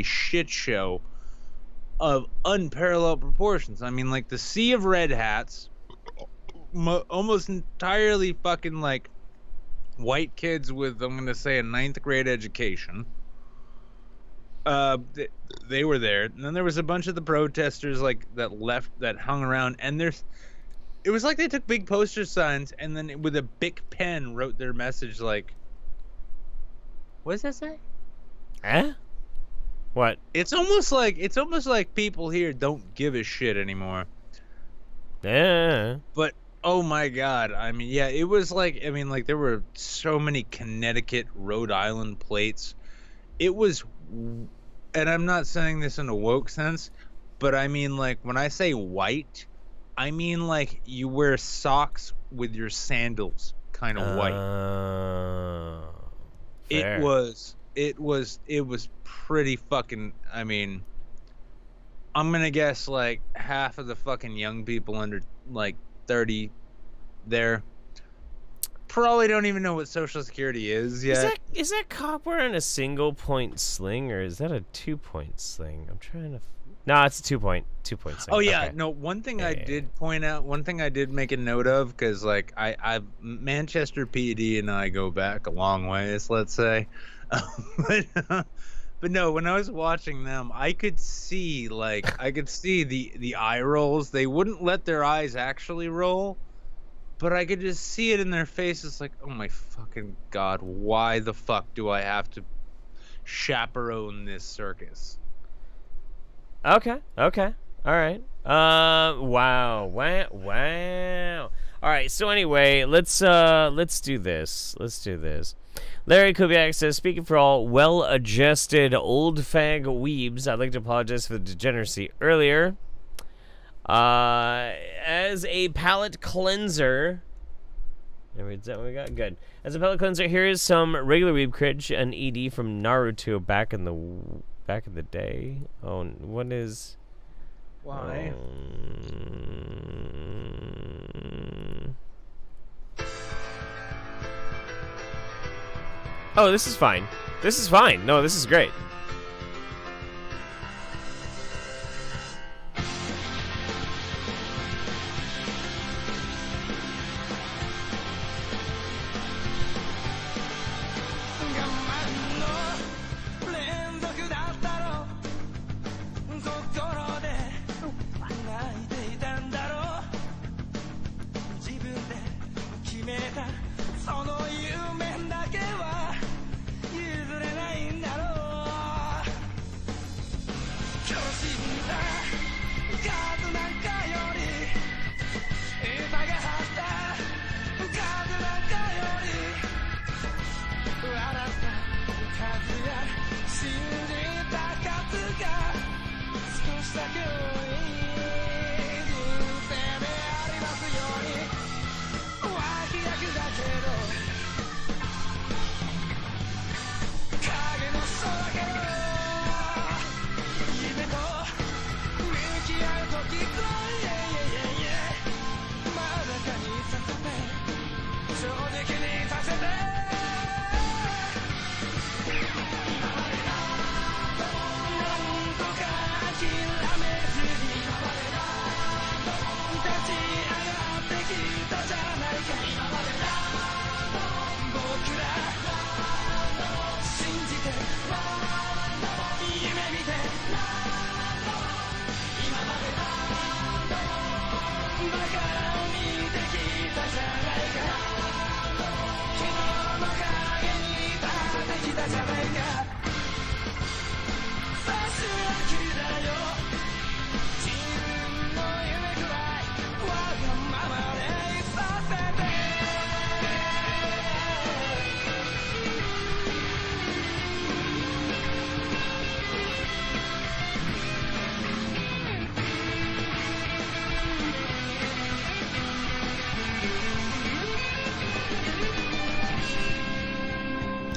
shit show of unparalleled proportions. I mean, like the sea of red hats, almost entirely fucking like white kids with, I'm gonna say, a 9th grade education. They were there, and then there was a bunch of the protesters like that hung around, and it was like they took big poster signs and then with a big pen wrote their message like, what does that say? Huh? What? It's almost like people here don't give a shit anymore. Yeah. But oh my God, I mean, yeah, it was like, I mean, like there were so many Connecticut, Rhode Island plates. It was, and I'm not saying this in a woke sense, but I mean, like when I say white, I mean like you wear socks with your sandals kind of white. Fair. It was pretty fucking, I mean, I'm gonna guess like half of the fucking young people under like 30 there probably don't even know what Social Security is yet. Is that cop wearing a single point sling or is that a 2-point sling? I'm trying to. No, it's a 2-point thing. Oh yeah, Okay. no. One thing I Yeah. did point out. One thing I did make a note of, because like I've Manchester PD and I go back a long ways, let's say. But no, when I was watching them, I could see the eye rolls. They wouldn't let their eyes actually roll, but I could just see it in their faces. Like, oh my fucking god, why the fuck do I have to chaperone this circus? Okay. All right. Wow. All right. So anyway, let's do this. Larry Kubiak says, speaking for all well-adjusted old fag weebs, I'd like to apologize for the degeneracy earlier. As a palate cleanser, is that what we got? Good. As a palate cleanser, here is some regular weeb cringe and ED from Naruto back in the day. Oh, what is? Why? Oh, this is fine. No, this is great.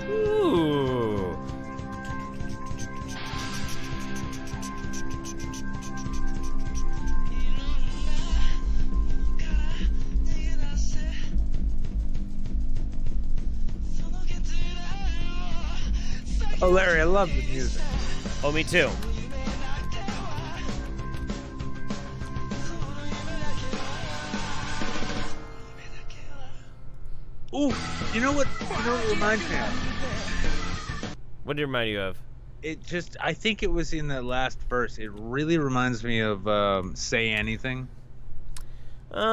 Ooh. Oh, Larry, I love the music. Oh, me too. Ooh, you know what? You know what it reminds me of? What did it remind you of? I think it was in that last verse. It really reminds me of Say Anything. Oh,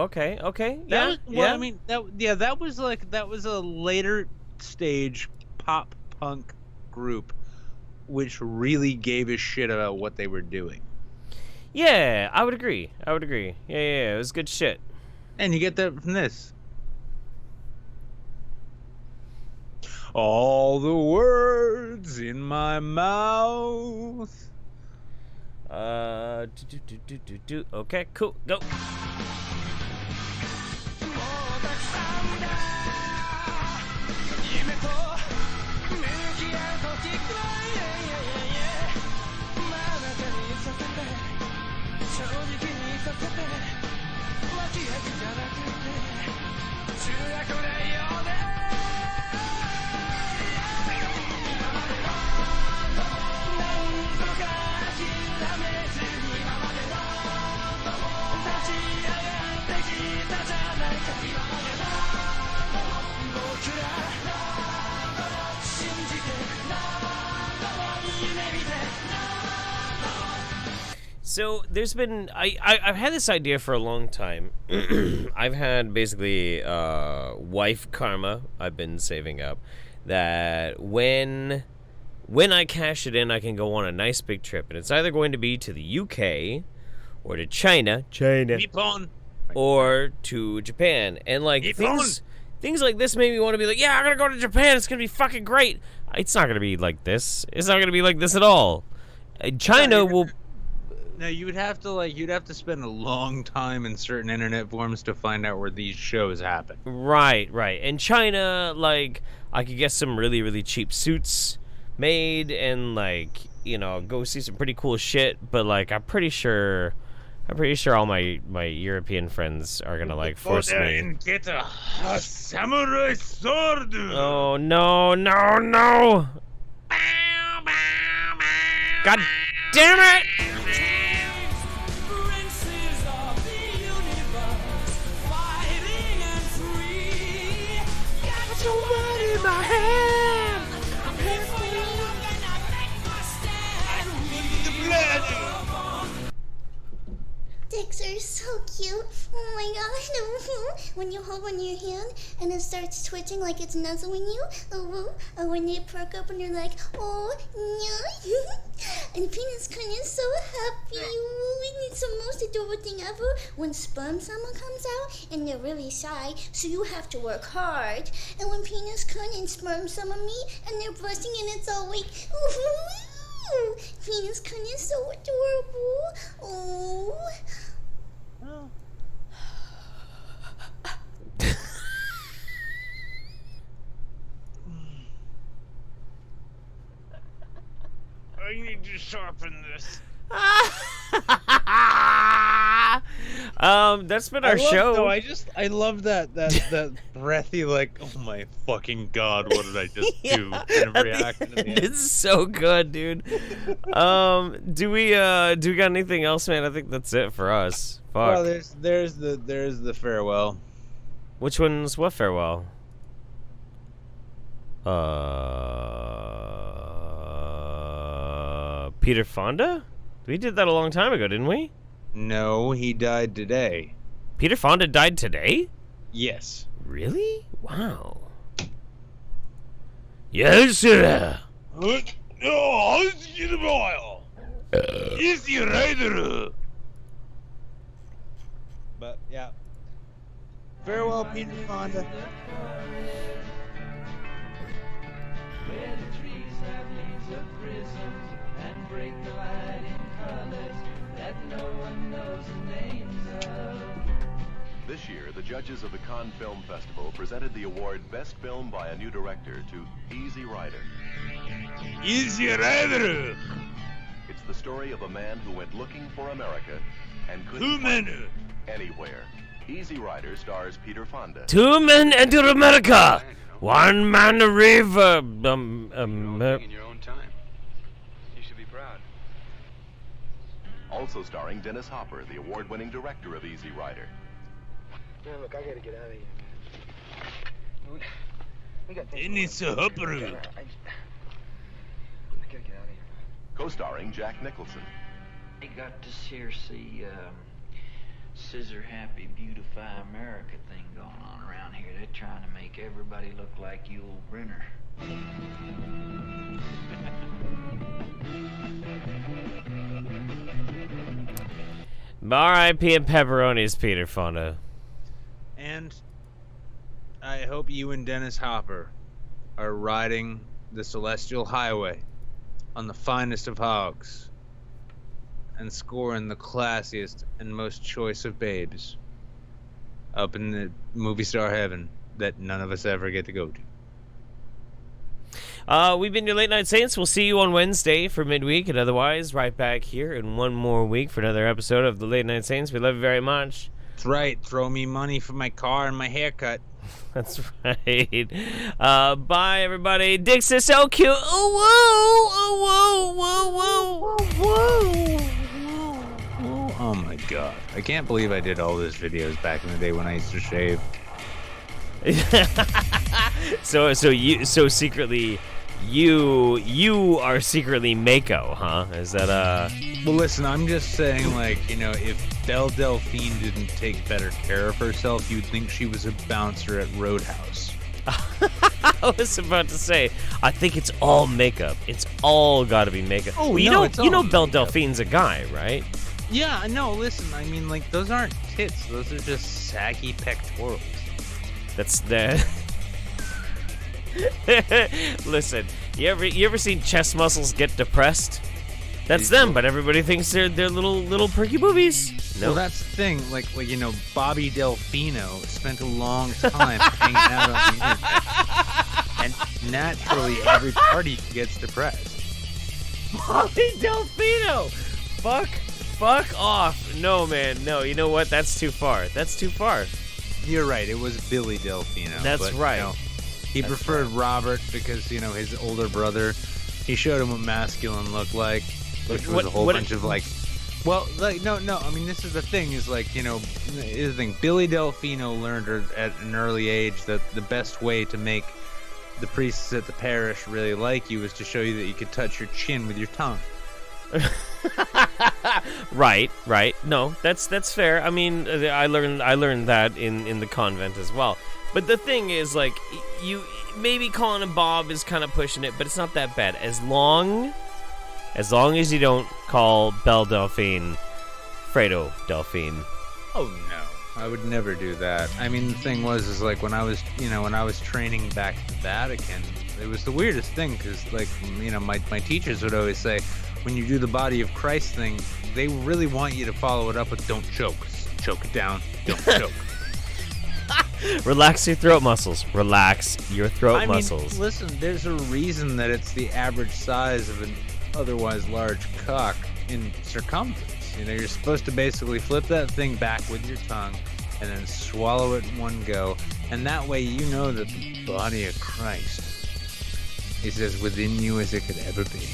okay. Yeah. I mean, that was a later stage pop punk group, which really gave a shit about what they were doing. Yeah, I would agree. Yeah, it was good shit. And you get that from this. All the words in my mouth. Okay, cool. Go. So there's been I've had this idea for a long time. I've had basically wife karma I've been saving up that when I cash it in I can go on a nice big trip, and it's either going to be to the UK or to China Nippon. or to Japan. And like Nippon. things like this made me want to be like, yeah, I'm gonna go to Japan, it's gonna be fucking great. It's not gonna be like this. It's not gonna be like this at all. China will. No, you'd have to spend a long time in certain internet forums to find out where these shows happen. Right. And China, like, I could get some really, really cheap suits made and, like, you know, go see some pretty cool shit. But, like, I'm pretty sure all my European friends are gonna, like, force me. And get a samurai sword. Oh, no. God damn it! Princes of the universe, fighting and free. Got your word in my hand. I'm here for you, and I make my stand. Dicks are so cute. Oh my gosh. When you hold one in your hand and it starts twitching like it's nuzzling you. Or when you perk up and you're like, oh, yeah. And penis cunt is so happy. And it's the most adorable thing ever when sperm summer comes out and they're really shy, so you have to work hard. And when penis cunt and sperm summer meet and they're busting and it's all like, ooh, penis cunt is so adorable. Oh. I need to sharpen this. That's been our show. No, I love that breathy, like, oh my fucking god, what did I just do? Kind of reaction at the end. It's so good, dude. Do we got anything else, man? I think that's it for us. Fuck. Well, there's the farewell. Which one's what farewell? Peter Fonda? We did that a long time ago, didn't we? No, he died today. Peter Fonda died today? Yes. Really? Wow. Yes, sir. Easy Rider. But yeah. Farewell, Peter Fonda. Where the trees have leaves of prisms and break the light in colors that no one knows the names of. This year, the judges of the Cannes Film Festival presented the award Best Film by a New Director to Easy Rider. Easy Rider. It's the story of a man who went looking for America and couldn't find it anywhere. Easy Rider stars Peter Fonda. Two men enter America. One man arrive. In your own time. You should be proud. Also starring Dennis Hopper, the award-winning director of Easy Rider. Man, look, I gotta get out of here, man. We got Dennis Hopper. I gotta get out of here. Co-starring Jack Nicholson. I got this here, see, Scissor Happy Beautify America thing going on around here. They're trying to make everybody look like Yul Brynner. R.I.P. and pepperonis, Peter Fonda. And I hope you and Dennis Hopper are riding the celestial highway on the finest of hogs and scoring the classiest and most choice of babes up in the movie star heaven that none of us ever get to go to. We've been your Late Night Saints. We'll see you on Wednesday for midweek, and otherwise, right back here in one more week for another episode of the Late Night Saints. We love you very much. That's right. Throw me money for my car and my haircut. That's right. Bye, everybody. Dicks are so cute. Oh, whoa. Oh, whoa, whoa, whoa. Oh my god. I can't believe I did all those videos back in the day when I used to shave. So secretly You are secretly Mako, huh? Is that Well, listen, I'm just saying, like, you know, if Belle Delphine didn't take better care of herself, you'd think she was a bouncer at Roadhouse. I was about to say, I think it's all makeup. It's all got to be makeup. Oh, you no, know, it's you know, all Belle makeup. Delphine's a guy, right? Yeah, no, listen, I mean, like, those aren't tits. Those are just saggy pectorals. That's the. Listen, you ever seen chest muscles get depressed? That's them, but everybody thinks they're little perky boobies. No, Well, that's the thing. Like you know, Bobby Delfino spent a long time hanging out on the internet, and naturally, every party gets depressed. Bobby Delfino. Fuck off. No, man. No, you know what? That's too far. That's too far. You're right. It was Billy Delfino. That's but, right. You know, he preferred Robert because, you know, his older brother, he showed him what masculine looked like, which was a whole bunch of like, well, like, no, I mean, this is the thing is like, you know, is the thing. Billy Delfino learned at an early age that the best way to make the priests at the parish really like you is to show you that you could touch your chin with your tongue. Right. No, that's fair. I mean, I learned that in the convent as well. But the thing is, like, you maybe calling him Bob is kind of pushing it, but it's not that bad. As long as you don't call Belle Delphine Fredo Delphine. Oh no, I would never do that. I mean, the thing is like when I was training back at the Vatican, it was the weirdest thing because, like, you know, my teachers would always say, when you do the body of Christ thing, they really want you to follow it up with "don't choke, choke it down, don't choke." Relax your throat muscles. Relax your throat I muscles. mean, listen, there's a reason that it's the average size of an otherwise large cock in circumference. You know, you're supposed to basically flip that thing back with your tongue and then swallow it in one go. And that way you know that the body of Christ is as within you as it could ever be.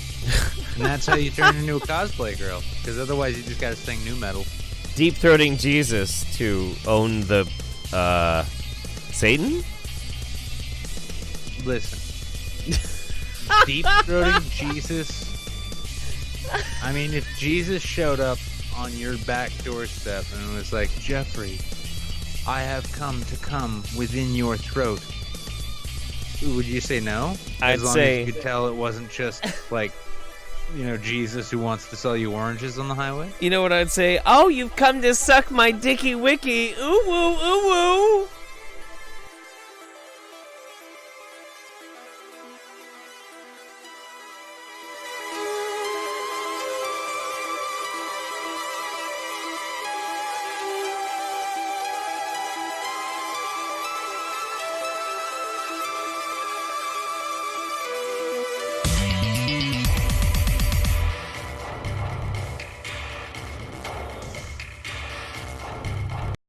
And that's how you turn into a cosplay girl. Because otherwise you just gotta sing new metal. Deep throating Jesus to own the Satan? Listen. Deep throating Jesus. I mean, if Jesus showed up on your back doorstep and was like, Jeffrey, I have come within your throat, would you say no? I'd as long say as you could tell it wasn't just like, you know, Jesus who wants to sell you oranges on the highway. You know what I'd say? Oh, you've come to suck my dicky wicky. Ooh woo, ooh woo.